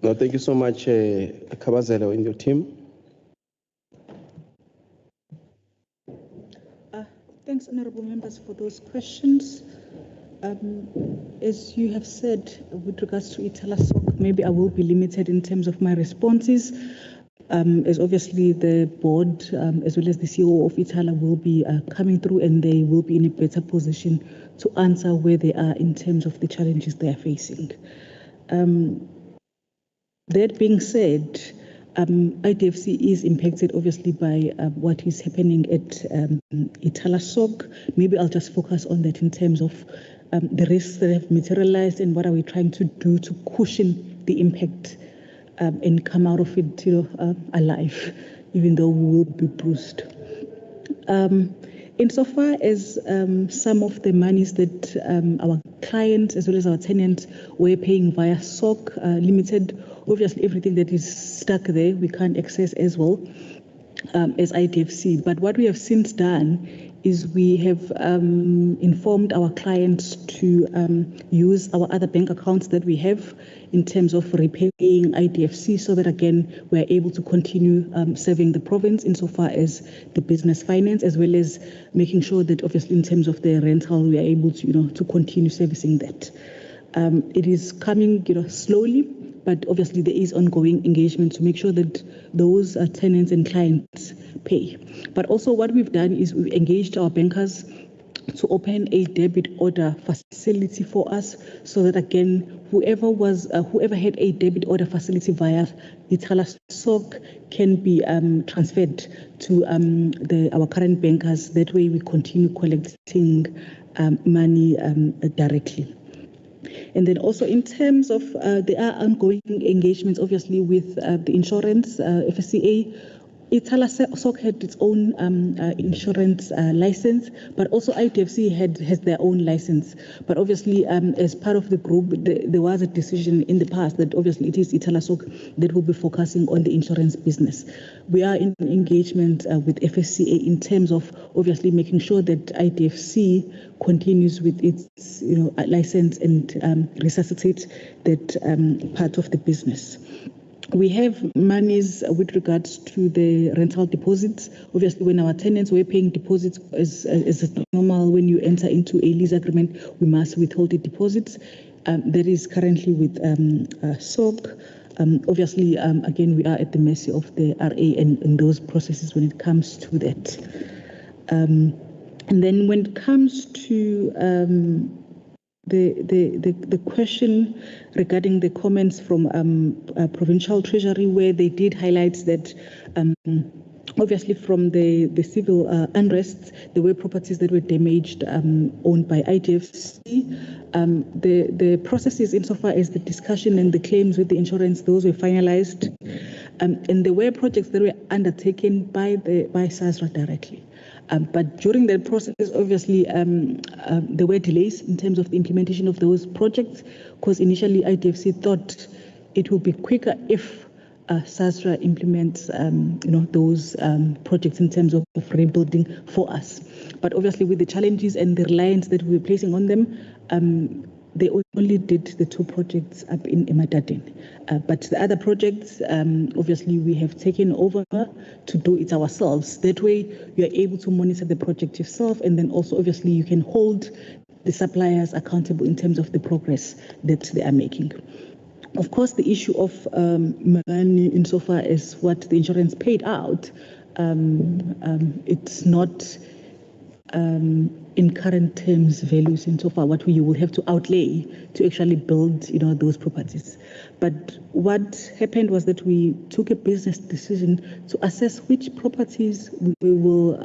No, thank you so much, Kabazelo and your team. Thanks, honourable members, for those questions. As you have said, with regards to EDTEA, maybe I will be limited in terms of my responses, as obviously the board, as well as the CEO of EDTEA, will be coming through, and they will be in a better position to answer where they are in terms of the challenges they are facing. That being said, IDFC is impacted obviously by what is happening at EDTEA. Maybe I'll just focus on that in terms of the risks that have materialized and what are we trying to do to cushion the impact and come out of it alive, even though we will be bruised. Insofar as some of the monies that our clients as well as our tenants were paying via SOC Limited, obviously everything that is stuck there we can't access as well as IDFC. But what we have since done is we have informed our clients to use our other bank accounts that we have in terms of repaying IDFC, so that again we're able to continue serving the province insofar as the business finance, as well as making sure that obviously in terms of the rental we are able to to continue servicing that. It is coming slowly, but obviously there is ongoing engagement to make sure that those tenants and clients pay. But also what we've done is we've engaged our bankers to open a debit order facility for us, so that again whoever had a debit order facility via EDTEA SOC can be transferred to our current bankers. That way we continue collecting money directly. And then also in terms of there are ongoing engagements obviously with the insurance, FSCA. EDTEA SOC had its own insurance license, but also IDFC has their own license. But obviously, as part of the group, there was a decision in the past that obviously it is EDTEA SOC that will be focusing on the insurance business. We are in engagement with FSCA in terms of obviously making sure that IDFC continues with its license and resuscitate that part of the business. We have monies with regards to the rental deposits. Obviously, when our tenants were paying deposits, as normal, when you enter into a lease agreement, we must withhold the deposits. That is currently with SOC. Obviously, again, we are at the mercy of the RA and those processes when it comes to that. And then when it comes to the question regarding the comments from Provincial Treasury, where they did highlight that obviously from the civil unrest, there were properties that were damaged owned by IDFC. The processes insofar as the discussion and the claims with the insurance, those were finalized. And there were projects that were undertaken by SASRA directly. But during that process, obviously, there were delays in terms of the implementation of those projects, because initially IDFC thought it would be quicker if SASRA implements, those projects in terms of rebuilding for us. But obviously, with the challenges and the reliance that we were placing on them, they only did the 2 projects up in Ematadeni. But the other projects, obviously, we have taken over to do it ourselves. That way, you are able to monitor the project yourself, and then also, obviously, you can hold the suppliers accountable in terms of the progress that they are making. Of course, the issue of money insofar as what the insurance paid out, it's not in current terms values insofar what you will have to outlay to actually build, those properties. But what happened was that we took a business decision to assess which properties we will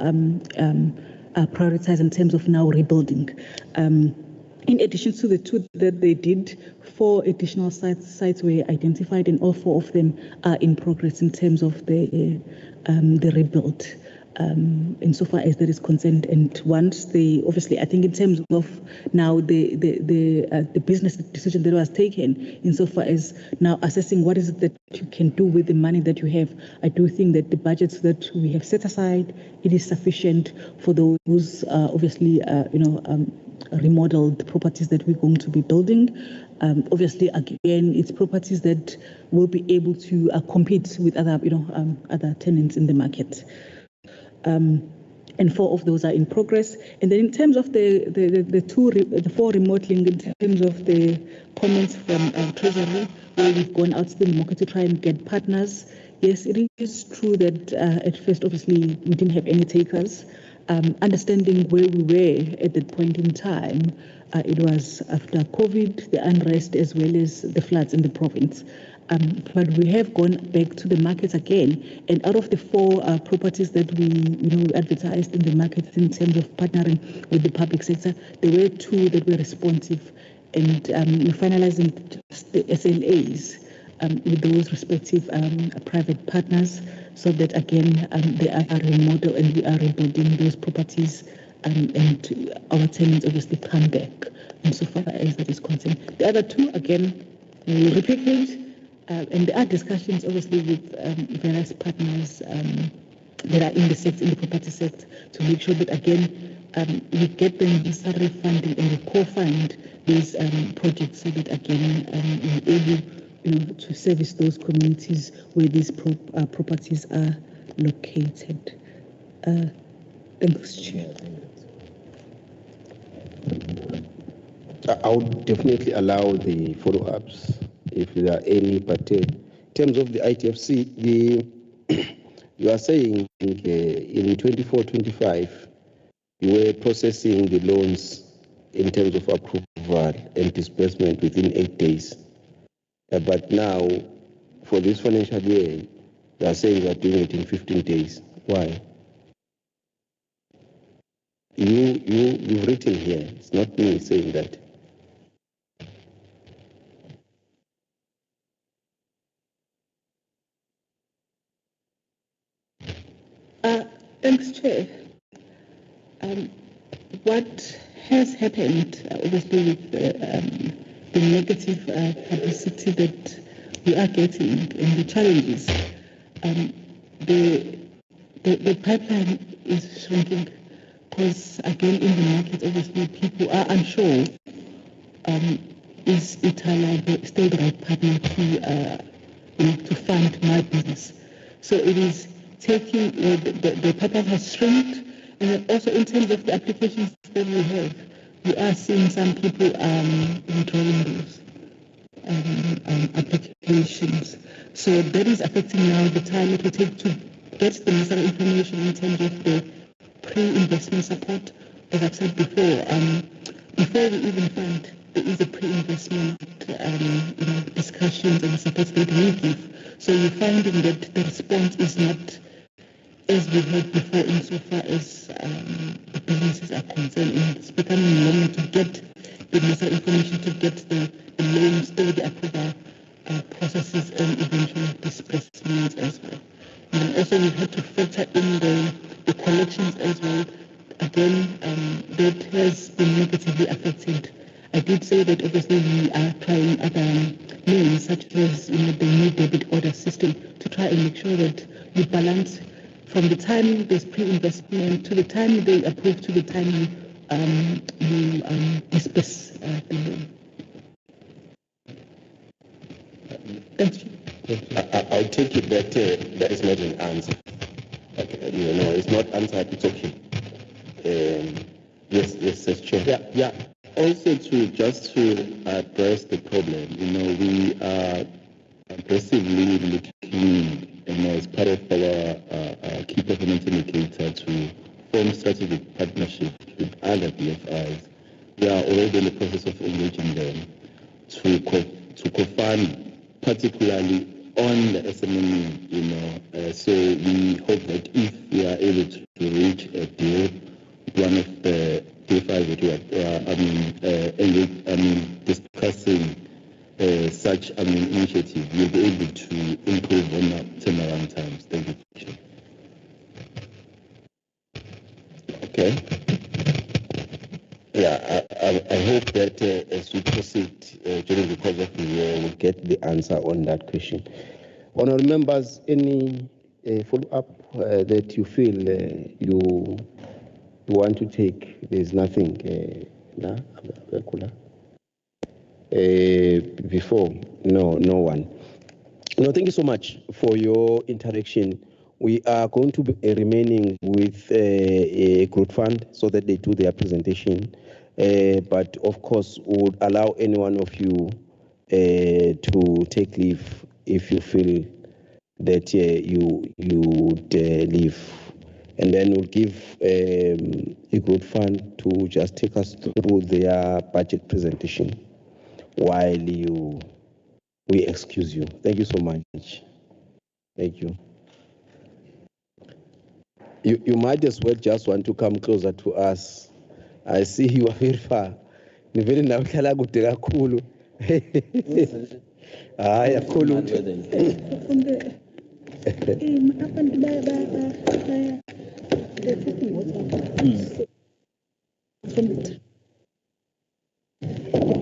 prioritize in terms of now rebuilding. In addition to the 2 that they did, 4 additional sites were identified, and all 4 of them are in progress in terms of the rebuild. Insofar as that is concerned, and once they, obviously, I think in terms of now the business decision that was taken, insofar as now assessing what is it that you can do with the money that you have, I do think that the budgets that we have set aside, it is sufficient for those obviously remodeled properties that we're going to be building. Obviously, again, it's properties that will be able to compete with other other tenants in the market. And 4 of those are in progress. And then in terms of the 4 remodeling, in terms of the comments from Treasury, where we've gone out to the market to try and get partners. Yes, it is true that at first, obviously, we didn't have any takers. Understanding where we were at that point in time, it was after COVID, the unrest, as well as the floods in the province. But we have gone back to the market again, and out of the 4 properties that we advertised in the market in terms of partnering with the public sector, there were 2 that were responsive, and we're finalizing the SLAs with those respective private partners, so that again they are remodeled and we are rebuilding those properties, and our tenants obviously come back, and so far as that is concerned. The other 2, again, we replicate. And there are discussions, obviously, with various partners that are in the sector, in the property sector, to make sure that, again, we get the necessary funding and we co-fund these projects, so that, again, we're able, to service those communities where these properties are located. Thanks, Chair. I would definitely allow the follow-ups if there are any, but in terms of the ITFC, you are saying in 24-25, you were processing the loans in terms of approval and disbursement within 8 days. But now, for this financial year, you are saying you are doing it in 15 days. Why? You've written here, it's not me saying that. Thanks, Chair. What has happened, obviously, with the negative publicity that we are getting and the challenges, the pipeline is shrinking because, again, in the market, obviously, people are unsure, is EDTEA still the right partner to fund my business? So it is taking, the pipeline has shrunk, and then also in terms of the applications that we have, we are seeing some people withdrawing those applications. So that is affecting now the time it will take to get the necessary information in terms of the pre-investment support. As I've said before, before we even fund, there is a pre-investment discussions and support that we give. So you're finding that the response is not as we had before insofar as the businesses are concerned, and it's becoming longer to get the necessary information to get the loans or the approval processes and eventually disbursements as well. And also we've had to factor in the collections as well. Again, that has been negatively affected. I did say that obviously we are trying other means, such as the new debit order system, to try and make sure that you balance from the time there's pre-investment to the time they approve to the time you disperse the loan. Thanks. I'll take it that that is not an answer. Okay, no, it's not answered. It's okay. Yes, Chair. Yeah. Also, just to address the problem, we are aggressively looking, as part of our key performance indicator to form strategic partnerships with other BFIs. We are already in the process of engaging them to co-fund, particularly on the SMME, so we hope that if we are able to reach a deal with one of the DFIs that we are discussing such initiative, we'll be able to improve on our turnaround times. Thank you, Chair. Okay. Yeah, I hope that as we proceed during the course of the year, we'll get the answer on that question. Honourable members, any follow-up that you feel you want to take? There's nothing before. No one. No, thank you so much for your interaction. We are going to be remaining with a growth fund so that they do their presentation. But of course, would allow any one of you to take leave if you feel that you would leave. And then we'll give a growth fund to just take us through their budget presentation while we excuse you. Thank you so much. Thank you. You might as well just want to come closer to us. I see you are very far. Ni vile nawekala kude kakhulu. Hayi kakhulu.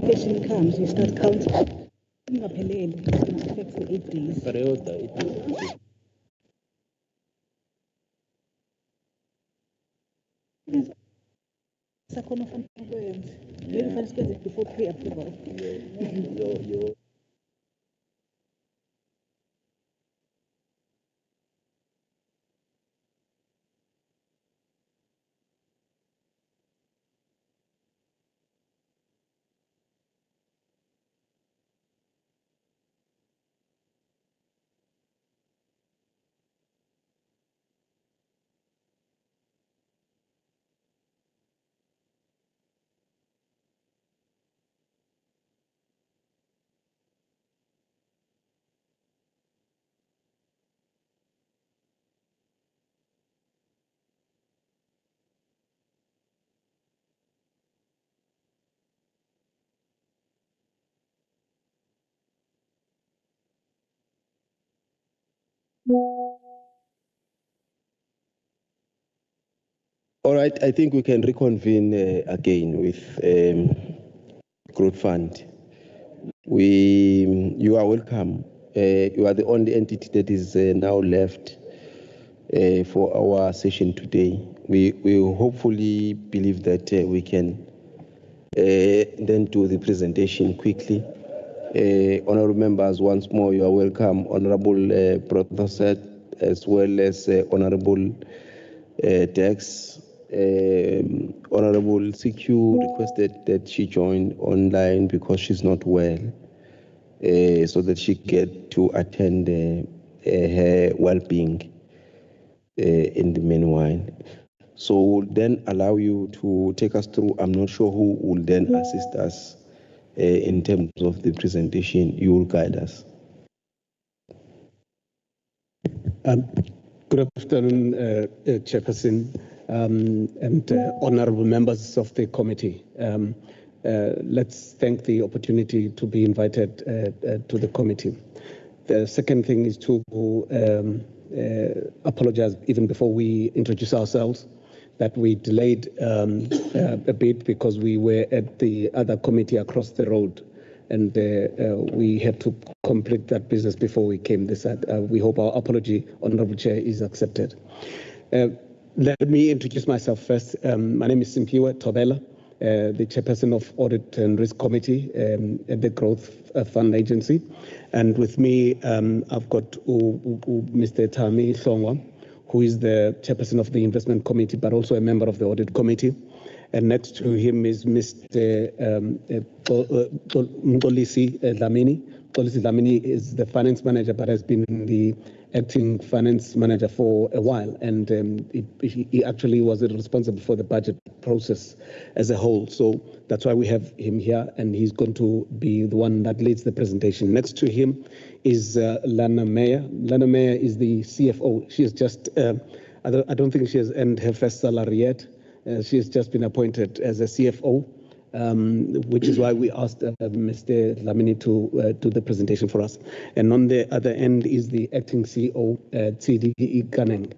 Patient comes, you start counting. It takes 8 days. Before pre-approval. All right, I think we can reconvene again with growth fund. You are welcome. You are the only entity that is now left for our session today. We hopefully believe that we can then do the presentation quickly. Honourable members, once more, you are welcome. Honourable Professor, as well as Honourable Dex. Honourable CQ requested that she join online because she's not well, so that she get to attend her well-being in the meanwhile. So we'll then allow you to take us through. I'm not sure who will then assist us in terms of the presentation. You will guide us. Good afternoon, Chairperson, and honourable members of the committee. Let's thank the opportunity to be invited to the committee. The second thing is to apologize even before we introduce ourselves that we delayed a bit because we were at the other committee across the road and we had to complete that business before we came this side. We hope our apology, Honourable Chair, is accepted. Let me introduce myself first. My name is Simpiwe Tobela, the Chairperson of Audit and Risk Committee at the Growth Fund Agency. And with me, I've got Mr. Tami Hlongwa, who is the Chairperson of the Investment Committee, but also a member of the Audit Committee. And next to him is Mr. Mkolisi Dlamini. Mkolisi Dlamini is the finance manager, but has been the acting finance manager for a while. And he actually was responsible for the budget process as a whole. So that's why we have him here, and he's going to be the one that leads the presentation. Next to him is Lana Meyer. Lana Meyer is the CFO. She is just, I don't think she has earned her first salary yet. She has just been appointed as a CFO, which is why we asked Mr. Dlamini to do the presentation for us. And on the other end is the acting CEO, TDE Kaneng.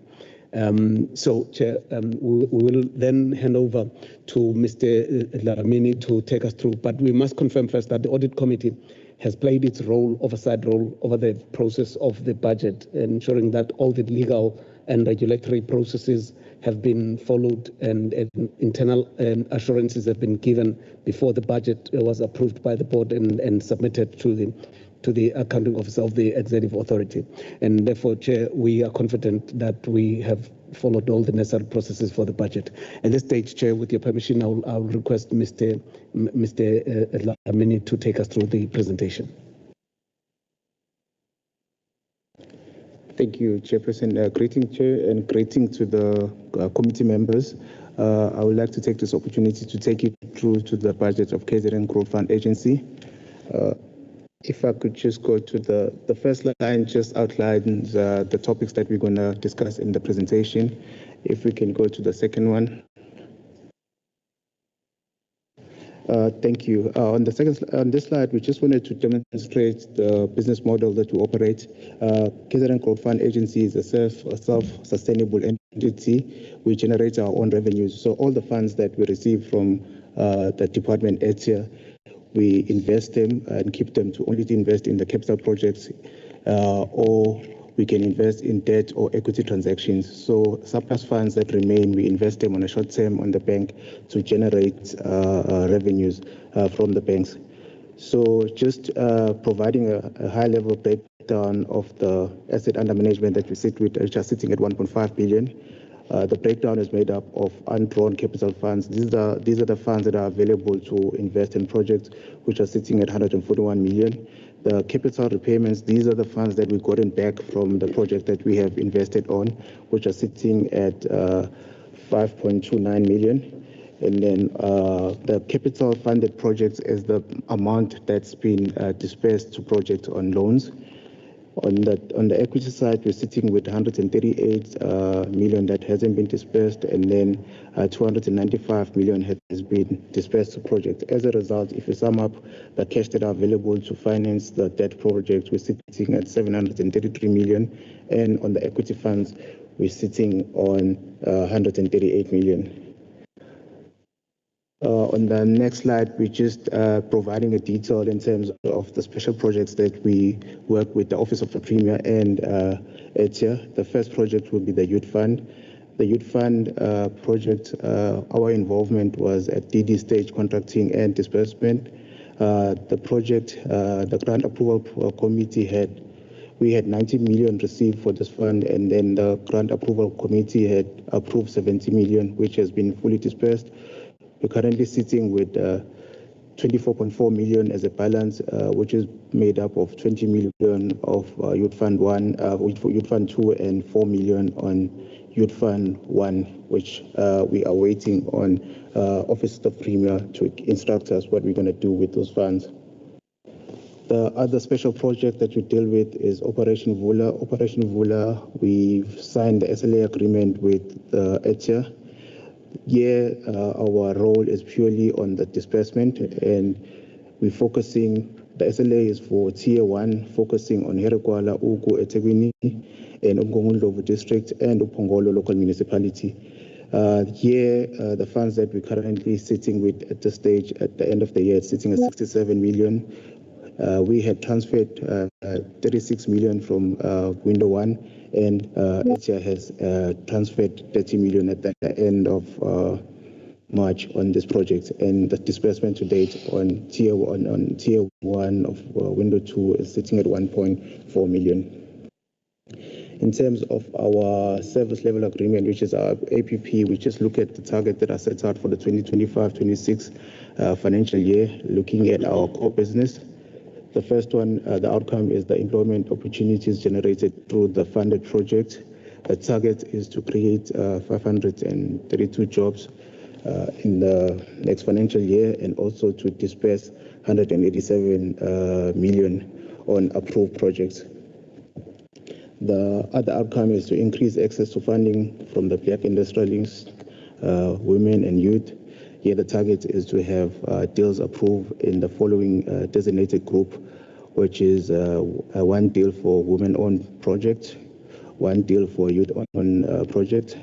So, Chair, we will then hand over to Mr. Dlamini to take us through. But we must confirm first that the Audit Committee has played its oversight role over the process of the budget, ensuring that all the legal and regulatory processes have been followed and internal assurances have been given before the budget was approved by the board and submitted to the accounting officer of the executive authority. And therefore, Chair, we are confident that we have followed all the necessary processes for the budget. At this stage, Chair, with your permission, I'll request Mr. Dlamini to take us through the presentation. Thank you, Chairperson. Greeting, Chair, and greeting to the committee members. I would like to take this opportunity to take you through to the budget of KZN Growth Fund Agency. If I could just go to the first line, just outline the topics that we're going to discuss in the presentation. If we can go to the second one. Thank you. On this slide, we just wanted to demonstrate the business model that we operate. KZN Growth Fund Agency is a self-sustainable entity. We generate our own revenues. So all the funds that we receive from the department EDTEA, we invest them and keep them to only invest in the capital projects, or we can invest in debt or equity transactions. So surplus funds that remain, we invest them on a short term on the bank to generate revenues from the banks. So just providing a high level breakdown of the asset under management that we sit with, which are sitting at 1.5 billion. The breakdown is made up of undrawn capital funds. These are the funds that are available to invest in projects, which are sitting at 141 million. The capital repayments, these are the funds that we've gotten back from the project that we have invested on, which are sitting at 5.29 million. And then the capital funded projects is the amount that's been dispersed to projects on loans. On the equity side, we're sitting with 138 million that hasn't been dispersed, and then 295 million has been dispersed to projects. As a result, if you sum up the cash that are available to finance the debt project, we're sitting at 733 million, and on the equity funds, we're sitting on 138 million. On the next slide, we're just providing a detail in terms of the special projects that we work with the Office of the Premier and EDTEA. The first project will be the Youth Fund. The Youth Fund project, our involvement was at DD stage contracting and disbursement. The project, the grant approval committee we had 90 million received for this fund, and then the grant approval committee had approved 70 million, which has been fully dispersed. We're currently sitting with 24.4 million as a balance, which is made up of 20 million of Youth Fund 1, Youth Fund 2, and 4 million on Youth Fund 1, which we are waiting on Office of Premier to instruct us what we're going to do with those funds. The other special project that we deal with is Operation Vula. Operation Vula, we've signed the SLA agreement with EDTEA. Here, our role is purely on the disbursement, and we're focusing, the SLA is for Tier 1, focusing on Herekwala, Ugu, eThekwini, and Umgungundlovu district, and Upongolo local municipality. Here, the funds that we're currently sitting with at this stage, at the end of the year, it's sitting at 67 million. We had transferred 36 million from window 1, and EDTEA has transferred 30 million at the end of March on this project, and the disbursement to date on tier 1 of window 2 is sitting at 1.4 million. In terms of our service level agreement, which is our APP, we just look at the target that are set out for the 2025-26 financial year, looking at our core business. The first one, the outcome is the employment opportunities generated through the funded project. The target is to create 532 jobs in the next financial year, and also to disperse 187 million on approved projects. The other outcome is to increase access to funding from the black industrialists, women and youth. Here the target is to have deals approved in the following designated group, which is one deal for women-owned project, one deal for youth-owned project,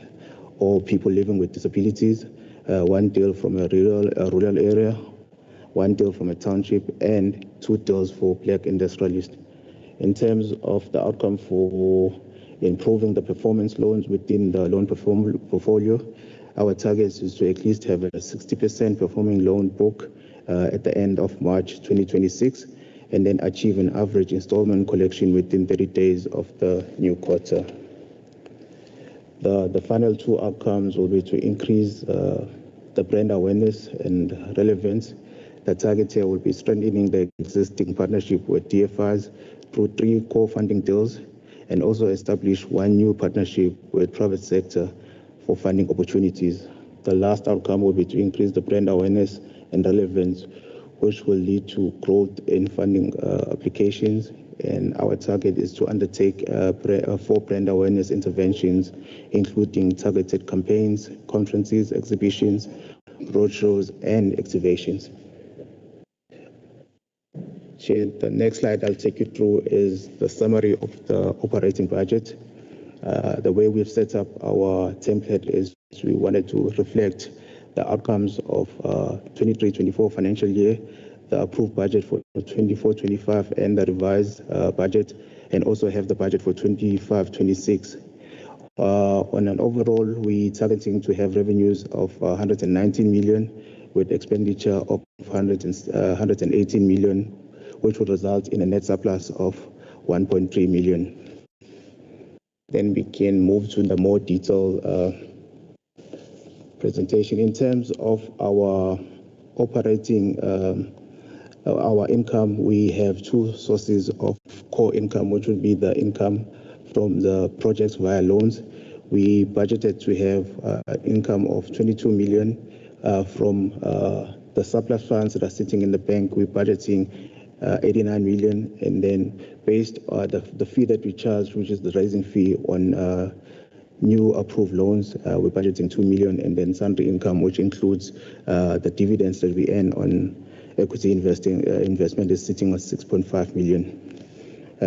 or people living with disabilities, one deal from a rural area, one deal from a township, and 2 deals for black industrialists. In terms of the outcome for improving the performance loans within the loan portfolio, our target is to at least have a 60% performing loan book at the end of March 2026, and then achieve an average installment collection within 30 days of the new quarter. The final 2 outcomes will be to increase the brand awareness and relevance. The target here will be strengthening the existing partnership with DFIs through 3 core funding deals, and also establish 1 new partnership with private sector for funding opportunities. The last outcome will be to increase the brand awareness and relevance, which will lead to growth in funding applications. And our target is to undertake 4 brand awareness interventions, including targeted campaigns, conferences, exhibitions, roadshows, and activations. Chair, the next slide I'll take you through is the summary of the operating budget. The way we've set up our template is we wanted to reflect the outcomes of 23-24 financial year, the approved budget for 24-25, and the revised budget, and also have the budget for 25-26. On an overall, we're targeting to have revenues of 119 million, with expenditure of 118 million, which would result in a net surplus of 1.3 million. Then we can move to the more detailed presentation. In terms of our operating, our income, we have 2 sources of core income, which would be the income from the projects via loans. We budgeted to have income of 22 million from the surplus funds that are sitting in the bank. We're budgeting 89 million, and then based on the fee that we charge, which is the raising fee on new approved loans, we're budgeting 2 million, and then sundry income, which includes the dividends that we earn on equity investment, is sitting at 6.5 million,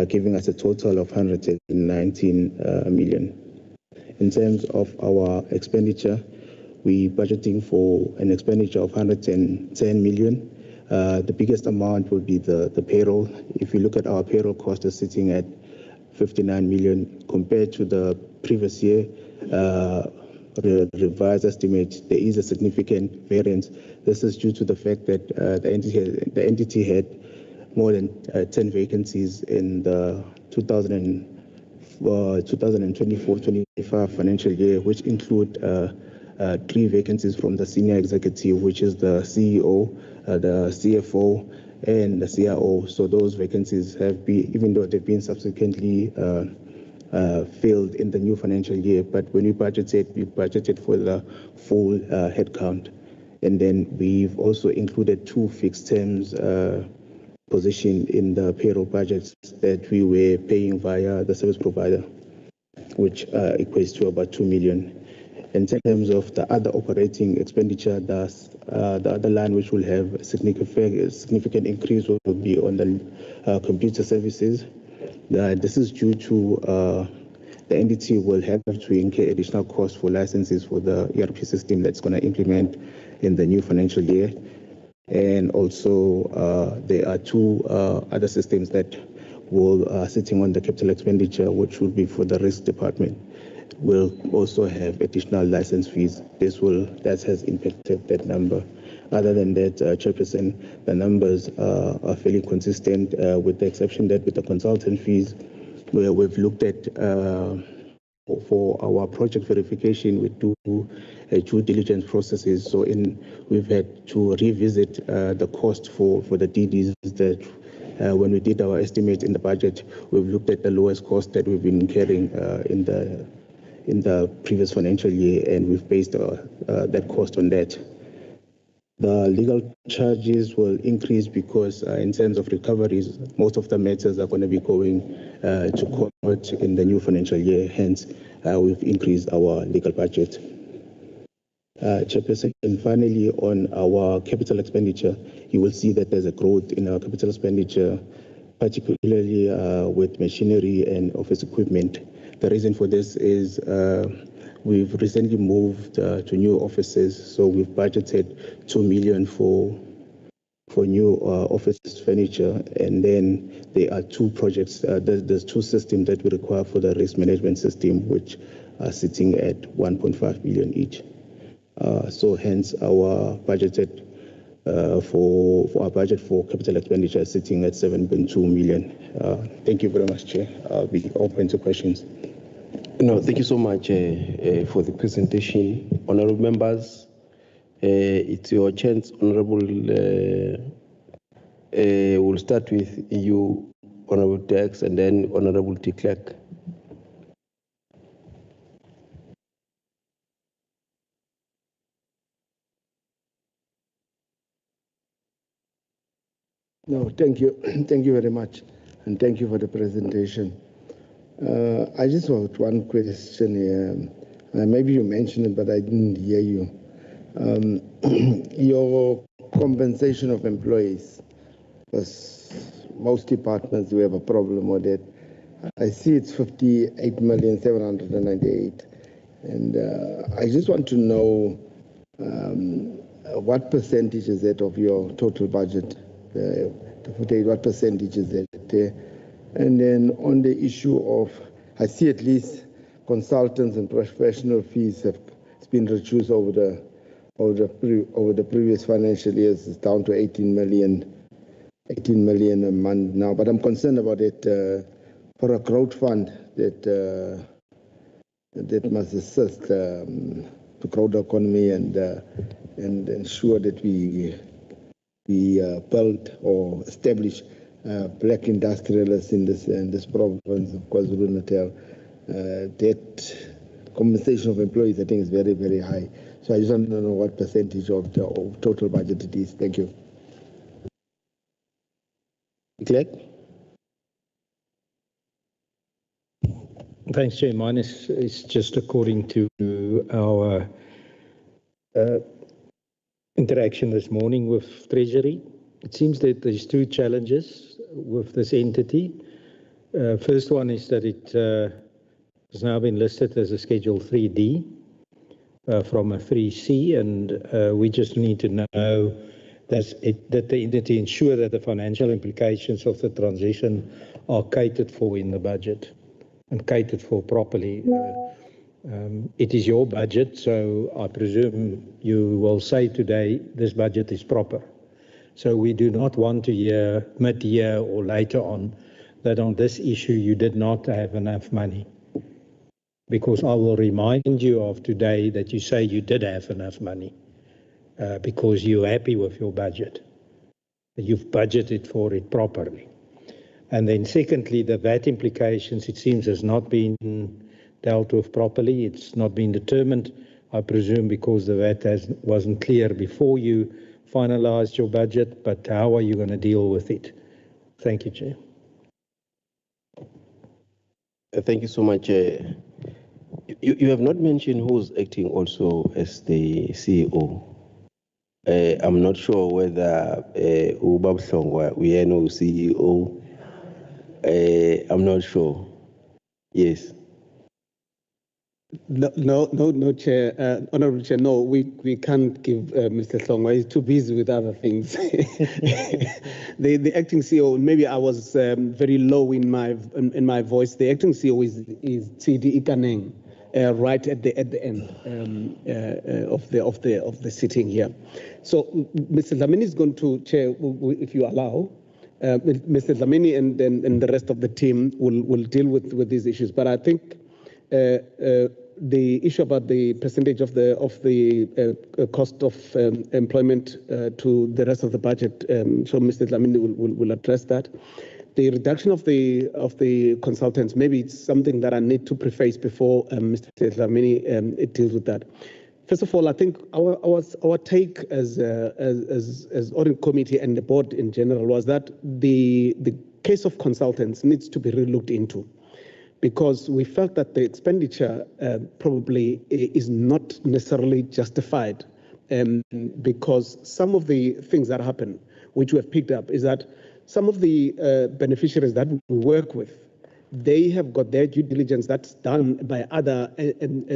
giving us a total of 119 million. In terms of our expenditure, we're budgeting for an expenditure of 110 million. The biggest amount will be the payroll. If you look at our payroll cost, is sitting at 59 million compared to the previous year. The revised estimate, there is a significant variance. This is due to the fact that the entity had more than 10 vacancies in the 2024-25 financial year, which include 3 vacancies from the senior executive, which is the CEO, the CFO, and the CRO. So those vacancies have been, even though they've been subsequently filled in the new financial year, but when we budgeted for the full headcount. And then we've also included 2 fixed terms position in the payroll budgets that we were paying via the service provider, which equates to about 2 million. In terms of the other operating expenditure, the other line which will have a significant increase will be on the computer services. This is due to the entity will have to incur additional costs for licenses for the ERP system that's going to implement in the new financial year. And also there are two other systems that will sitting on the capital expenditure, which will be for the risk department, will also have additional license fees. That has impacted that number. Other than that, Chairperson, the numbers are fairly consistent, with the exception that with the consultant fees, where we've looked at for our project verification, we do due diligence processes. So we've had to revisit the cost for the DDs that when we did our estimate in the budget, we've looked at the lowest cost that we've been incurring in the previous financial year, and we've based that cost on that. The legal charges will increase because in terms of recoveries, most of the matters are going to be going to court in the new financial year. Hence, we've increased our legal budget. Chairperson, and finally, on our capital expenditure, you will see that there's a growth in our capital expenditure, particularly with machinery and office equipment. The reason for this is we've recently moved to new offices, so we've budgeted 2 million for new office furniture, and then there are two projects. There's two systems that we require for the risk management system, which are sitting at 1.5 billion each. So hence our budgeted for our budget for capital expenditure is sitting at 7.2 million. Thank you very much, Chair. I'll be open to questions. No, thank you so much for the presentation. Honorable members, it's your chance, Honorable. We'll start with you, Honorable Dex, and then Honorable de Klerk. No, thank you. Thank you very much. And thank you for the presentation. I just have one question here. Maybe you mentioned it, but I didn't hear you. Your compensation of employees, because most departments do have a problem with it. I see it's 58,798,000. And I just want to know what percentage is that of your total budget? What percentage is that there? And then on the issue of, I see at least consultants and professional fees have been reduced over the previous financial years. It's down to 18 million a month now. But I'm concerned about it for a growth fund that must assist to grow the economy and ensure that we build or establish black industrialists in this province of KwaZulu-Natal. That compensation of employees, I think, is very, very high. So I just want to know what percentage of the total budget it is. Thank you. Clerk? Thanks, Chair. Mine is just according to our interaction this morning with Treasury. It seems that there's two challenges with this entity. First one is that it has now been listed as a Schedule 3D from a 3C, and we just need to know that the entity ensure that the financial implications of the transition are catered for in the budget and catered for properly. It is your budget, so I presume you will say today this budget is proper. So we do not want to hear mid-year or later on that on this issue you did not have enough money. Because I will remind you of today that you say you did have enough money because you're happy with your budget. You've budgeted for it properly. And then secondly, the VAT implications, it seems, has not been dealt with properly. It's not been determined, I presume, because the VAT wasn't clear before you finalized your budget, but how are you going to deal with it? Thank you, Chair. Thank you so much. You have not mentioned who's acting also as the CEO. I'm not sure whether Ubab Songwa, we know CEO. I'm not sure. Yes. No, Chair. Honourable Chair, no, we can't give Mr. Hlongwa. He's too busy with other things. the acting CEO, maybe I was very low in my voice. The acting CEO is Tsidi Ikaneng, right at the end of the sitting here. So Mr. Dlamini is going to chair, if you allow. Mr. Dlamini and the rest of the team will deal with these issues. But I think the issue about the percentage of the cost of employment to the rest of the budget, so Mr. Dlamini will address that. The reduction of the consultants, maybe it's something that I need to preface before Mr. Dlamini deals with that. First of all, I think our take as audit committee and the board in general was that the case of consultants needs to be relooked into, because we felt that the expenditure probably is not necessarily justified, because some of the things that happen, which we have picked up, is that some of the beneficiaries that we work with, they have got their due diligence that's done by other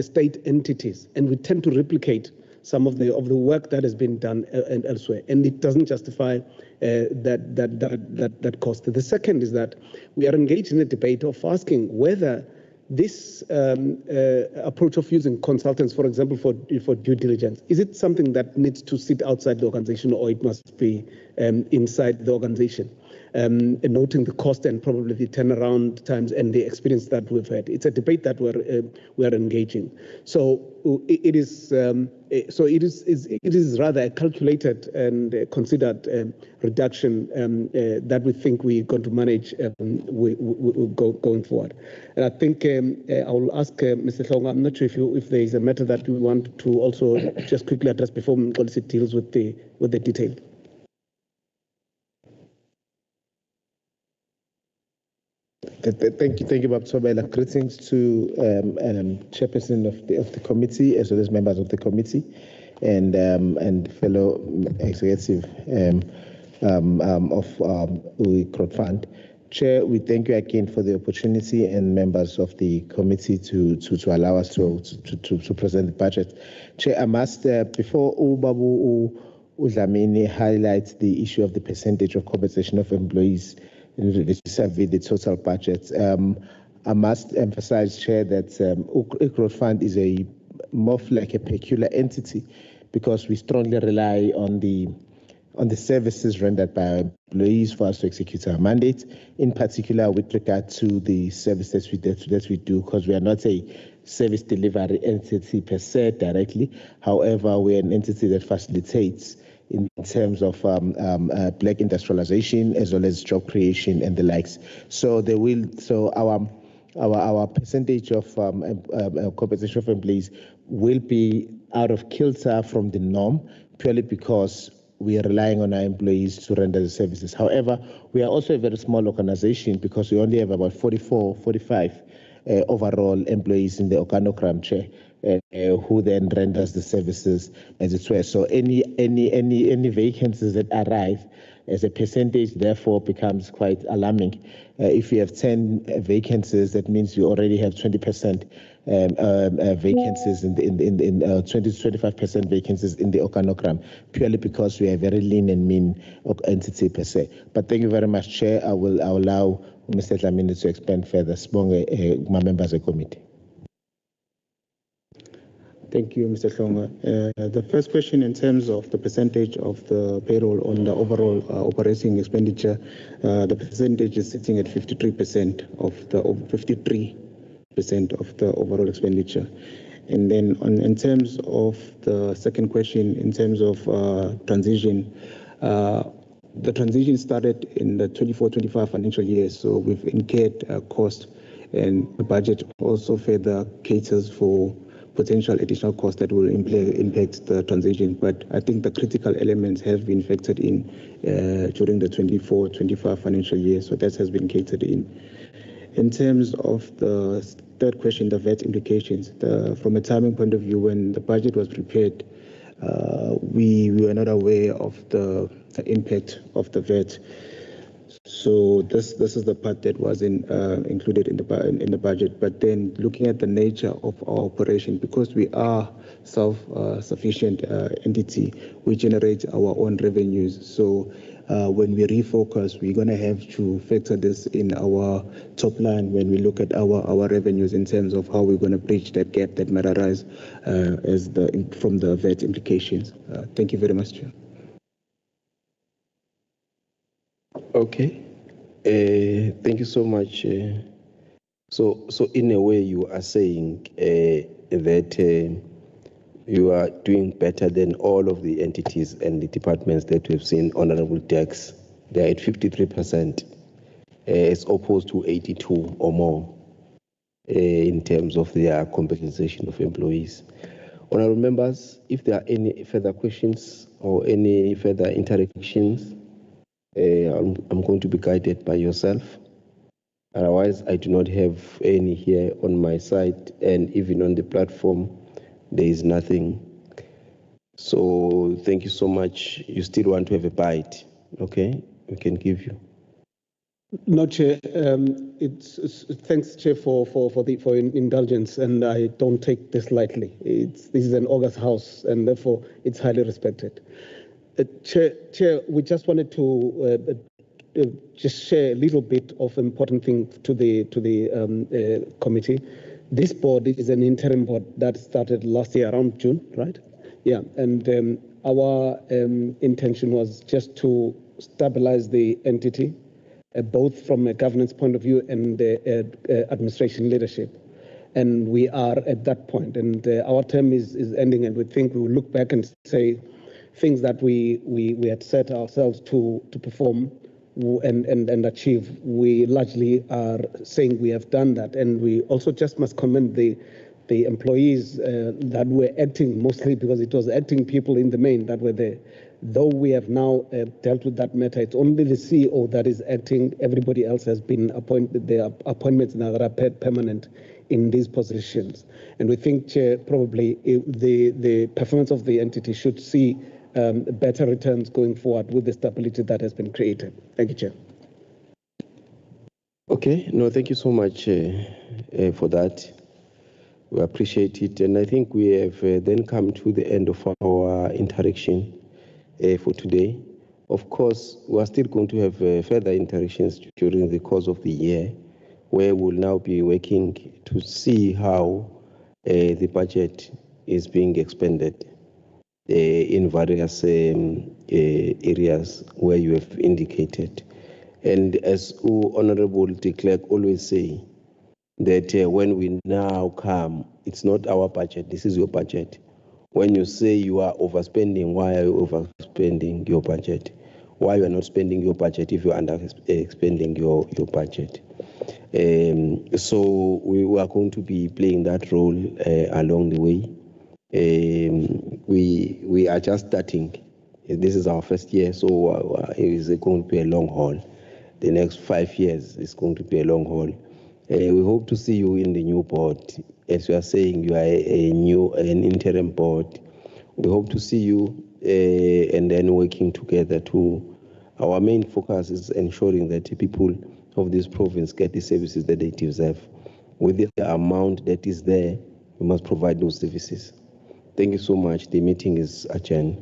state entities, and we tend to replicate some of the work that has been done elsewhere, and it doesn't justify that cost. The second is that we are engaged in a debate of asking whether this approach of using consultants, for example, for due diligence, is it something that needs to sit outside the organization, or it must be inside the organization? Noting the cost and probably the turnaround times and the experience that we've had. It's a debate that we're engaging. So it is rather a calculated and considered reduction that we think we're going to manage going forward. And I think I will ask Mr. Hlongwa, I'm not sure if there is a matter that we want to also just quickly address before Mkolisi deals with the detail. Thank you, Bob Sobela. Greetings to chairperson of the committee, as well as members of the committee, and fellow executive of Growth Fund. Chair, we thank you again for the opportunity, and members of the committee to allow us to present the budget. Chair, I must before Ubabu Dlamini highlights the issue of the percentage of compensation of employees vis-a-vis the total budget. I must emphasize, Chair, that Growth Fund is more like a peculiar entity, because we strongly rely on the services rendered by our employees for us to execute our mandate, in particular with regard to the services that we do, because we are not a service delivery entity per se directly. However, we are an entity that facilitates in terms of black industrialization, as well as job creation and the likes. So our percentage of compensation of employees will be out of kilter from the norm, purely because we are relying on our employees to render the services. However, we are also a very small organization, because we only have about 45 overall employees in the organogram, Chair, who then renders the services as it were. So any vacancies that arrive as a percentage, therefore, becomes quite alarming. If you have 10 vacancies, that means you already have 20% vacancies in 20 to 25% vacancies in the organogram, purely because we are a very lean and mean entity per se. But thank you very much, Chair. I will allow Mr. Dlamini to expand further. My members of the committee. Thank you, Mr. Hlongwa. The first question, in terms of the percentage of the payroll on the overall operating expenditure, the percentage is sitting at 53% of the 53% of the overall expenditure. And then in terms of the second question, in terms of transition, the transition started in the 24-25 financial year, so we've incurred cost, and the budget also further caters for potential additional costs that will impact the transition. But I think the critical elements have been factored in during the 24-25 financial year, so that has been catered in. In terms of the third question, the VAT implications, from a timing point of view, when the budget was prepared, we were not aware of the impact of the VAT. So this is the part that wasn't included in the budget. But then looking at the nature of our operation, because we are self-sufficient entity, we generate our own revenues. So when we refocus, we're going to have to factor this in our top line when we look at our revenues in terms of how we're going to bridge that gap that might arise from the VAT implications. Thank you very much, Chair. Okay. Thank you so much. So in a way, you are saying that you are doing better than all of the entities and the departments that we've seen honorable tax. They're at 53%, as opposed to 82 or more in terms of their compensation of employees. Honorable members, if there are any further questions or any further interactions, I'm going to be guided by yourself. Otherwise, I do not have any here on my side, and even on the platform, there is nothing. So thank you so much. You still want to have a bite? Okay, we can give you. No, Chair. Thanks, Chair, for indulgence, and I don't take this lightly. This is an August House, and therefore it's highly respected. Chair, we just wanted to just share a little bit of important thing to the committee. This board is an interim board that started last year around June, right? Yeah, and our intention was just to stabilize the entity, both from a governance point of view and administration leadership. And we are at that point, and our term is ending, and we think we will look back and say things that we had set ourselves to perform and achieve. We largely are saying we have done that, and we also just must commend the employees that were acting, mostly because it was acting people in the main that were there. Though we have now dealt with that matter, it's only the CEO that is acting. Everybody else has been appointed. Their appointments now that are permanent in these positions. And we think, Chair, probably the performance of the entity should see better returns going forward with the stability that has been created. Thank you, Chair. Okay, no, thank you so much for that. We appreciate it. And I think we have then come to the end of our interaction for today. Of course, we are still going to have further interactions during the course of the year, where we'll now be working to see how the budget is being expended in various areas where you have indicated. And as Honorable de Klerk always say, that when we now come, it's not our budget, this is your budget. When you say you are overspending, why are you overspending your budget? Why you are not spending your budget if you are underspending your budget? So we are going to be playing that role along the way. We are just starting. This is our first year, so it is going to be a long haul. The next 5 years is going to be a long haul. We hope to see you in the new board. As you are saying, you are an interim board. We hope to see you and then working together to. Our main focus is ensuring that the people of this province get the services that they deserve. With the amount that is there, we must provide those services. Thank you so much. The meeting is adjourned.